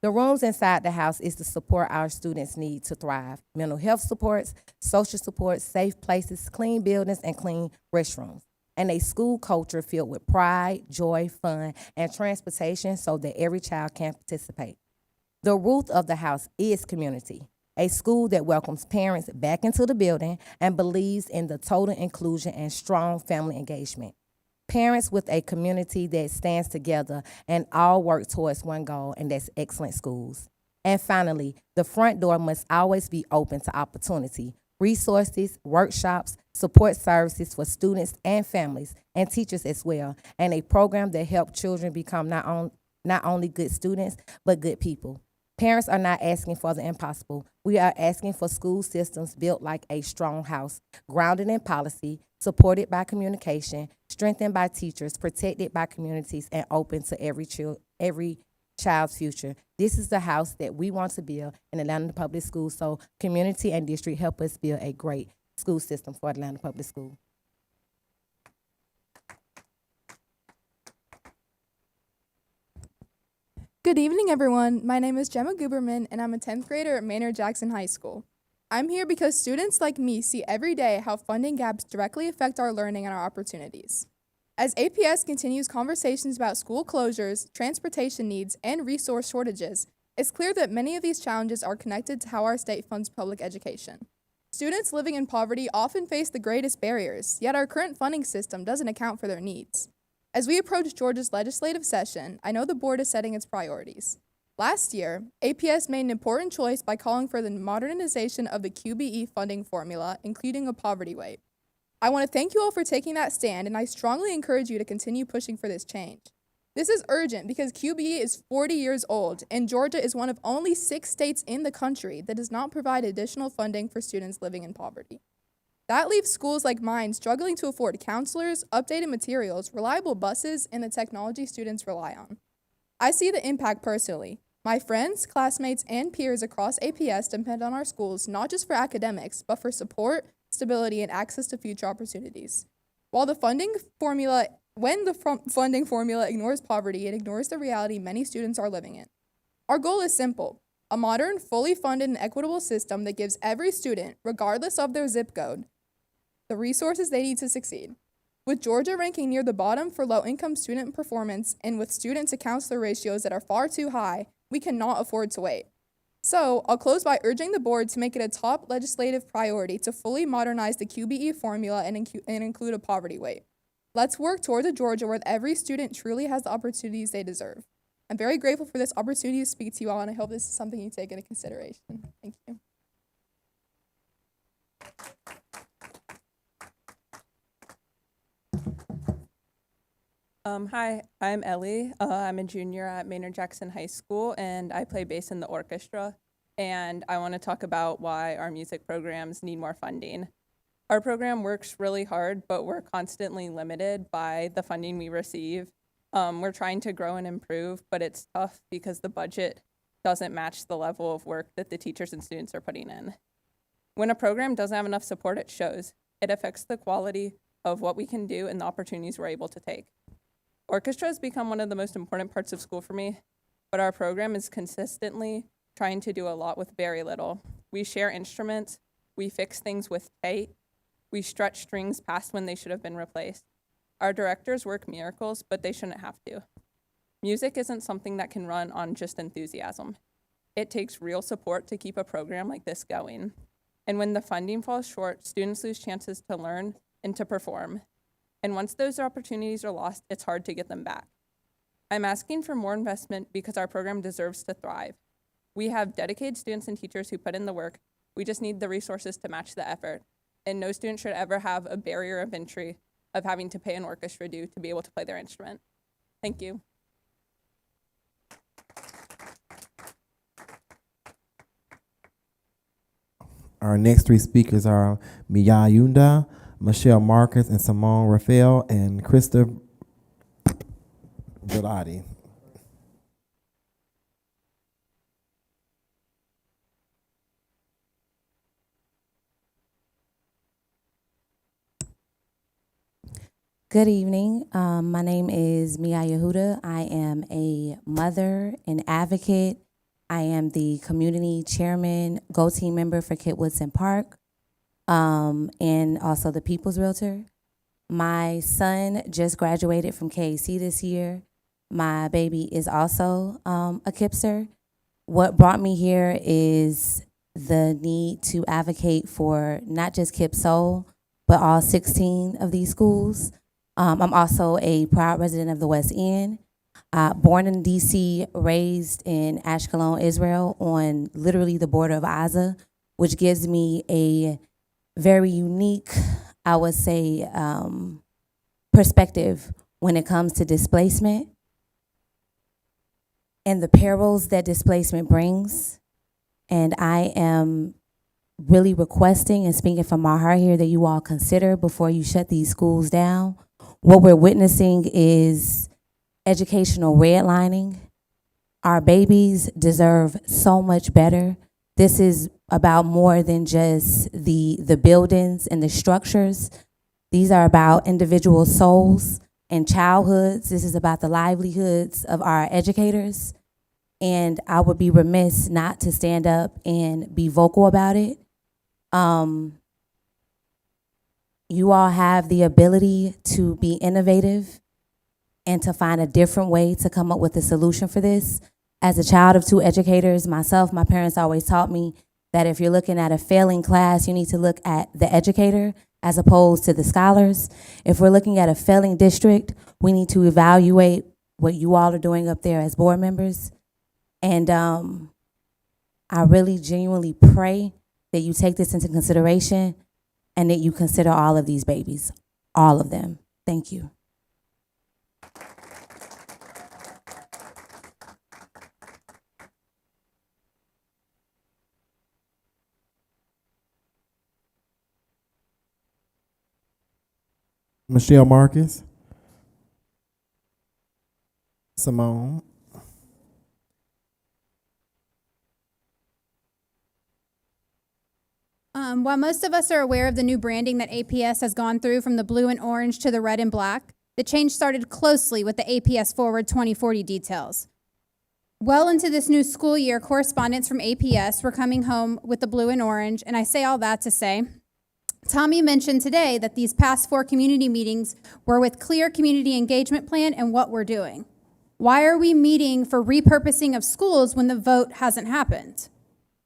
The rooms inside the house is the support our students need to thrive. Mental health supports, social support, safe places, clean buildings, and clean restrooms. And a school culture filled with pride, joy, fun, and transportation so that every child can participate. The root of the house is community. A school that welcomes parents back into the building and believes in the total inclusion and strong family engagement. Parents with a community that stands together and all work towards one goal, and that's excellent schools. And finally, the front door must always be open to opportunity, resources, workshops, support services for students and families and teachers as well, and a program that helps children become not only good students, but good people. Parents are not asking for the impossible. We are asking for school systems built like a strong house, grounded in policy, supported by communication, strengthened by teachers, protected by communities, and open to every child's future. This is the house that we want to build in Atlanta Public Schools, so community and district help us build a great school system for Atlanta Public Schools. Good evening, everyone. My name is Gemma Guberman, and I'm a 10th grader at Maynard Jackson High School. I'm here because students like me see every day how funding gaps directly affect our learning and our opportunities. As APS continues conversations about school closures, transportation needs, and resource shortages, it's clear that many of these challenges are connected to how our state funds public education. Students living in poverty often face the greatest barriers, yet our current funding system doesn't account for their needs. As we approach Georgia's legislative session, I know the board is setting its priorities. Last year, APS made an important choice by calling for the modernization of the QBE funding formula, including a poverty weight. I want to thank you all for taking that stand, and I strongly encourage you to continue pushing for this change. This is urgent because QBE is 40 years old, and Georgia is one of only 6 states in the country that does not provide additional funding for students living in poverty. That leaves schools like mine struggling to afford counselors, updated materials, reliable buses, and the technology students rely on. I see the impact personally. My friends, classmates, and peers across APS depend on our schools not just for academics, but for support, stability, and access to future opportunities. When the funding formula ignores poverty, it ignores the reality many students are living in. Our goal is simple: a modern, fully funded, and equitable system that gives every student, regardless of their zip code, the resources they need to succeed. With Georgia ranking near the bottom for low-income student performance and with student-to-counselor ratios that are far too high, we cannot afford to wait. So, I'll close by urging the board to make it a top legislative priority to fully modernize the QBE formula and include a poverty weight. Let's work towards a Georgia where every student truly has the opportunities they deserve. I'm very grateful for this opportunity to speak to you all, and I hope this is something you take into consideration. Thank you. Hi, I'm Ellie. I'm a junior at Maynard Jackson High School, and I play bass in the orchestra. And I want to talk about why our music programs need more funding. Our program works really hard, but we're constantly limited by the funding we receive. We're trying to grow and improve, but it's tough because the budget doesn't match the level of work that the teachers and students are putting in. When a program doesn't have enough support, it shows. It affects the quality of what we can do and the opportunities we're able to take. Orchestra has become one of the most important parts of school for me, but our program is consistently trying to do a lot with very little. We share instruments, we fix things with tape, we stretch strings past when they should have been replaced. Our directors work miracles, but they shouldn't have to. Music isn't something that can run on just enthusiasm. It takes real support to keep a program like this going. And when the funding falls short, students lose chances to learn and to perform. And once those opportunities are lost, it's hard to get them back. I'm asking for more investment because our program deserves to thrive. We have dedicated students and teachers who put in the work. We just need the resources to match the effort. And no student should ever have a barrier of entry of having to pay an orchestra due to be able to play their instrument. Thank you. Our next 3 speakers are Mia Yunda, Michelle Marcus, and Simone Raphael, and Krista Bellotti. Good evening. My name is Mia Yehuda. I am a mother, an advocate. I am the community chairman, go-team member for Kit Woodson Park, and also the People's Realtor. My son just graduated from KAC this year. My baby is also a KIPster. What brought me here is the need to advocate for not just KIP Soul, but all 16 of these schools. I'm also a proud resident of the West End. Born in DC, raised in Ashkelon, Israel, on literally the border of Gaza, which gives me a very unique, I would say, perspective when it comes to displacement and the perils that displacement brings. And I am really requesting and speaking from my heart here that you all consider before you shut these schools down. What we're witnessing is educational redlining. Our babies deserve so much better. This is about more than just the buildings and the structures. These are about individual souls and childhoods. This is about the livelihoods of our educators. And I would be remiss not to stand up and be vocal about it. You all have the ability to be innovative and to find a different way to come up with a solution for this. As a child of 2 educators, myself, my parents always taught me that if you're looking at a failing class, you need to look at the educator as opposed to the scholars. If we're looking at a failing district, we need to evaluate what you all are doing up there as board members And I really genuinely pray that you take this into consideration and that you consider all of these babies, all of them. Thank you. Michelle Marcus. Simone. While most of us are aware of the new branding that APS has gone through from the blue and orange to the red and black, the change started closely with the APS Forward 2040 details. Well into this new school year, correspondents from APS were coming home with the blue and orange, and I say all that to say, Tommy mentioned today that these past 4 community meetings were with clear community engagement plan and what we're doing. Why are we meeting for repurposing of schools when the vote hasn't happened?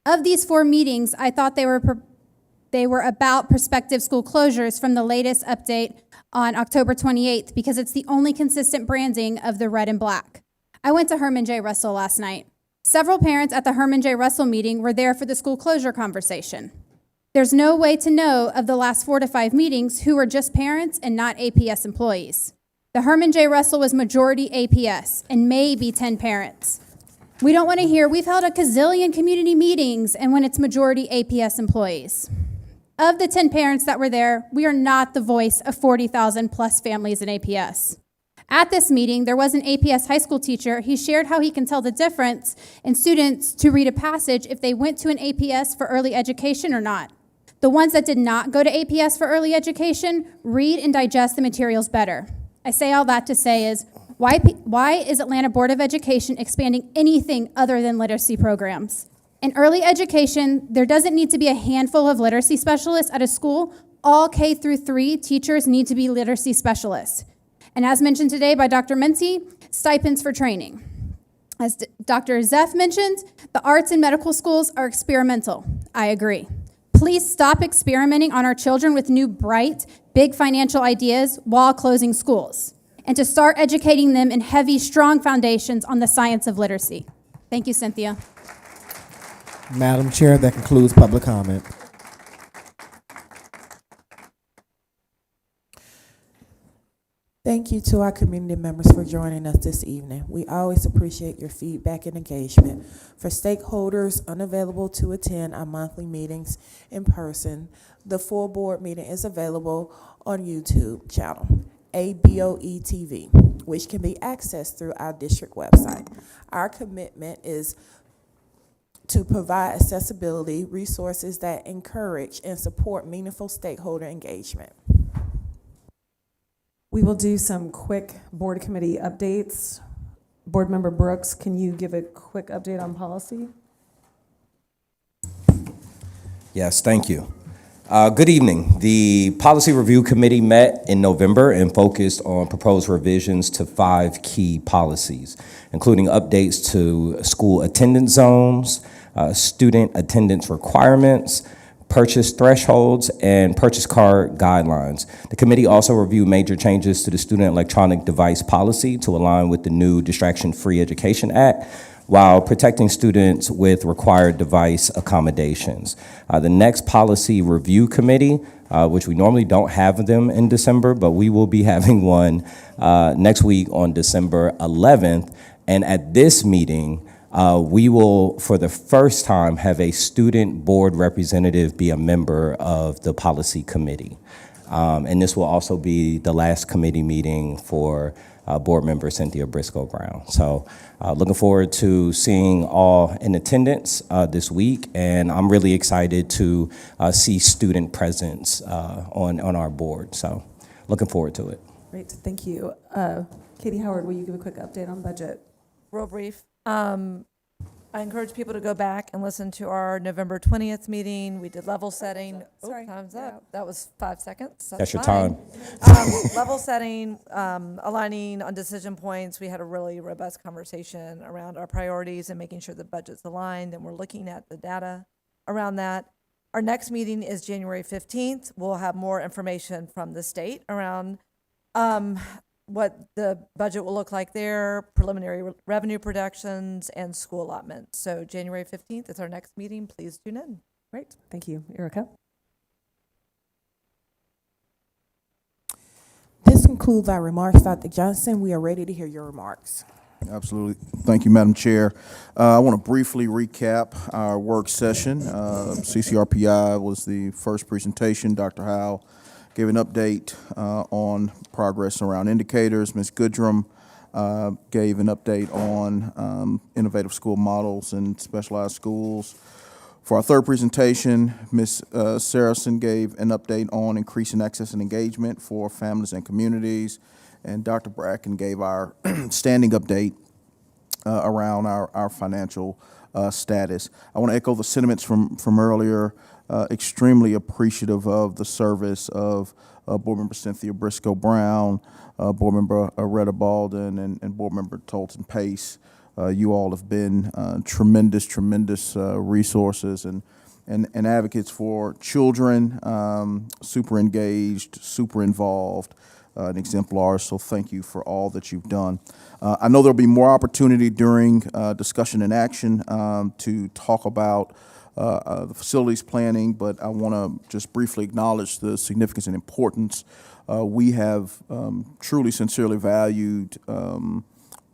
Of these 4 meetings, I thought they were about prospective school closures from the latest update on October 28th because it's the only consistent branding of the red and black. I went to Herman J. Russell last night. Several parents at the Herman J. Russell meeting were there for the school closure conversation. There's no way to know of the last 4 to 5 meetings who were just parents and not APS employees. The Herman J. Russell was majority APS and maybe 10 parents. We don't want to hear, we've held a gazillion community meetings and when it's majority APS employees. Of the 10 parents that were there, we are not the voice of 40,000 plus families in APS. At this meeting, there was an APS high school teacher. He shared how he can tell the difference in students to read a passage if they went to an APS for early education or not. The ones that did not go to APS for early education read and digest the materials better. I say all that to say is, why is Atlanta Board of Education expanding anything other than literacy programs? In early education, there doesn't need to be a handful of literacy specialists at a school. All K through 3 teachers need to be literacy specialists. And as mentioned today by Dr. Menti, stipends for training. As Dr. Zeff mentioned, the arts and medical schools are experimental. I agree. Please stop experimenting on our children with new, bright, big financial ideas while closing schools, and to start educating them in heavy, strong foundations on the science of literacy. Thank you, Cynthia. Madam Chair, that concludes public comment. Thank you to our community members for joining us this evening. We always appreciate your feedback and engagement. For stakeholders unavailable to attend our monthly meetings in person, the full board meeting is available on YouTube channel, ABOE TV, which can be accessed through our district website. Our commitment is to provide accessibility resources that encourage and support meaningful stakeholder engagement. We will do some quick board committee updates. Board Member Brooks, can you give a quick update on policy? Yes, thank you. Good evening. The Policy Review Committee met in November and focused on proposed revisions to 5 key policies, including updates to school attendance zones, student attendance requirements, purchase thresholds, and purchase card guidelines. The committee also reviewed major changes to the student electronic device policy to align with the new Distraction-Free Education Act, while protecting students with required device accommodations. The next policy review committee, which we normally don't have them in December, but we will be having one next week on December 11th. And at this meeting, we will, for the first time, have a student board representative be a member of the policy committee. And this will also be the last committee meeting for board member Cynthia Briscoe-Brown. So looking forward to seeing all in attendance this week, and I'm really excited to see student presence on our board. So looking forward to it. Great, thank you. Katie Howard, will you give a quick update on budget? Real brief. I encourage people to go back and listen to our November 20th meeting. We did level setting. Sorry, time's up. That was 5 seconds. That's your fine. time. Level setting, aligning on decision points. We had a really robust conversation around our priorities and making sure the budget's aligned, and we're looking at the data around that. Our next meeting is January 15th. We'll have more information from the state around what the budget will look like there, preliminary revenue projections, and school allotment. So January 15th is our next meeting. Please tune in. Great, thank you. Erica? This concludes our remarks. Dr. Johnson, we are ready to hear your remarks. Absolutely. Thank you, Madam Chair. I want to briefly recap our work session. CCRPI was the first presentation. Dr. Howe gave an update on progress around indicators. Ms. Goodrum gave an update on innovative school models and specialized schools. For our third presentation, Ms. Saracen gave an update on increasing access and engagement for families and communities. And Dr. Bracken gave our standing update around our financial status. I want to echo the sentiments from earlier. Extremely appreciative of the service of Board Member Cynthia Briscoe Brown, Board Member Retta Balden, and Board Member Tolton Pace. You all have been tremendous resources and advocates for children, super engaged, super involved, and exemplars. So thank you for all that you've done. I know there'll be more opportunity during discussion and action to talk about the facilities planning, but I want to just briefly acknowledge the significance and importance. We have truly, sincerely valued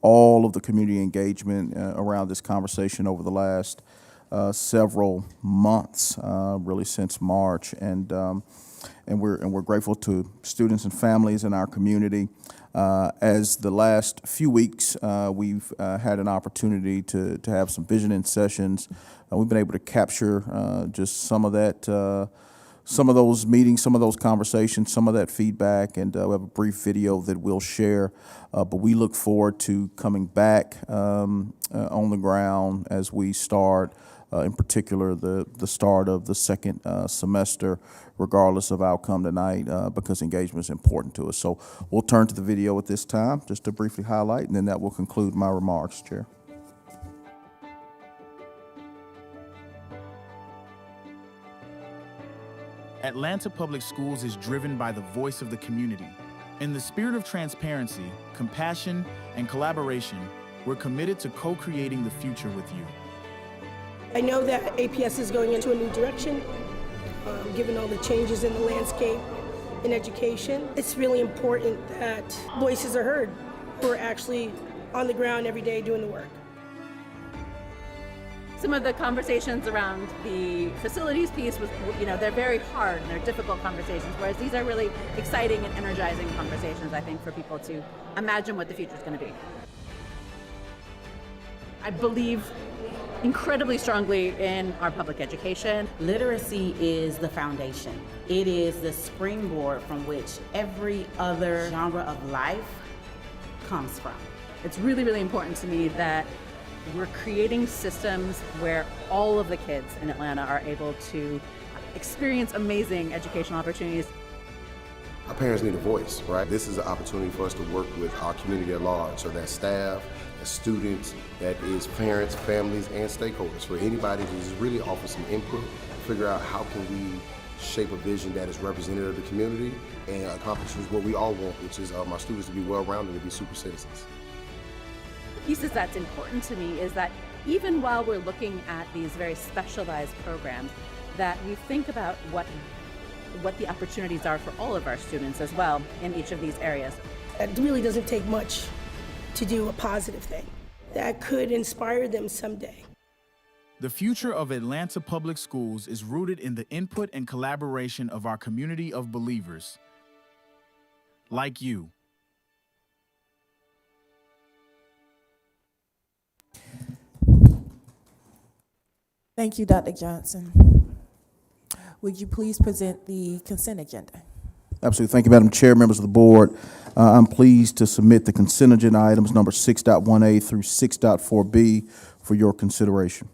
all of the community engagement around this conversation over the last several months, really since March, and we're grateful to students and families in our community. As the last few weeks, we've had an opportunity to have some visioning sessions. We've been able to capture just some of that, some of those meetings, some of those conversations, some of that feedback, and we have a brief video that we'll share. But we look forward to coming back on the ground as we start, in particular, the start of the second semester, regardless of outcome tonight, because engagement is important to us. So we'll turn to the video at this time, just to briefly highlight, and then that will conclude my remarks, Chair. Atlanta Public Schools is driven by the voice of the community. In the spirit of transparency, compassion, and collaboration, we're committed to co-creating the future with you. I know that APS is going into a new direction, given all the changes in the landscape in education. It's really important that voices are heard who are actually on the ground every day doing the work. Some of the conversations around the facilities piece was, they're very hard and they're difficult conversations, whereas these are really exciting and energizing conversations, I think, for people to imagine what the future is going to be. I believe incredibly strongly in our public education. Literacy is the foundation. It is the springboard from which every other genre of life comes from. It's really, really important to me that we're creating systems where all of the kids in Atlanta are able to experience amazing educational opportunities. Our parents need a voice, right? This is an opportunity for us to work with our community at large, so that staff, that students, that is parents, families, and stakeholders, for anybody to just really offer some input, figure out how can we shape a vision that is representative of the community and accomplishes what we all want, which is our students to be well-rounded and to be super citizens. Pieces that's important to me is that even while we're looking at these very specialized programs, that we think about what the opportunities are for all of our students as well in each of these areas. It really doesn't take much to do a positive thing that could inspire them someday. The future of Atlanta Public Schools is rooted in the input and collaboration of our community of believers, like you. Thank you, Dr. Johnson. Would you please present the consent agenda? Absolutely. Thank you, Madam Chair, members of the board. I'm pleased to submit the consent agenda items number 6.1A through 6.4B for your consideration.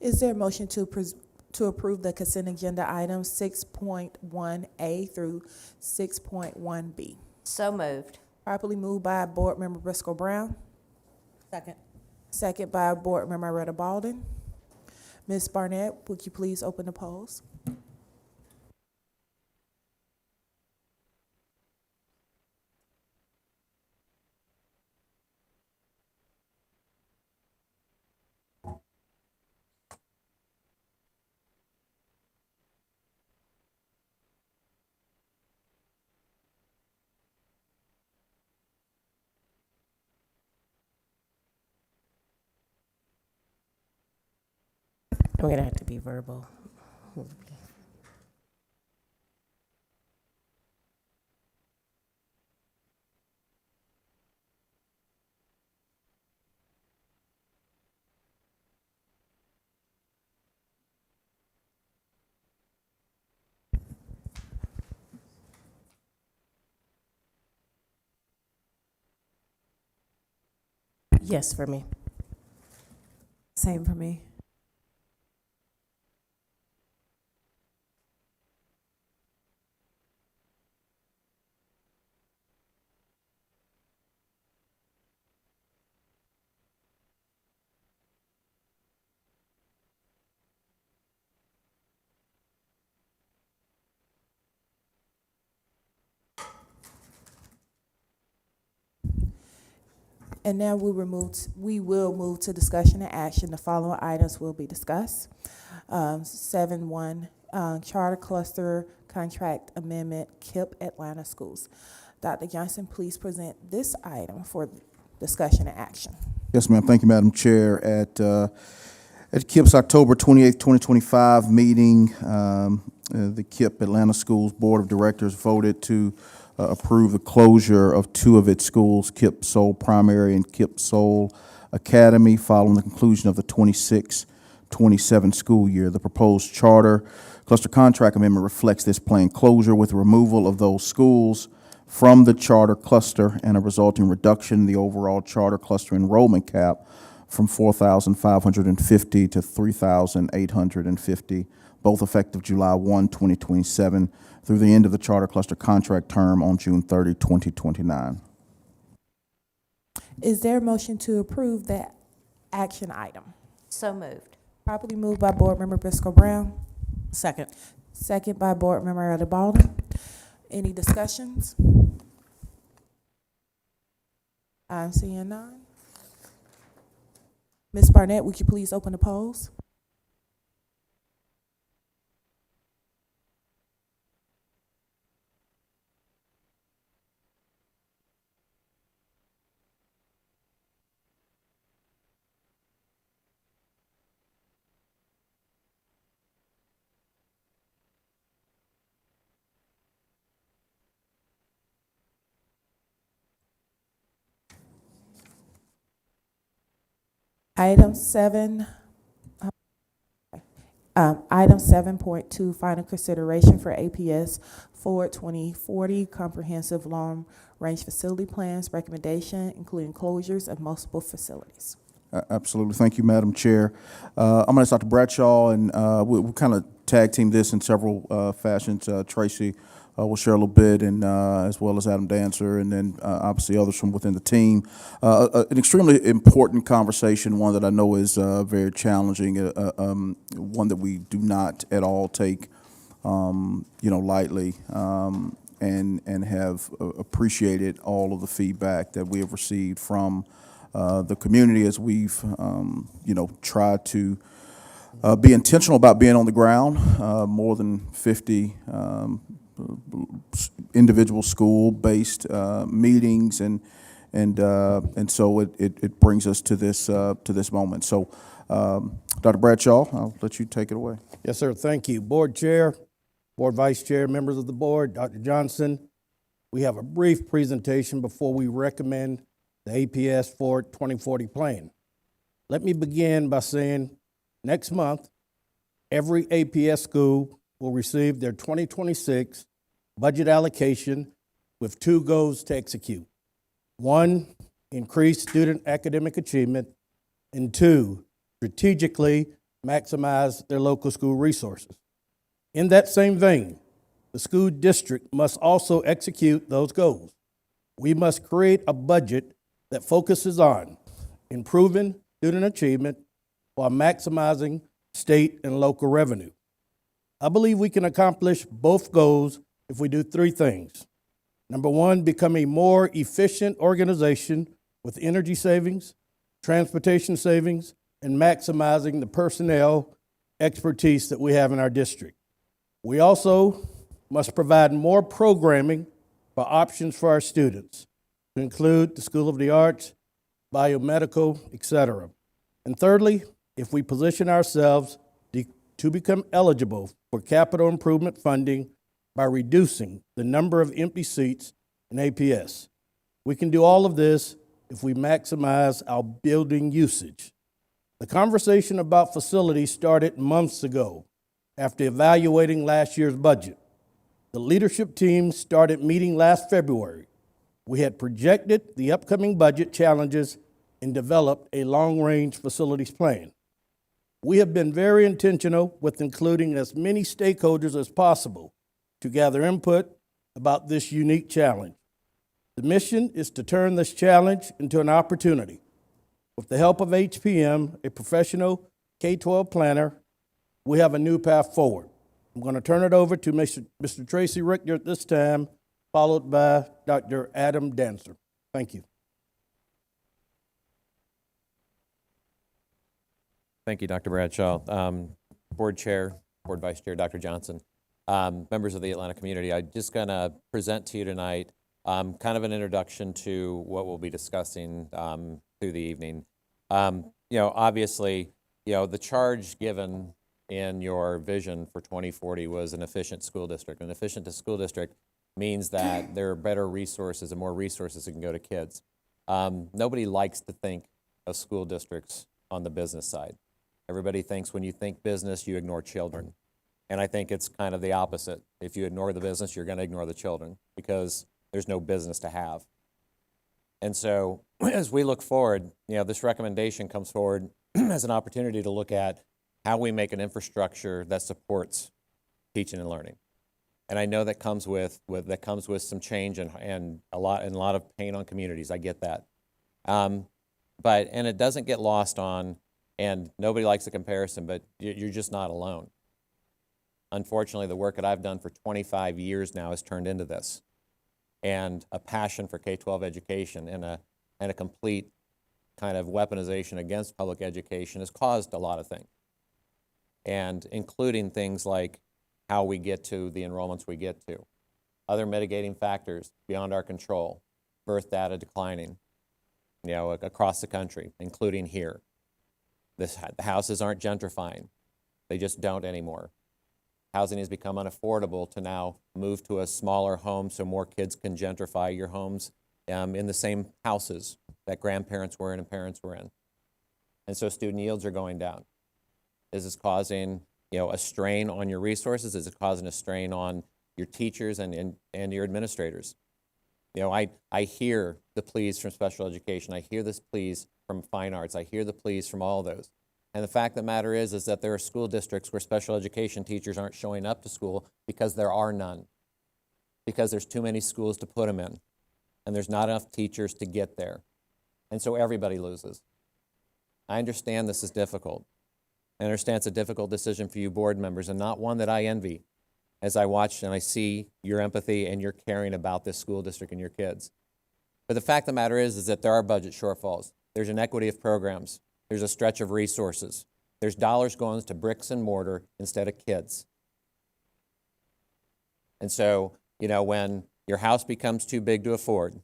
Is there a motion to approve the consent agenda items 6.1A through 6.1B? So moved. Properly moved by Board Member Briscoe Brown. Second. Second by Board Member Retta Balden. Ms. Barnett, would you please open the polls? I'm gonna have to be verbal. Yes, for me. Same for me. And now we will move to discussion and action. The following items will be discussed. 7.1, Charter Cluster Contract Amendment, KIPP Atlanta Schools. Dr. Johnson, please present this item for discussion and action. Yes, ma'am. Thank you, Madam Chair. At KIPP's October 28th, 2025 meeting, the KIPP Atlanta Schools Board of Directors voted to approve the closure of two of its schools, KIPP Seoul Primary and KIPP Seoul Academy, following the conclusion of the 26-27 school year. The proposed charter cluster contract amendment reflects this planned closure with removal of those schools from the charter cluster and a resulting reduction in the overall charter cluster enrollment cap from 4,550 to 3,850, both effective July 1, 2027, through the end of the charter cluster contract term on June 30, 2029. Is there a motion to approve that action item? So moved. Properly moved by Board Member Briscoe Brown. Second. Second by Board Member Adebayo. Any discussions? I'm seeing none. Ms. Barnett, would you please open the polls? Item 7.2, final consideration for APS Forward 2040 Comprehensive Long Range Facility Plans recommendation, including closures of multiple facilities. Absolutely. Thank you, Madam Chair. I'm going to ask Dr. Bradshaw, and we'll kind of tag team this in several fashions. Tracy will share a little bit, and as well as Adam Dancer, and then obviously others from within the team. An extremely important conversation, one that I know is very challenging, one that we do not at all take lightly, and have appreciated all of the feedback that we have received from the community as we've tried to be intentional about being on the ground. More than 50 individual school-based meetings, and so it brings us to this moment. So, Dr. Bradshaw, I'll let you take it away. Yes, sir. Thank you, Board Chair, Board Vice Chair, members of the board, Dr. Johnson. We have a brief presentation before we recommend the APS Forward 2040 plan. Let me begin by saying next month, every APS school will receive their 2026 budget allocation with two goals to execute. One, increase student academic achievement, and two, strategically maximize their local school resources. In that same vein, the school district must also execute those goals. We must create a budget that focuses on improving student achievement while maximizing state and local revenue. I believe we can accomplish both goals if we do three things. Number one, become a more efficient organization with energy savings, transportation savings, and maximizing the personnel expertise that we have in our district. We also must provide more programming for options for our students, to include the School of the Arts, biomedical, etc. And thirdly, if we position ourselves to to become eligible for capital improvement funding by reducing the number of empty seats in APS. We can do all of this if we maximize our building usage. The conversation about facilities started months ago after evaluating last year's budget. The leadership team started meeting last February. We had projected the upcoming budget challenges and developed a long-range facilities plan. We have been very intentional with including as many stakeholders as possible to gather input about this unique challenge. The mission is to turn this challenge into an opportunity. With the help of HPM, a professional K-12 planner, we have a new path forward. I'm going to turn it over to Mr. Tracy Richter at this time, followed by Dr. Adam Dancer. Thank you. Thank you, Dr. Bradshaw. Board Chair, Board Vice Chair, Dr. Johnson, members of the Atlanta community, I'm just going to present to you tonight kind of an introduction to what we'll be discussing through the evening. Obviously, the charge given in your vision for 2040 was an efficient school district. An efficient school district means that there are better resources and more resources that can go to kids. Nobody likes to think of school districts on the business side. Everybody thinks when you think business, you ignore children. And I think it's kind of the opposite. If you ignore the business, you're going to ignore the children because there's no business to have. And so as we look forward, this recommendation comes forward as an opportunity to look at how we make an infrastructure that supports teaching and learning. And I know that comes with some change and a lot of pain on communities. I get that. And it doesn't get lost on, and nobody likes a comparison, but you're just not alone. Unfortunately, the work that I've done for 25 years now has turned into this. And a passion for K-12 education and a complete kind of weaponization against public education has caused a lot of things. And including things like how we get to the enrollments we get to. Other mitigating factors beyond our control, birth data declining, across the country, including here. The houses aren't gentrifying. They just don't anymore. Housing has become unaffordable to now move to a smaller home so more kids can gentrify your homes in the same houses that grandparents were in and parents were in. And so student yields are going down. Is this causing a strain on your resources? Is it causing a strain on your teachers and your administrators? I hear the pleas from special education. I hear this pleas from fine arts. I hear the pleas from all those. And the fact of the matter is that there are school districts where special education teachers aren't showing up to school because there are none, because there's too many schools to put them in, and there's not enough teachers to get there. And so everybody loses. I understand this is difficult. I understand it's a difficult decision for you board members and not one that I envy as I watch and I see your empathy and your caring about this school district and your kids. But the fact of the matter is that there are budget shortfalls. There's inequity of programs. There's a stretch of resources. There's dollars going to bricks and mortar instead of kids. And so, when your house becomes too big to afford,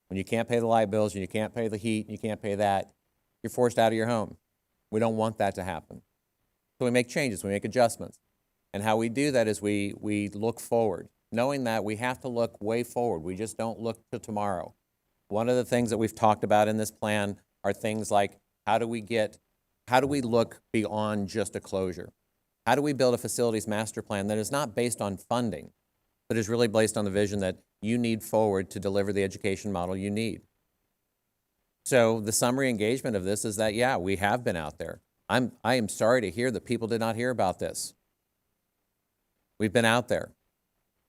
when you can't pay the light bills and you can't pay the heat and you can't pay that, you're forced out of your home. We don't want that to happen. So we make changes, we make adjustments. And how we do that is we look forward, knowing that we have to look way forward. We just don't look to tomorrow. One of the things that we've talked about in this plan are things like how do we look beyond just a closure? How do we build a facilities master plan that is not based on funding, but is really based on the vision that you need forward to deliver the education model you need? So the summary engagement of this is that, yeah, we have been out there. I am sorry to hear that people did not hear about this. We've been out there,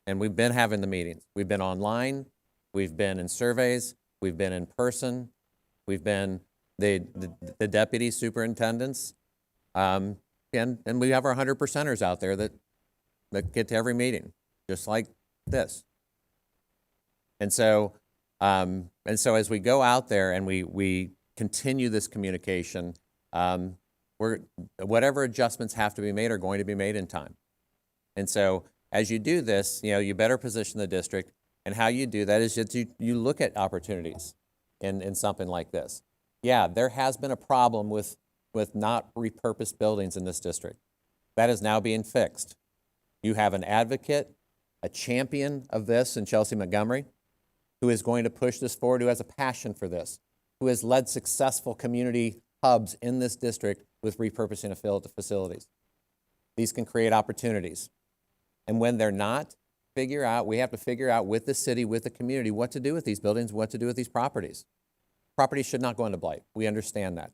and we've been having the meetings. We've been online, we've been in surveys, we've been in person, we've been the deputy superintendents, and we have our 100%ers out there that get to every meeting, just like this. And so as we go out there and we continue this communication, whatever adjustments have to be made are going to be made in time. And so as you do this, you better position the district, and how you do that is just you look at opportunities in something like this. Yeah, there has been a problem with not repurposed buildings in this district. That is now being fixed. You have an advocate, a champion of this in Chelsea Montgomery, who is going to push this forward, who has a passion for this, who has led successful community hubs in this district with repurposing of facilities. These can create opportunities. And when they're not, we have to figure out with the city, with the community, what to do with these buildings, what to do with these properties. Properties should not go into blight. We understand that.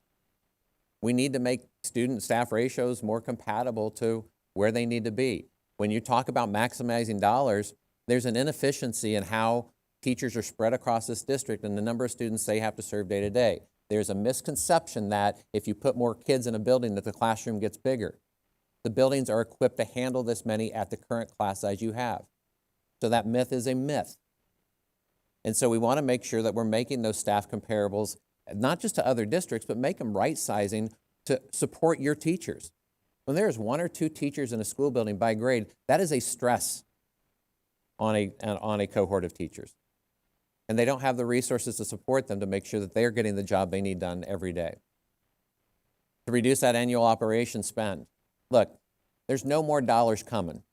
We need to make student-staff ratios more compatible to where they need to be. When you talk about maximizing dollars, there's an inefficiency in how teachers are spread across this district and the number of students they have to serve day to day. There's a misconception that if you put more kids in a building that the classroom gets bigger. The buildings are equipped to handle this many at the current class size you have. So that myth is a myth. And so we want to make sure that we're making those staff comparables, not just to other districts, but make them right sizing to support your teachers. When there's 1 or 2 teachers in a school building by grade, that is a stress on a cohort of teachers. And they don't have the resources to support them to make sure that they're getting the job they need done every day. To reduce that annual operation spend. Look, there's no more dollars coming.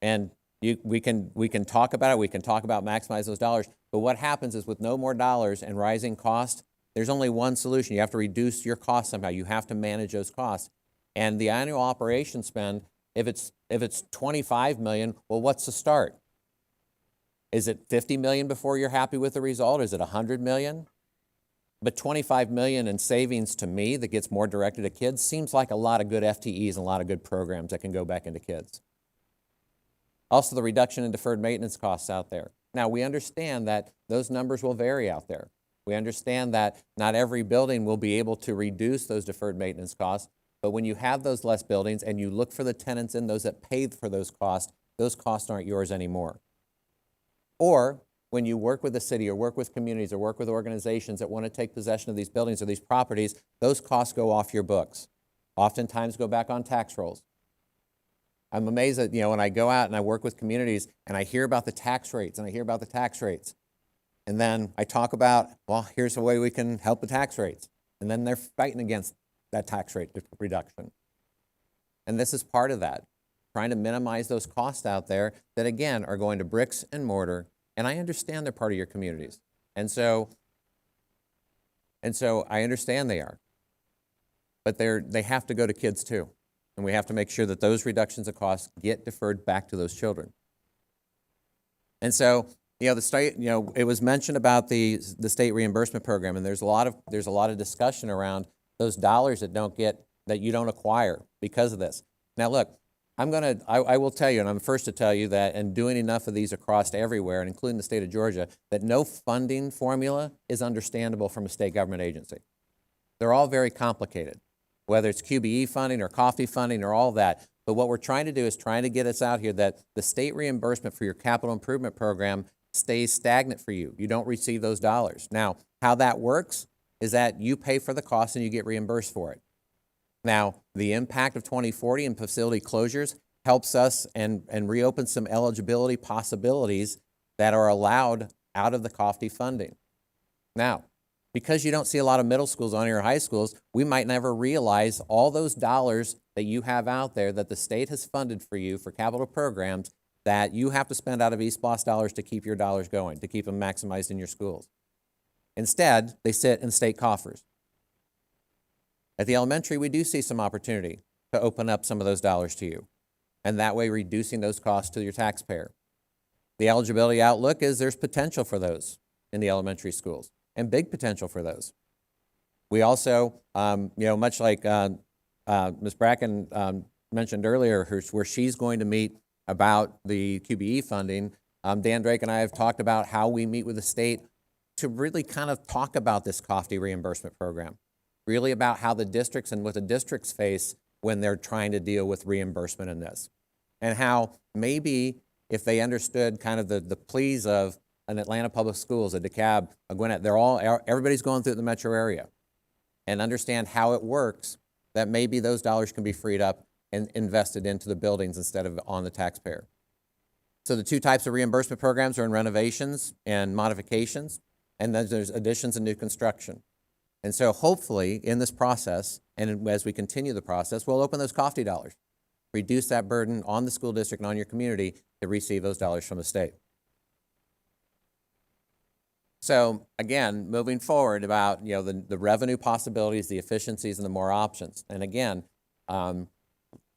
And we can talk about it, we can talk about maximize those dollars, but what happens is with no more dollars and rising cost, there's only one solution. You have to reduce your costs somehow. You have to manage those costs. And the annual operation spend, if it's 25 million, well, what's the start? Is it 50 million before you're happy with the result? Is it 100 million? But 25 million in savings to me that gets more directed at kids seems like a lot of good FTEs and a lot of good programs that can go back into kids. Also, the reduction in deferred maintenance costs out there. Now, we understand that those numbers will vary out there. We understand that not every building will be able to reduce those deferred maintenance costs, but when you have those less buildings and you look for the tenants in those that paid for those costs aren't yours anymore. Or when you work with the city or work with communities or work with organizations that want to take possession of these buildings or these properties, those costs go off your books. Oftentimes go back on tax rolls. I'm amazed that, when I go out and I work with communities and I hear about the tax rates and then I talk about, well, here's a way we can help the tax rates. And then they're fighting against that tax rate reduction. And this is part of that, trying to minimize those costs out there that, again, are going to bricks and mortar. And I understand they're part of your communities. And so I understand they are. But they have to go to kids too. And we have to make sure that those reductions of costs get deferred back to those children. And so, the state, it was mentioned about the state reimbursement program, and there's a lot of discussion around those dollars that you don't acquire because of this. Now, look, I will tell you, and I'm the first to tell you that, and doing enough of these across everywhere, and including the state of Georgia, that no funding formula is understandable from a state government agency. They're all very complicated, whether it's QBE funding or coffee funding or all that. But what we're trying to do is trying to get us out here that the state reimbursement for your capital improvement program stays stagnant for you. You don't receive those dollars. Now, how that works is that you pay for the cost and you get reimbursed for it. Now, the impact of 2040 and facility closures helps us and reopen some eligibility possibilities that are allowed out of the COFTI funding. Now, because you don't see a lot of middle schools on here or high schools, we might never realize all those dollars that you have out there that the state has funded for you for capital programs that you have to spend out of ESPOS dollars to keep your dollars going, to keep them maximized in your schools. Instead, they sit in state coffers. At the elementary, we do see some opportunity to open up some of those dollars to you, and that way reducing those costs to your taxpayer. The eligibility outlook is there's potential for those in the elementary schools, and big potential for those. We also, much like Ms. Bracken mentioned earlier, where she's going to meet about the QBE funding, Dan Drake and I have talked about how we meet with the state to really kind of talk about this COFTI reimbursement program, really about how the districts and what the districts face when they're trying to deal with reimbursement in this, and how maybe if they understood kind of the pleas of an Atlanta Public Schools, a DeKalb, a Gwinnett, everybody's going through the metro area, and understand how it works, that maybe those dollars can be freed up and invested into the buildings instead of on the taxpayer. So the two types of reimbursement programs are in renovations and modifications, and then there's additions and new construction. And so hopefully in this process, and as we continue the process, we'll open those COFTI dollars, reduce that burden on the school district and on your community to receive those dollars from the state. So again, moving forward about the revenue possibilities, the efficiencies, and the more options. And again,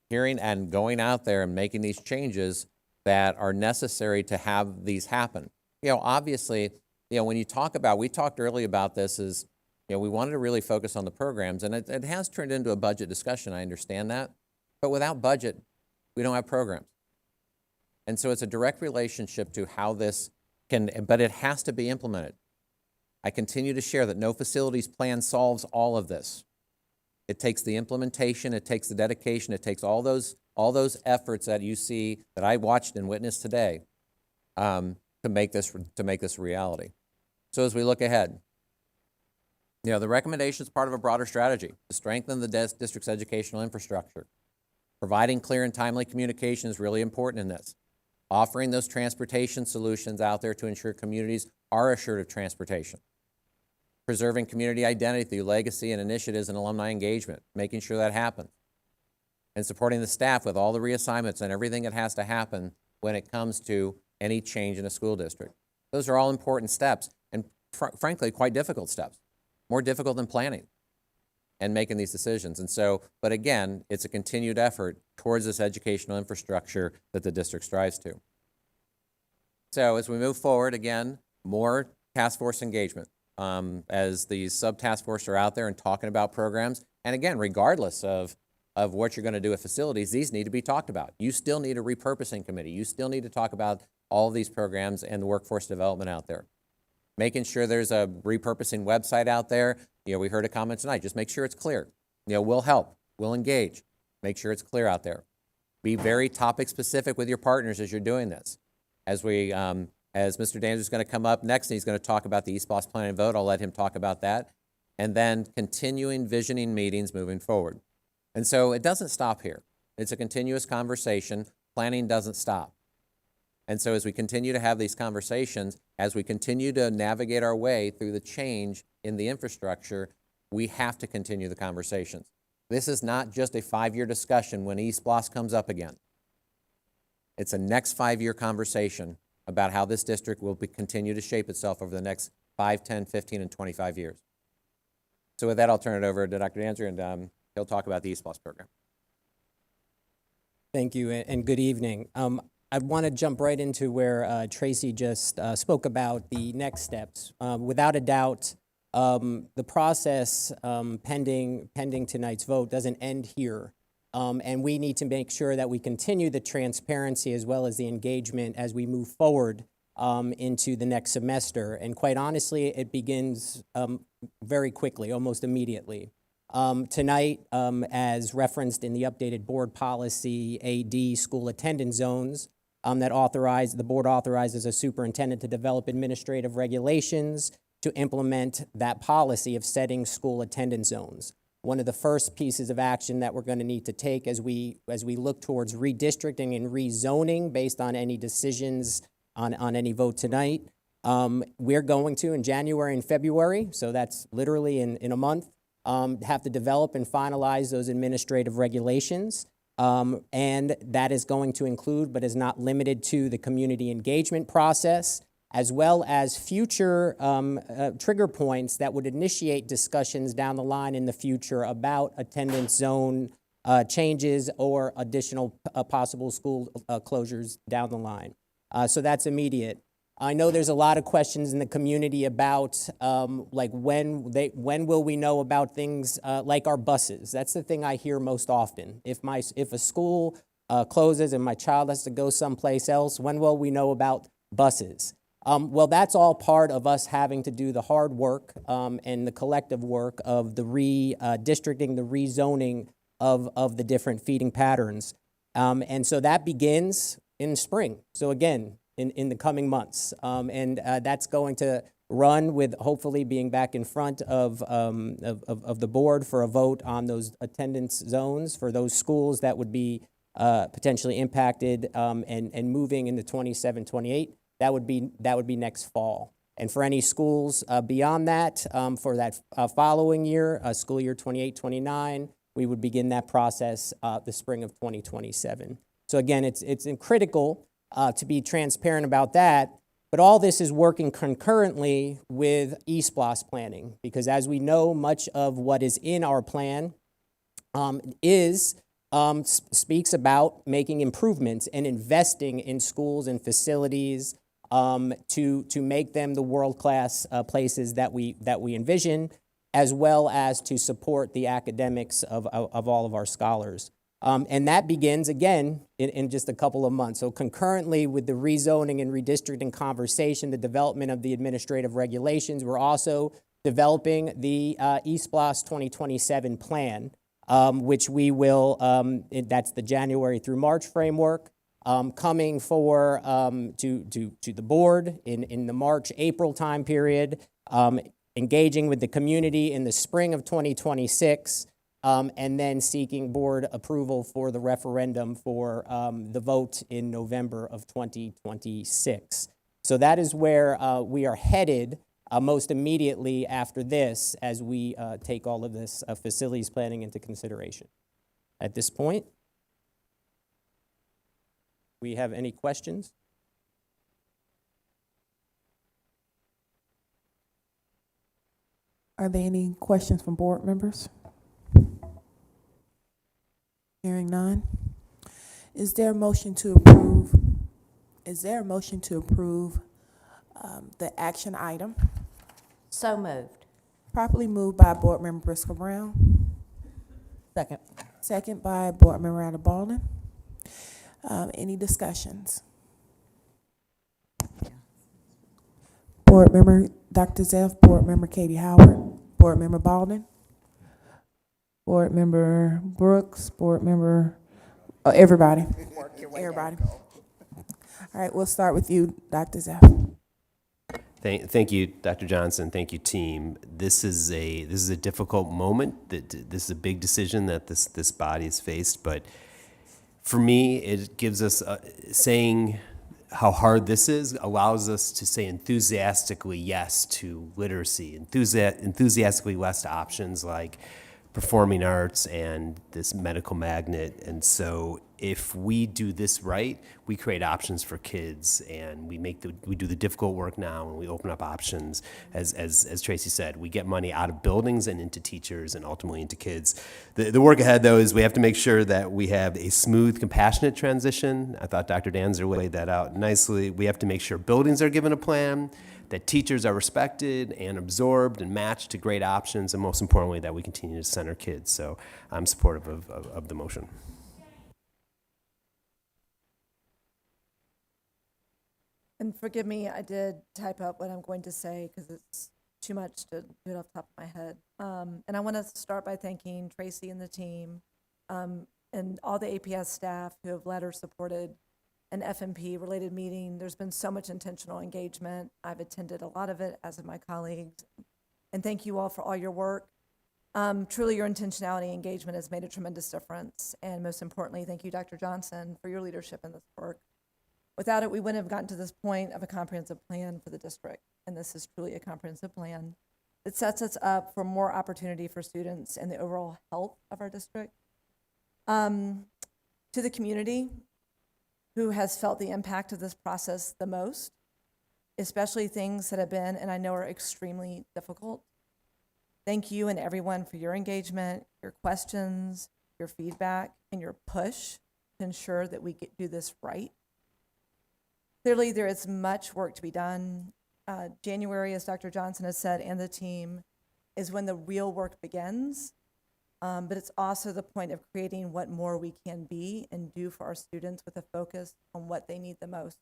hearing and going out there and making these changes that are necessary to have these happen. Obviously, when you talk about, we talked earlier about this is, we wanted to really focus on the programs, and it has turned into a budget discussion. I understand that, but without budget, we don't have programs. And so it's a direct relationship to how this but it has to be implemented. I continue to share that no facilities plan solves all of this. It takes the implementation, it takes the dedication, it takes all those efforts that you see that I watched and witnessed today to make this a reality. So as we look ahead, the recommendation is part of a broader strategy to strengthen the district's educational infrastructure. Providing clear and timely communication is really important in this. Offering those transportation solutions out there to ensure communities are assured of transportation. Preserving community identity through legacy and initiatives and alumni engagement, making sure that happens. And supporting the staff with all the reassignments and everything that has to happen when it comes to any change in a school district. Those are all important steps and frankly, quite difficult steps. More difficult than planning and making these decisions. And so, but again, it's a continued effort towards this educational infrastructure that the district strives to. So as we move forward, again, more task force engagement as these sub-task force are out there and talking about programs. And again, regardless of what you're going to do with facilities, these need to be talked about. You still need a repurposing committee. You still need to talk about all of these programs and the workforce development out there. Making sure there's a repurposing website out there. We heard a comment tonight. Just make sure it's clear. We'll help. We'll engage. Make sure it's clear out there. Be very topic specific with your partners as you're doing this. As Mr. Danzer is going to come up next, and he's going to talk about the East Boston Plan and Vote. I'll let him talk about that. And then continuing visioning meetings moving forward. And so it doesn't stop here. It's a continuous conversation. Planning doesn't stop. And so as we continue to have these conversations, as we continue to navigate our way through the change in the infrastructure, we have to continue the conversations. This is not just a 5-year discussion when East Blos comes up again. It's a next 5-year conversation about how this district will continue to shape itself over the next 5, 10, 15, and 25 years. So with that, I'll turn it over to Dr. Danzer, and he'll talk about the East Blos program. Thank you, and good evening. I want to jump right into where Tracy just spoke about the next steps. Without a doubt, the process pending tonight's vote doesn't end here. And we need to make sure that we continue the transparency as well as the engagement as we move forward into the next semester. And quite honestly, it begins very quickly, almost immediately. Tonight, as referenced in the updated board policy, AD school attendance zones, the board authorizes a superintendent to develop administrative regulations to implement that policy of setting school attendance zones. One of the first pieces of action that we're going to need to take as we look towards redistricting and rezoning based on any decisions on any vote tonight, we're going to, in January and February, so that's literally in a month, have to develop and finalize those administrative regulations. And that is going to include, but is not limited to, the community engagement process, as well as future trigger points that would initiate discussions down the line in the future about attendance zone changes or additional possible school closures down the line. So that's immediate. I know there's a lot of questions in the community about like when will we know about things like our buses. That's the thing I hear most often. If a school closes and my child has to go someplace else, when will we know about buses? Well, that's all part of us having to do the hard work and the collective work of the redistricting, the rezoning of the different feeding patterns. And so that begins in spring. So again, in the coming months. And that's going to run with hopefully being back in front of the board for a vote on those attendance zones for those schools that would be potentially impacted and moving into 27, 28. That would be next fall. And for any schools beyond that, for that following year, school year 28-29, we would begin that process the spring of 2027. So again, it's critical to be transparent about that, but all this is working concurrently with eSPLOS planning, because as we know, much of what is in our plan speaks about making improvements and investing in schools and facilities to make them the world-class places that we envision, as well as to support the academics of all of our scholars. And that begins, again, in just a couple of months. So concurrently with the rezoning and redistricting conversation, the development of the administrative regulations, we're also developing the eSPLOS 2027 plan, which we will, that's the January through March framework, coming to the board in the March-April time period, engaging with the community in the spring of 2026, and then seeking board approval for the referendum for the vote in November of 2026. So that is where we are headed most immediately after this, as we take all of this facilities planning into consideration. At this point, we have any questions? Are there any questions from board members? Hearing none. Is there a motion to approve? Is there a motion to approve the action item? So moved. Properly moved by Board Member Briscoe Brown. Second. Second by Board Member Rada Baldwin. Any discussions? Board Member Dr. Zeff, Board Member Katie Howard, Board Member Baldwin, Board Member Brooks, Board Member, everybody. Everybody. All right, we'll start with you, Dr. Zeff. Thank you, Dr. Johnson. Thank you, team. This is a difficult moment. This is a big decision that this body has faced. But for me, it gives us saying how hard this is allows us to say enthusiastically yes to literacy, enthusiastically yes to options like performing arts and this medical magnet. And so if we do this right, we create options for kids, and we do the difficult work now, and we open up options. As Tracy said, we get money out of buildings and into teachers and ultimately into kids. The work ahead, though, is we have to make sure that we have a smooth, compassionate transition. I thought Dr. Danzer laid that out nicely. We have to make sure buildings are given a plan, that teachers are respected and absorbed and matched to great options, and most importantly, that we continue to center kids. So I'm supportive of the motion. And forgive me, I did type up what I'm going to say because it's too much to do it off the top of my head. And I want to start by thanking Tracy and the team and all the APS staff who have led or supported an FMP-related meeting. There's been so much intentional engagement. I've attended a lot of it, as have my colleagues. And thank you all for all your work. Truly, your intentionality and engagement has made a tremendous difference. And most importantly, thank you, Dr. Johnson, for your leadership in this work. Without it, we wouldn't have gotten to this point of a comprehensive plan for the district. And this is truly a comprehensive plan that sets us up for more opportunity for students and the overall health of our district. To the community who has felt the impact of this process the most, especially things that have been, and I know are extremely difficult. Thank you and everyone for your engagement, your questions, your feedback, and your push to ensure that we do this right. Clearly, there is much work to be done. January, as Dr. Johnson has said, and the team, is when the real work begins. But it's also the point of creating what more we can be and do for our students with a focus on what they need the most.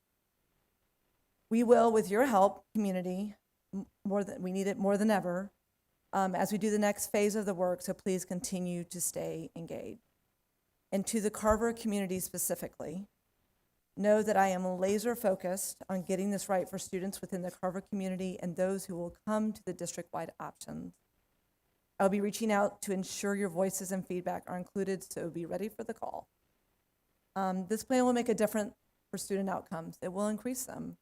We will, with your help, community, we need it more than ever, as we do the next phase of the work, so please continue to stay engaged. And to the Carver community specifically, know that I am laser focused on getting this right for students within the Carver community and those who will come to the district-wide options. I'll be reaching out to ensure your voices and feedback are included, so be ready for the call. This plan will make a difference for student outcomes. It will increase them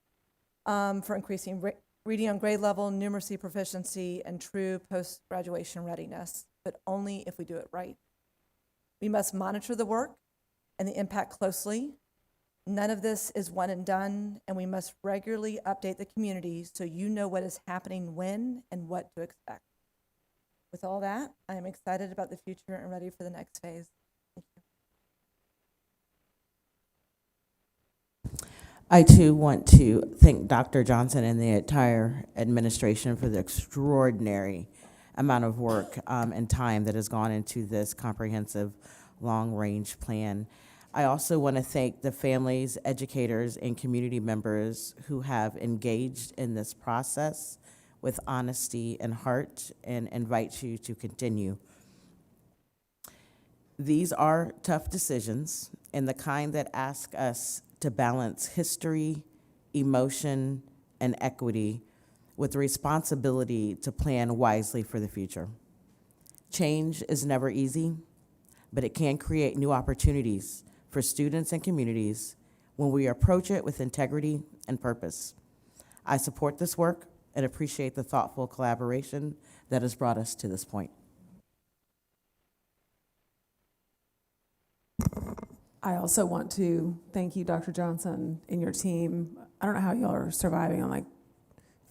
for increasing reading on grade level, numeracy proficiency, and true post-graduation readiness, but only if we do it right. We must monitor the work and the impact closely. None of this is one and done, and we must regularly update the community so you know what is happening when and what to expect. With all that, I am excited about the future and ready for the next phase. Thank you. I too want to thank Dr. Johnson and the entire administration for the extraordinary amount of work and time that has gone into this comprehensive long-range plan. I also want to thank the families, educators, and community members who have engaged in this process with honesty and heart, and invite you to continue. These are tough decisions, and the kind that ask us to balance history, emotion, and equity with the responsibility to plan wisely for the future. Change is never easy, but it can create new opportunities for students and communities when we approach it with integrity and purpose. I support this work and appreciate the thoughtful collaboration that has brought us to this point. I also want to thank you, Dr. Johnson, and your team. I don't know how y'all are surviving on like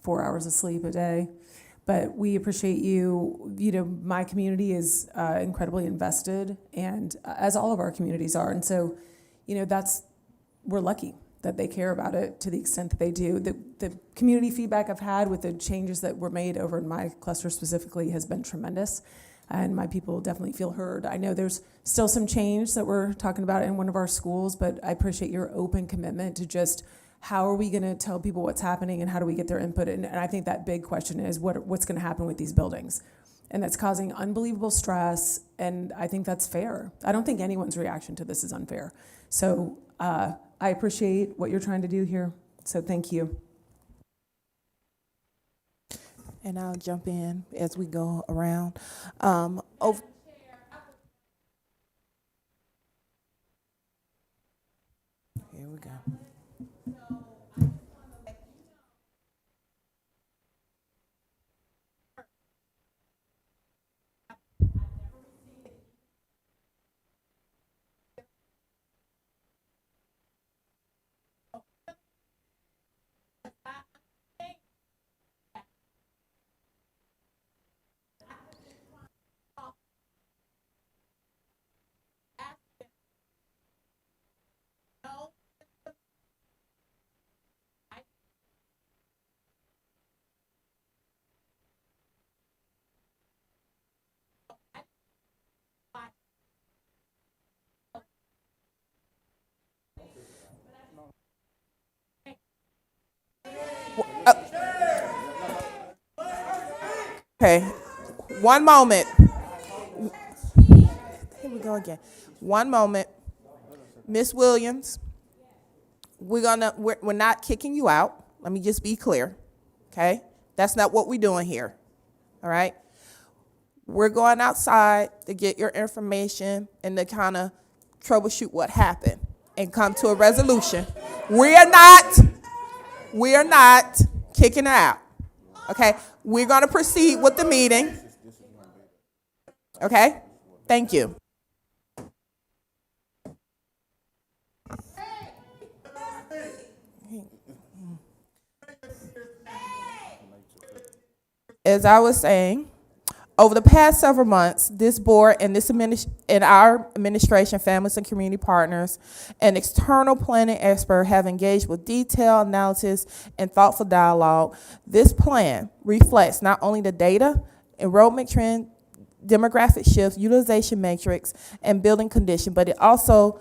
4 hours of sleep a day, but we appreciate you. You know, my community is incredibly invested, and as all of our communities are. And so, you know, we're lucky that they care about it to the extent that they do. The community feedback I've had with the changes that were made over in my cluster specifically has been tremendous. And my people definitely feel heard. I know there's still some change that we're talking about in one of our schools, but I appreciate your open commitment to just how are we going to tell people what's happening and how do we get their input? And I think that big question is what's going to happen with these buildings? And that's causing unbelievable stress, and I think that's fair. I don't think anyone's reaction to this is unfair. So I appreciate what you're trying to do here, so thank you. And I'll jump in as we go around. Here we go. Okay, one moment. Here we go again. One moment. Miss Williams, we're not kicking you out. Let me just be clear, okay? That's not what we're doing here, all right? We're going outside to get your information and to kind of troubleshoot what happened and come to a resolution. We are not kicking her out, okay? We're going to proceed with the meeting, okay? Thank you. As I was saying, over the past several months, this board and our administration, families and community partners, and external planning expert have engaged with detailed analysis and thoughtful dialogue. This plan reflects not only the data, enrollment trend, demographic shifts, utilization matrix, and building condition, but it also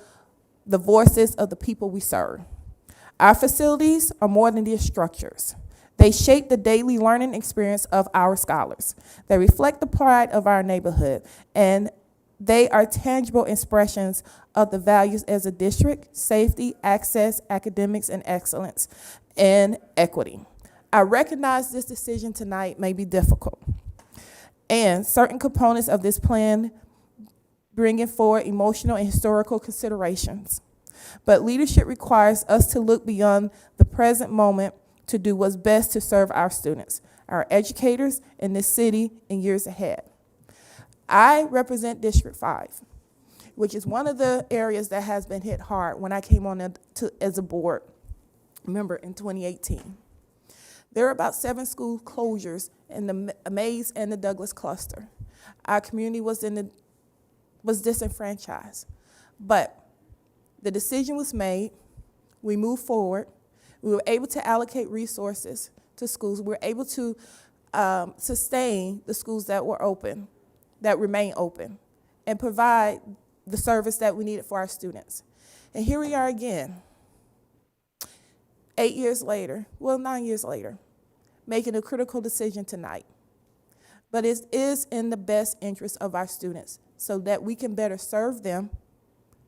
the voices of the people we serve. Our facilities are more than just structures. They shape the daily learning experience of our scholars. They reflect the pride of our neighborhood, and they are tangible expressions of the values as a district: safety, access, academics, and excellence, and equity. I recognize this decision tonight may be difficult, and certain components of this plan bringing forward emotional and historical considerations. But leadership requires us to look beyond the present moment to do what's best to serve our students, our educators, and this city in years ahead. I represent District 5, which is one of the areas that has been hit hard when I came on as a board member in 2018. There are about 7 school closures in the Mays and the Douglas cluster. Our community was disenfranchised, but the decision was made. We moved forward. We were able to allocate resources to schools. We were able to sustain the schools that were open, that remain open, and provide the service that we needed for our students. And here we are again, 9 years later, making a critical decision tonight. But it is in the best interest of our students so that we can better serve them,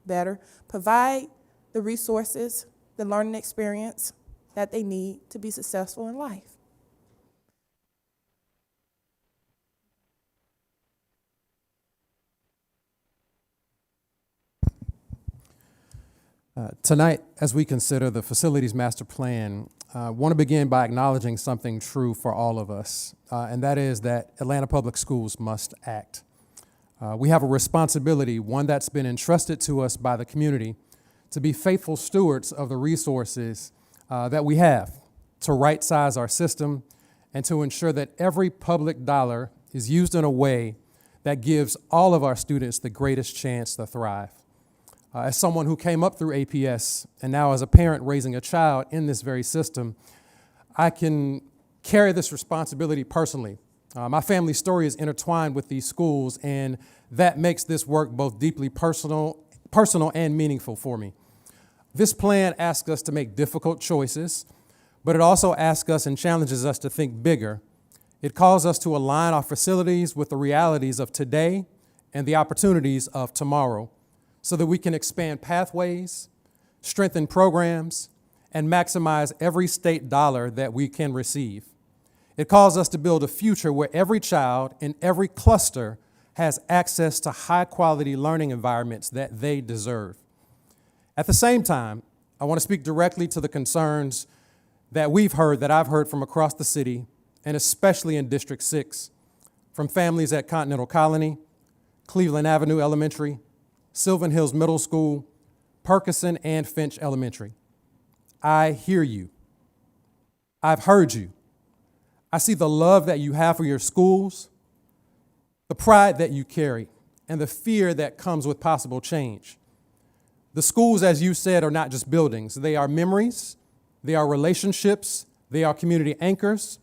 better provide the resources, the learning experience that they need to be successful in life. Tonight, as we consider the Facilities Master Plan, I want to begin by acknowledging something true for all of us, and that is that Atlanta Public Schools must act. We have a responsibility, one that's been entrusted to us by the community, to be faithful stewards of the resources that we have, to right-size our system, and to ensure that every public dollar is used in a way that gives all of our students the greatest chance to thrive. As someone who came up through APS and now as a parent raising a child in this very system, I can carry this responsibility personally. My family story is intertwined with these schools, and that makes this work both deeply personal and meaningful for me. This plan asks us to make difficult choices, but it also asks us and challenges us to think bigger. It calls us to align our facilities with the realities of today and the opportunities of tomorrow, so that we can expand pathways, strengthen programs, and maximize every state dollar that we can receive. It calls us to build a future where every child in every cluster has access to high-quality learning environments that they deserve. At the same time, I want to speak directly to the concerns that I've heard from across the city, and especially in District 6, from families at Continental Colony, Cleveland Avenue Elementary, Sylvan Hills Middle School, Perkison, and Finch Elementary. I hear you. I've heard you. I see the love that you have for your schools, the pride that you carry, and the fear that comes with possible change. The schools, as you said, are not just buildings. They are memories, they are relationships, they are community anchors,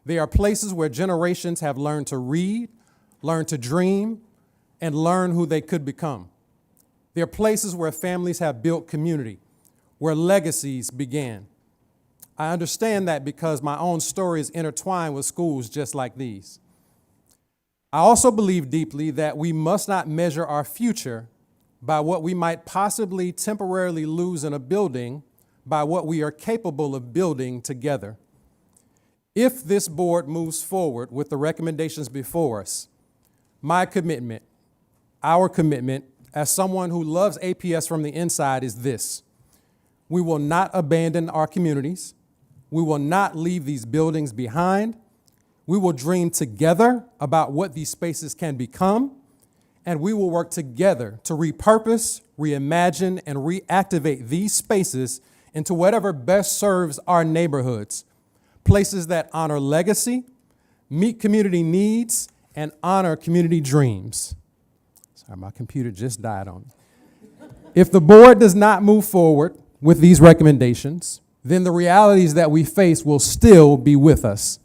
they are places where generations have learned to read, learn to dream, and learn who they could become. They're places where families have built community, where legacies began. I understand that because my own story is intertwined with schools just like these. I also believe deeply that we must not measure our future by what we might possibly temporarily lose in a building, by what we are capable of building together. If this board moves forward with the recommendations before us, my commitment, our commitment, as someone who loves APS from the inside is this: we will not abandon our communities. We will not leave these buildings behind. We will dream together about what these spaces can become, and we will work together to repurpose, reimagine, and reactivate these spaces into whatever best serves our neighborhoods, places that honor legacy, meet community needs, and honor community dreams. Sorry, my computer just died on me. If the board does not move forward with these recommendations, then the realities that we face will still be with us.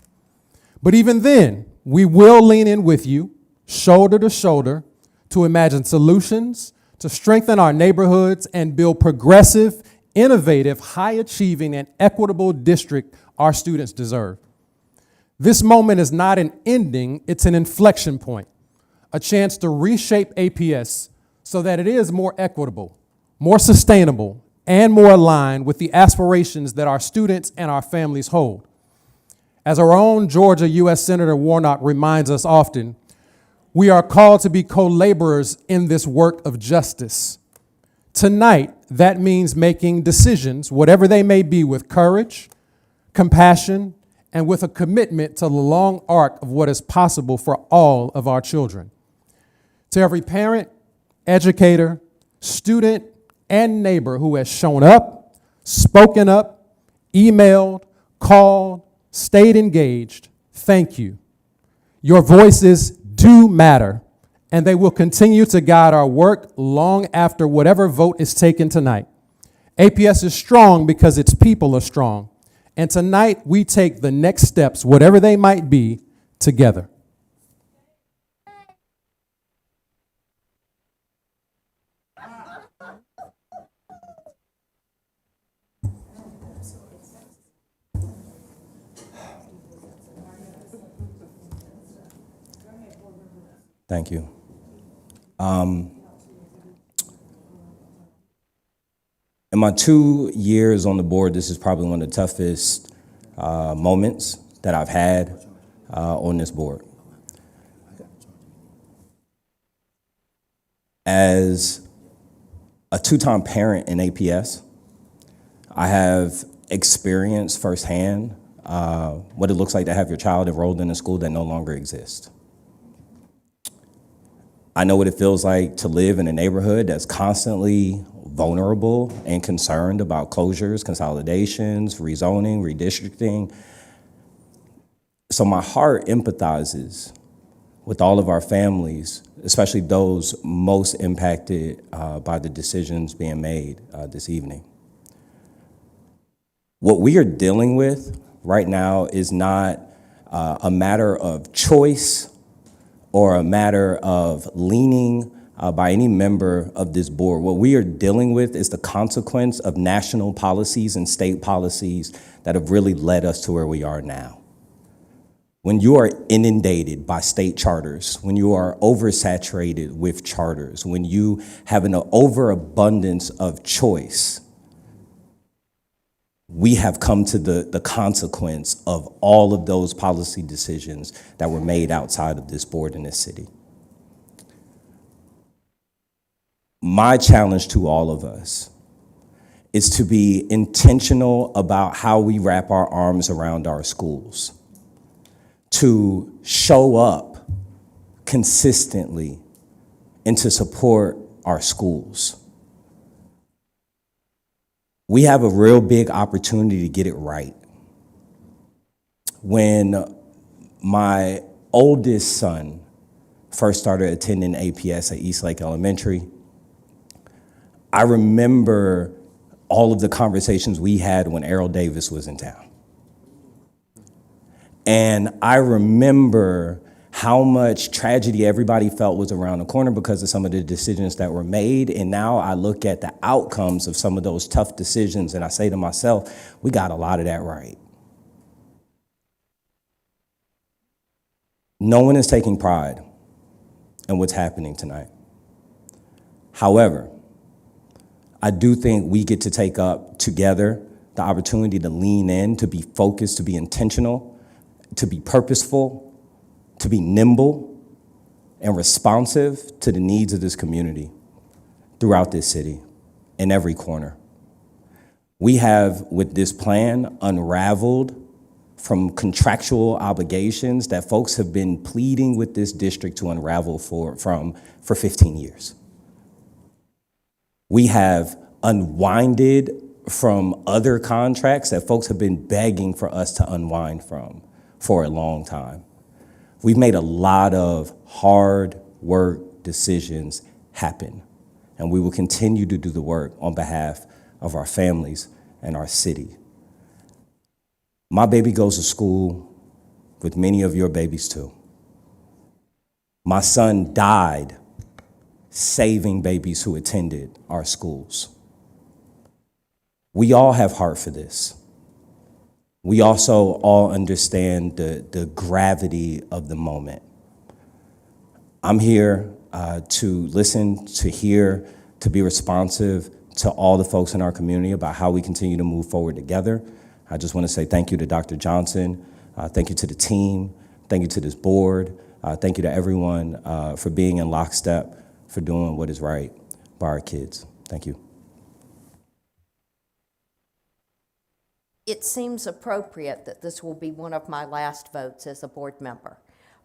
But even then, we will lean in with you, shoulder to shoulder, to imagine solutions, to strengthen our neighborhoods, and build progressive, innovative, high-achieving, and equitable district our students deserve. This moment is not an ending, it's an inflection point. A chance to reshape APS so that it is more equitable, more sustainable, and more aligned with the aspirations that our students and our families hold. As our own Georgia U.S. Senator Warnock reminds us often, we are called to be co-laborers in this work of justice. Tonight, that means making decisions, whatever they may be, with courage, compassion, and with a commitment to the long arc of what is possible for all of our children. To every parent, educator, student, and neighbor who has shown up, spoken up, emailed, called, stayed engaged, thank you. Your voices do matter, and they will continue to guide our work long after whatever vote is taken tonight. APS is strong because its people are strong. And tonight we take the next steps, whatever they might be, together. Thank you. In my 2 years on the board, this is probably one of the toughest moments that I've had on this board. As a two-time parent in APS, I have experienced firsthand what it looks like to have your child enrolled in a school that no longer exists. I know what it feels like to live in a neighborhood that's constantly vulnerable and concerned about closures, consolidations, rezoning, redistricting. So my heart empathizes with all of our families, especially those most impacted by the decisions being made this evening. What we are dealing with right now is not a matter of choice or a matter of leaning by any member of this board. What we are dealing with is the consequence of national policies and state policies that have really led us to where we are now. When you are inundated by state charters, when you are oversaturated with charters, when you have an overabundance of choice, we have come to the consequence of all of those policy decisions that were made outside of this board in this city. My challenge to all of us is to be intentional about how we wrap our arms around our schools, to show up consistently and to support our schools. We have a real big opportunity to get it right. When my oldest son first started attending APS at Eastlake Elementary, I remember all of the conversations we had when Errol Davis was in town. And I remember how much tragedy everybody felt was around the corner because of some of the decisions that were made. And now I look at the outcomes of some of those tough decisions and I say to myself, we got a lot of that right. No one is taking pride in what's happening tonight. However, I do think we get to take up together the opportunity to lean in, to be focused, to be intentional, to be purposeful, to be nimble and responsive to the needs of this community throughout this city, in every corner. We have, with this plan, unraveled from contractual obligations that folks have been pleading with this district to unravel for 15 years. We have unwinded from other contracts that folks have been begging for us to unwind from for a long time. We've made a lot of hard work decisions happen, and we will continue to do the work on behalf of our families and our city. My baby goes to school with many of your babies too. My son died saving babies who attended our schools. We all have heart for this. We also all understand the gravity of the moment. I'm here to listen, to hear, to be responsive to all the folks in our community about how we continue to move forward together. I just want to say thank you to Dr. Johnson, thank you to the team, thank you to this board, thank you to everyone for being in lockstep, for doing what is right by our kids. Thank you. it seems appropriate that this will be one of my last votes as a board member,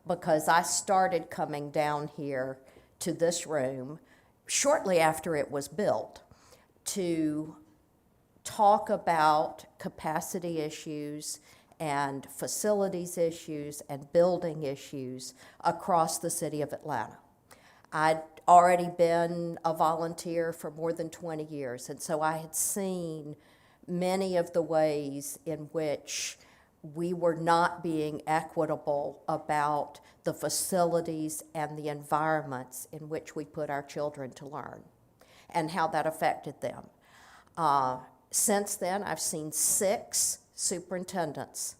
because I started coming down here to this room shortly after it was built to talk about capacity issues and facilities issues and building issues across the city of Atlanta. I'd already been a volunteer for more than 20 years, and so I had seen many of the ways in which we were not being equitable about the facilities and the environments in which we put our children to learn and how that affected them. Since then, I've seen 6 superintendents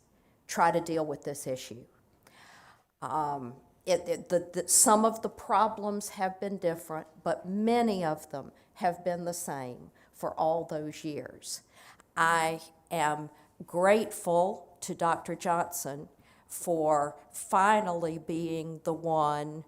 try to deal with this issue. Some of the problems have been different, but many of them have been the same for all those years. I am grateful to Dr. Johnson for finally being the one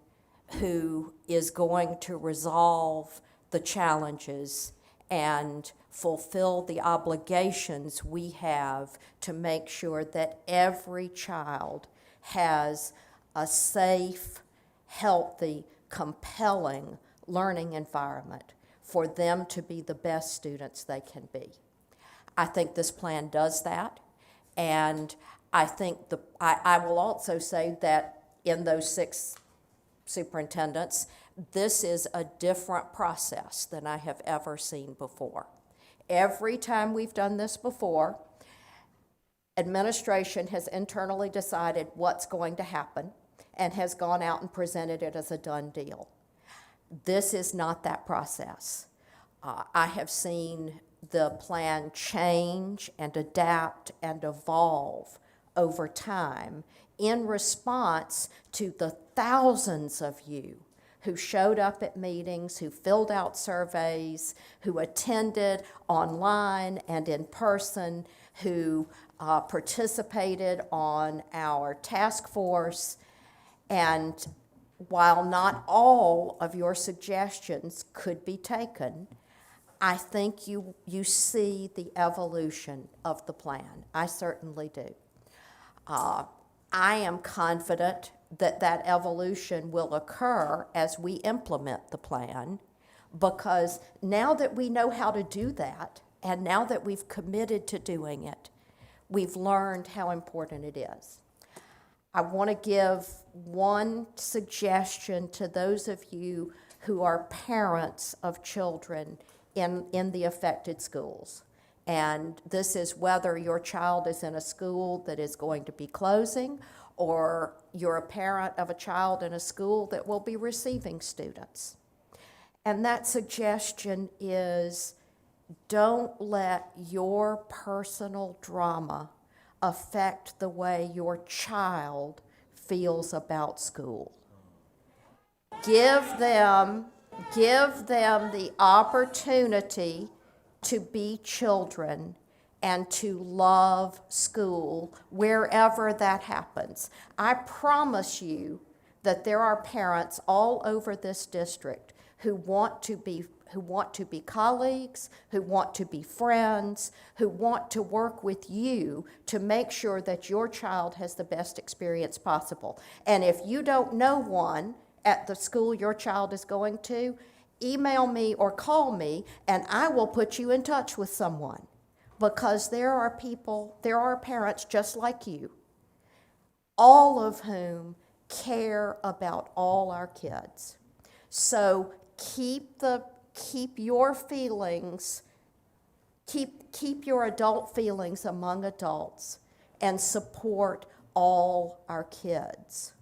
who is going to resolve the challenges and fulfill the obligations we have to make sure that every child has a safe, healthy, compelling learning environment for them to be the best students they can be. I think this plan does that, and I think I will also say that in those 6 superintendents, this is a different process than I have ever seen before. Every time we've done this before, administration has internally decided what's going to happen and has gone out and presented it as a done deal. This is not that process. I have seen the plan change and adapt and evolve over time in response to the thousands of you who showed up at meetings, who filled out surveys, who attended online and in person, who participated on our task force. And while not all of your suggestions could be taken, I think you see the evolution of the plan. I certainly do. I am confident that that evolution will occur as we implement the plan, because now that we know how to do that, and now that we've committed to doing it, we've learned how important it is. I want to give one suggestion to those of you who are parents of children in the affected schools. And this is whether your child is in a school that is going to be closing, or you're a parent of a child in a school that will be receiving students. And that suggestion is, don't let your personal drama affect the way your child feels about school. Give them the opportunity to be children and to love school wherever that happens. I promise you that there are parents all over this district who want to be colleagues, who want to be friends, who want to work with you to make sure that your child has the best experience possible. And if you don't know one at the school your child is going to, email me or call me, and I will put you in touch with someone. Because there are parents just like you, all of whom care about all our kids. So keep your feelings, keep your adult feelings among adults, and support all our kids.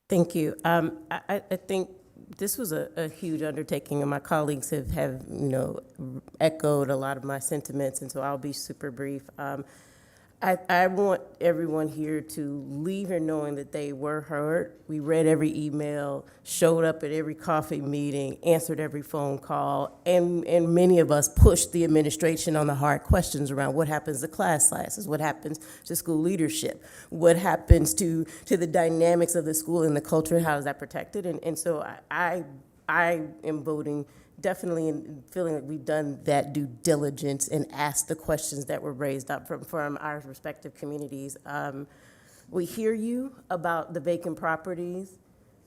Thank you. I think this was a huge undertaking, and my colleagues have echoed a lot of my sentiments, and so I'll be super brief. I want everyone here to leave here knowing that they were heard. We read every email, showed up at every coffee meeting, answered every phone call, and many of us pushed the administration on the hard questions around what happens to class sizes, what happens to school leadership, what happens to the dynamics of the school and the culture, how is that protected? And so I I am voting definitely and feeling like we've done that due diligence and asked the questions that were raised up from our respective communities. We hear you about the vacant properties,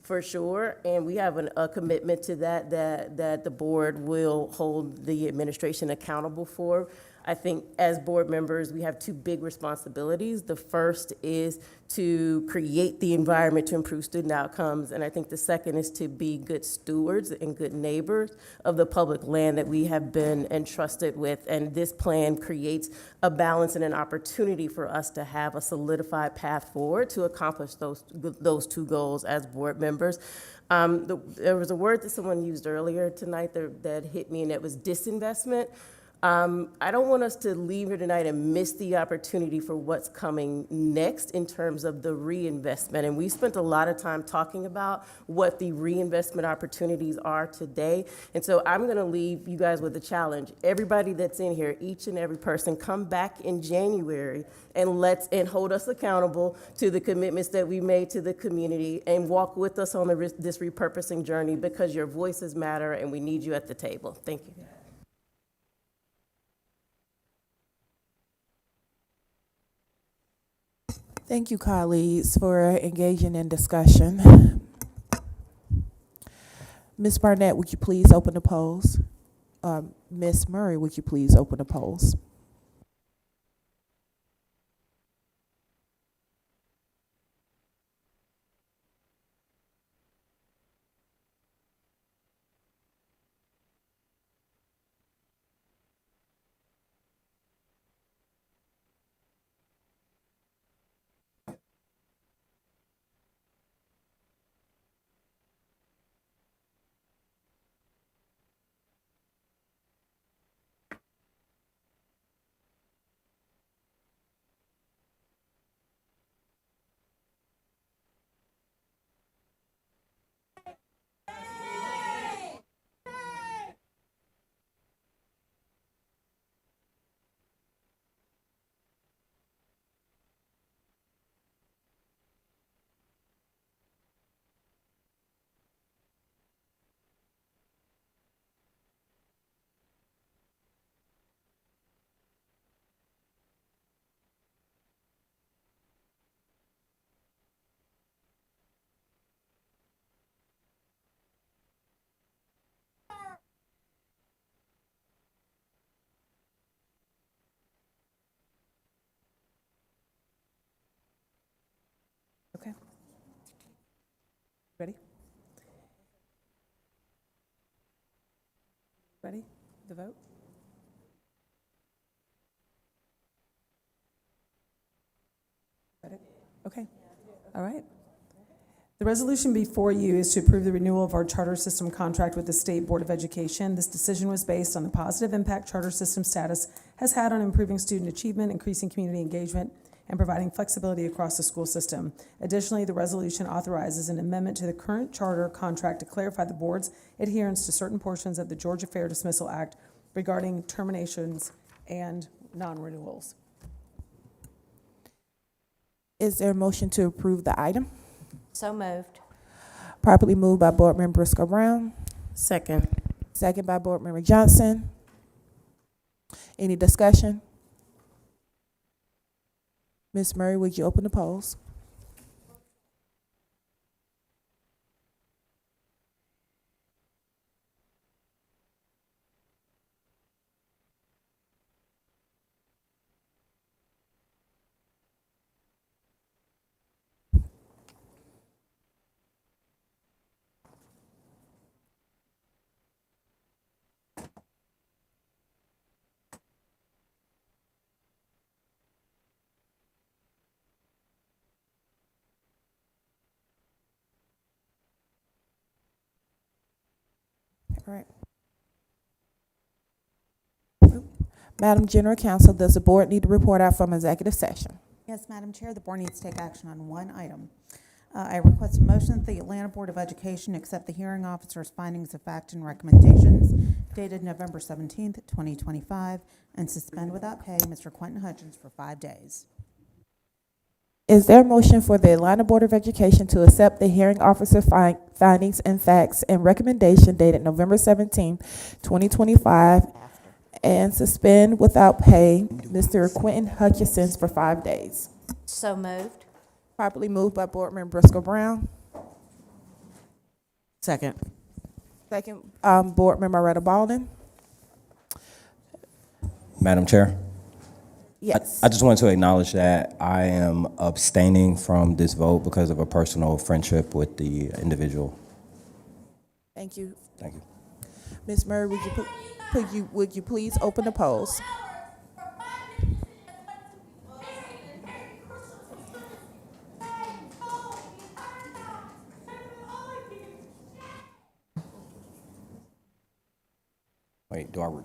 for sure, and we have a commitment to that the board will hold the administration accountable for. I think as board members, we have two big responsibilities. The first is to create the environment to improve student outcomes, and I think the second is to be good stewards and good neighbors of the public land that we have been entrusted with. And this plan creates a balance and an opportunity for us to have a solidified path forward to accomplish those two goals as board members. There was a word that someone used earlier tonight that hit me, and that was disinvestment. I don't want us to leave here tonight and miss the opportunity for what's coming next in terms of the reinvestment. And we spent a lot of time talking about what the reinvestment opportunities are today. And so I'm going to leave you guys with a challenge. Everybody that's in here, each and every person, come back in January and hold us accountable to the commitments that we made to the community, and walk with us on this repurposing journey, because your voices matter and we need you at the table. Thank you. Thank you, colleagues, for engaging in discussion. Ms. Barnett, would you please open the polls? Ms. Murray, would you please open the polls? Okay. Ready? Ready? The vote? Ready? Okay. All right. The resolution before you is to approve the renewal of our charter system contract with the State Board of Education. This decision was based on the positive impact charter system status has had on improving student achievement, increasing community engagement, and providing flexibility across the school system. Additionally, the resolution authorizes an amendment to the current charter contract to clarify the board's adherence to certain portions of the Georgia Fair Dismissal Act regarding terminations and non-renewals. Is there a motion to approve the item? So moved. Properly moved by Board Member Briscoe Brown. Second. Second by Board Member Johnson. Any discussion? Ms. Murray, would you open the polls? All right. Madam General Counsel, does the board need to report out from executive session? Yes, Madam Chair, the board needs to take action on one item. I request a motion that the Atlanta Board of Education accept the hearing officer's findings of fact and recommendations dated November 17th, 2025, and suspend without pay Mr. Quentin Hutchins for 5 days. Is there a motion for the Atlanta Board of Education to accept the hearing officer findings and facts and recommendation dated November 17th, 2025, and suspend without pay Mr. Quentin Hutchinson for 5 days. So moved. Properly moved by Board Member Briscoe Brown. Second. Second, Board Member Retta Baldwin. Madam Chair? Yes. I just wanted to acknowledge that I am abstaining from this vote because of a personal friendship with the individual. Thank you. Thank you. Ms. Murray, would you please open the polls? Wait, do I recuse?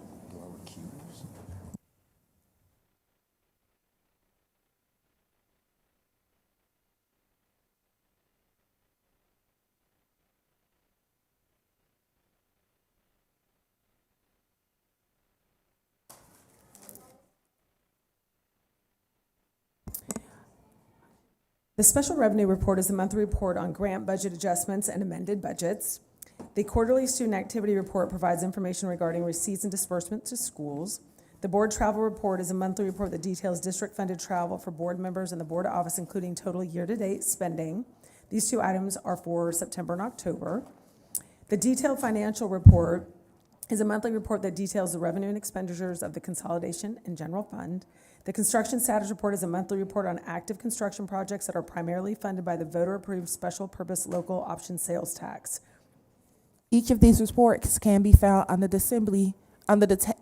The special revenue report is a monthly report on grant budget adjustments and amended budgets. The quarterly student activity report provides information regarding receipts and disbursements to schools. The board travel report is a monthly report that details district-funded travel for board members and the board office, including total year-to-date spending. These two items are for September and October. The detailed financial report is a monthly report that details the revenue and expenditures of the consolidation and general fund. The construction status report is a monthly report on active construction projects that are primarily funded by the voter-approved special purpose local option sales tax. Each of these reports can be found under the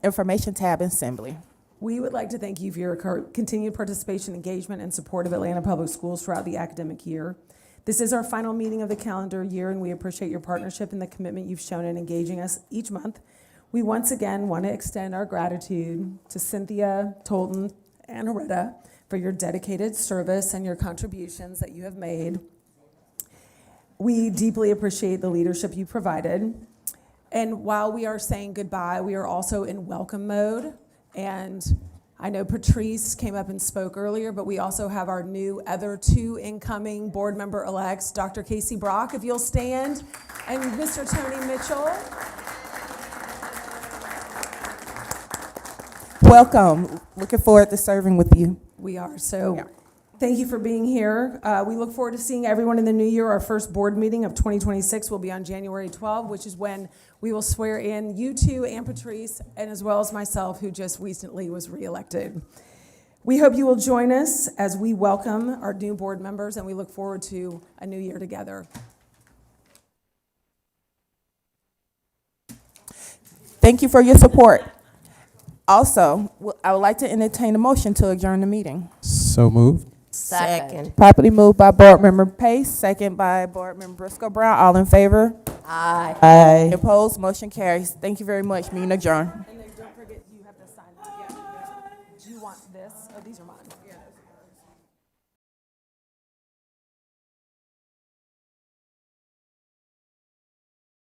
information tab in Assembly. We would like to thank you for your continued participation, engagement, and support of Atlanta Public Schools throughout the academic year. This is our final meeting of the calendar year, and we appreciate your partnership and the commitment you've shown in engaging us each month. We once again want to extend our gratitude to Cynthia, Tolton, and Aretta for your dedicated service and your contributions that you have made. We deeply appreciate the leadership you provided. And while we are saying goodbye, we are also in welcome mode. And I know Patrice came up and spoke earlier, but we also have our other two incoming board member elects, Dr. Casey Brock, if you'll stand, and Mr. Tony Mitchell. Welcome. Looking forward to serving with you. We are. So thank you for being here. We look forward to seeing everyone in the new year. Our first board meeting of 2026 will be on January 12, which is when we will swear in you two and Patrice, and as well as myself, who just recently was reelected. We hope you will join us as we welcome our new board members, and we look forward to a new year together. Thank you for your support. Also, I would like to entertain a motion to adjourn the meeting. So moved. Second. Properly moved by Board Member Pace, second by Board Member Briscoe Brown. All in favor? Aye. Aye. Opposed? Motion carries. Thank you very much. Meeting adjourned.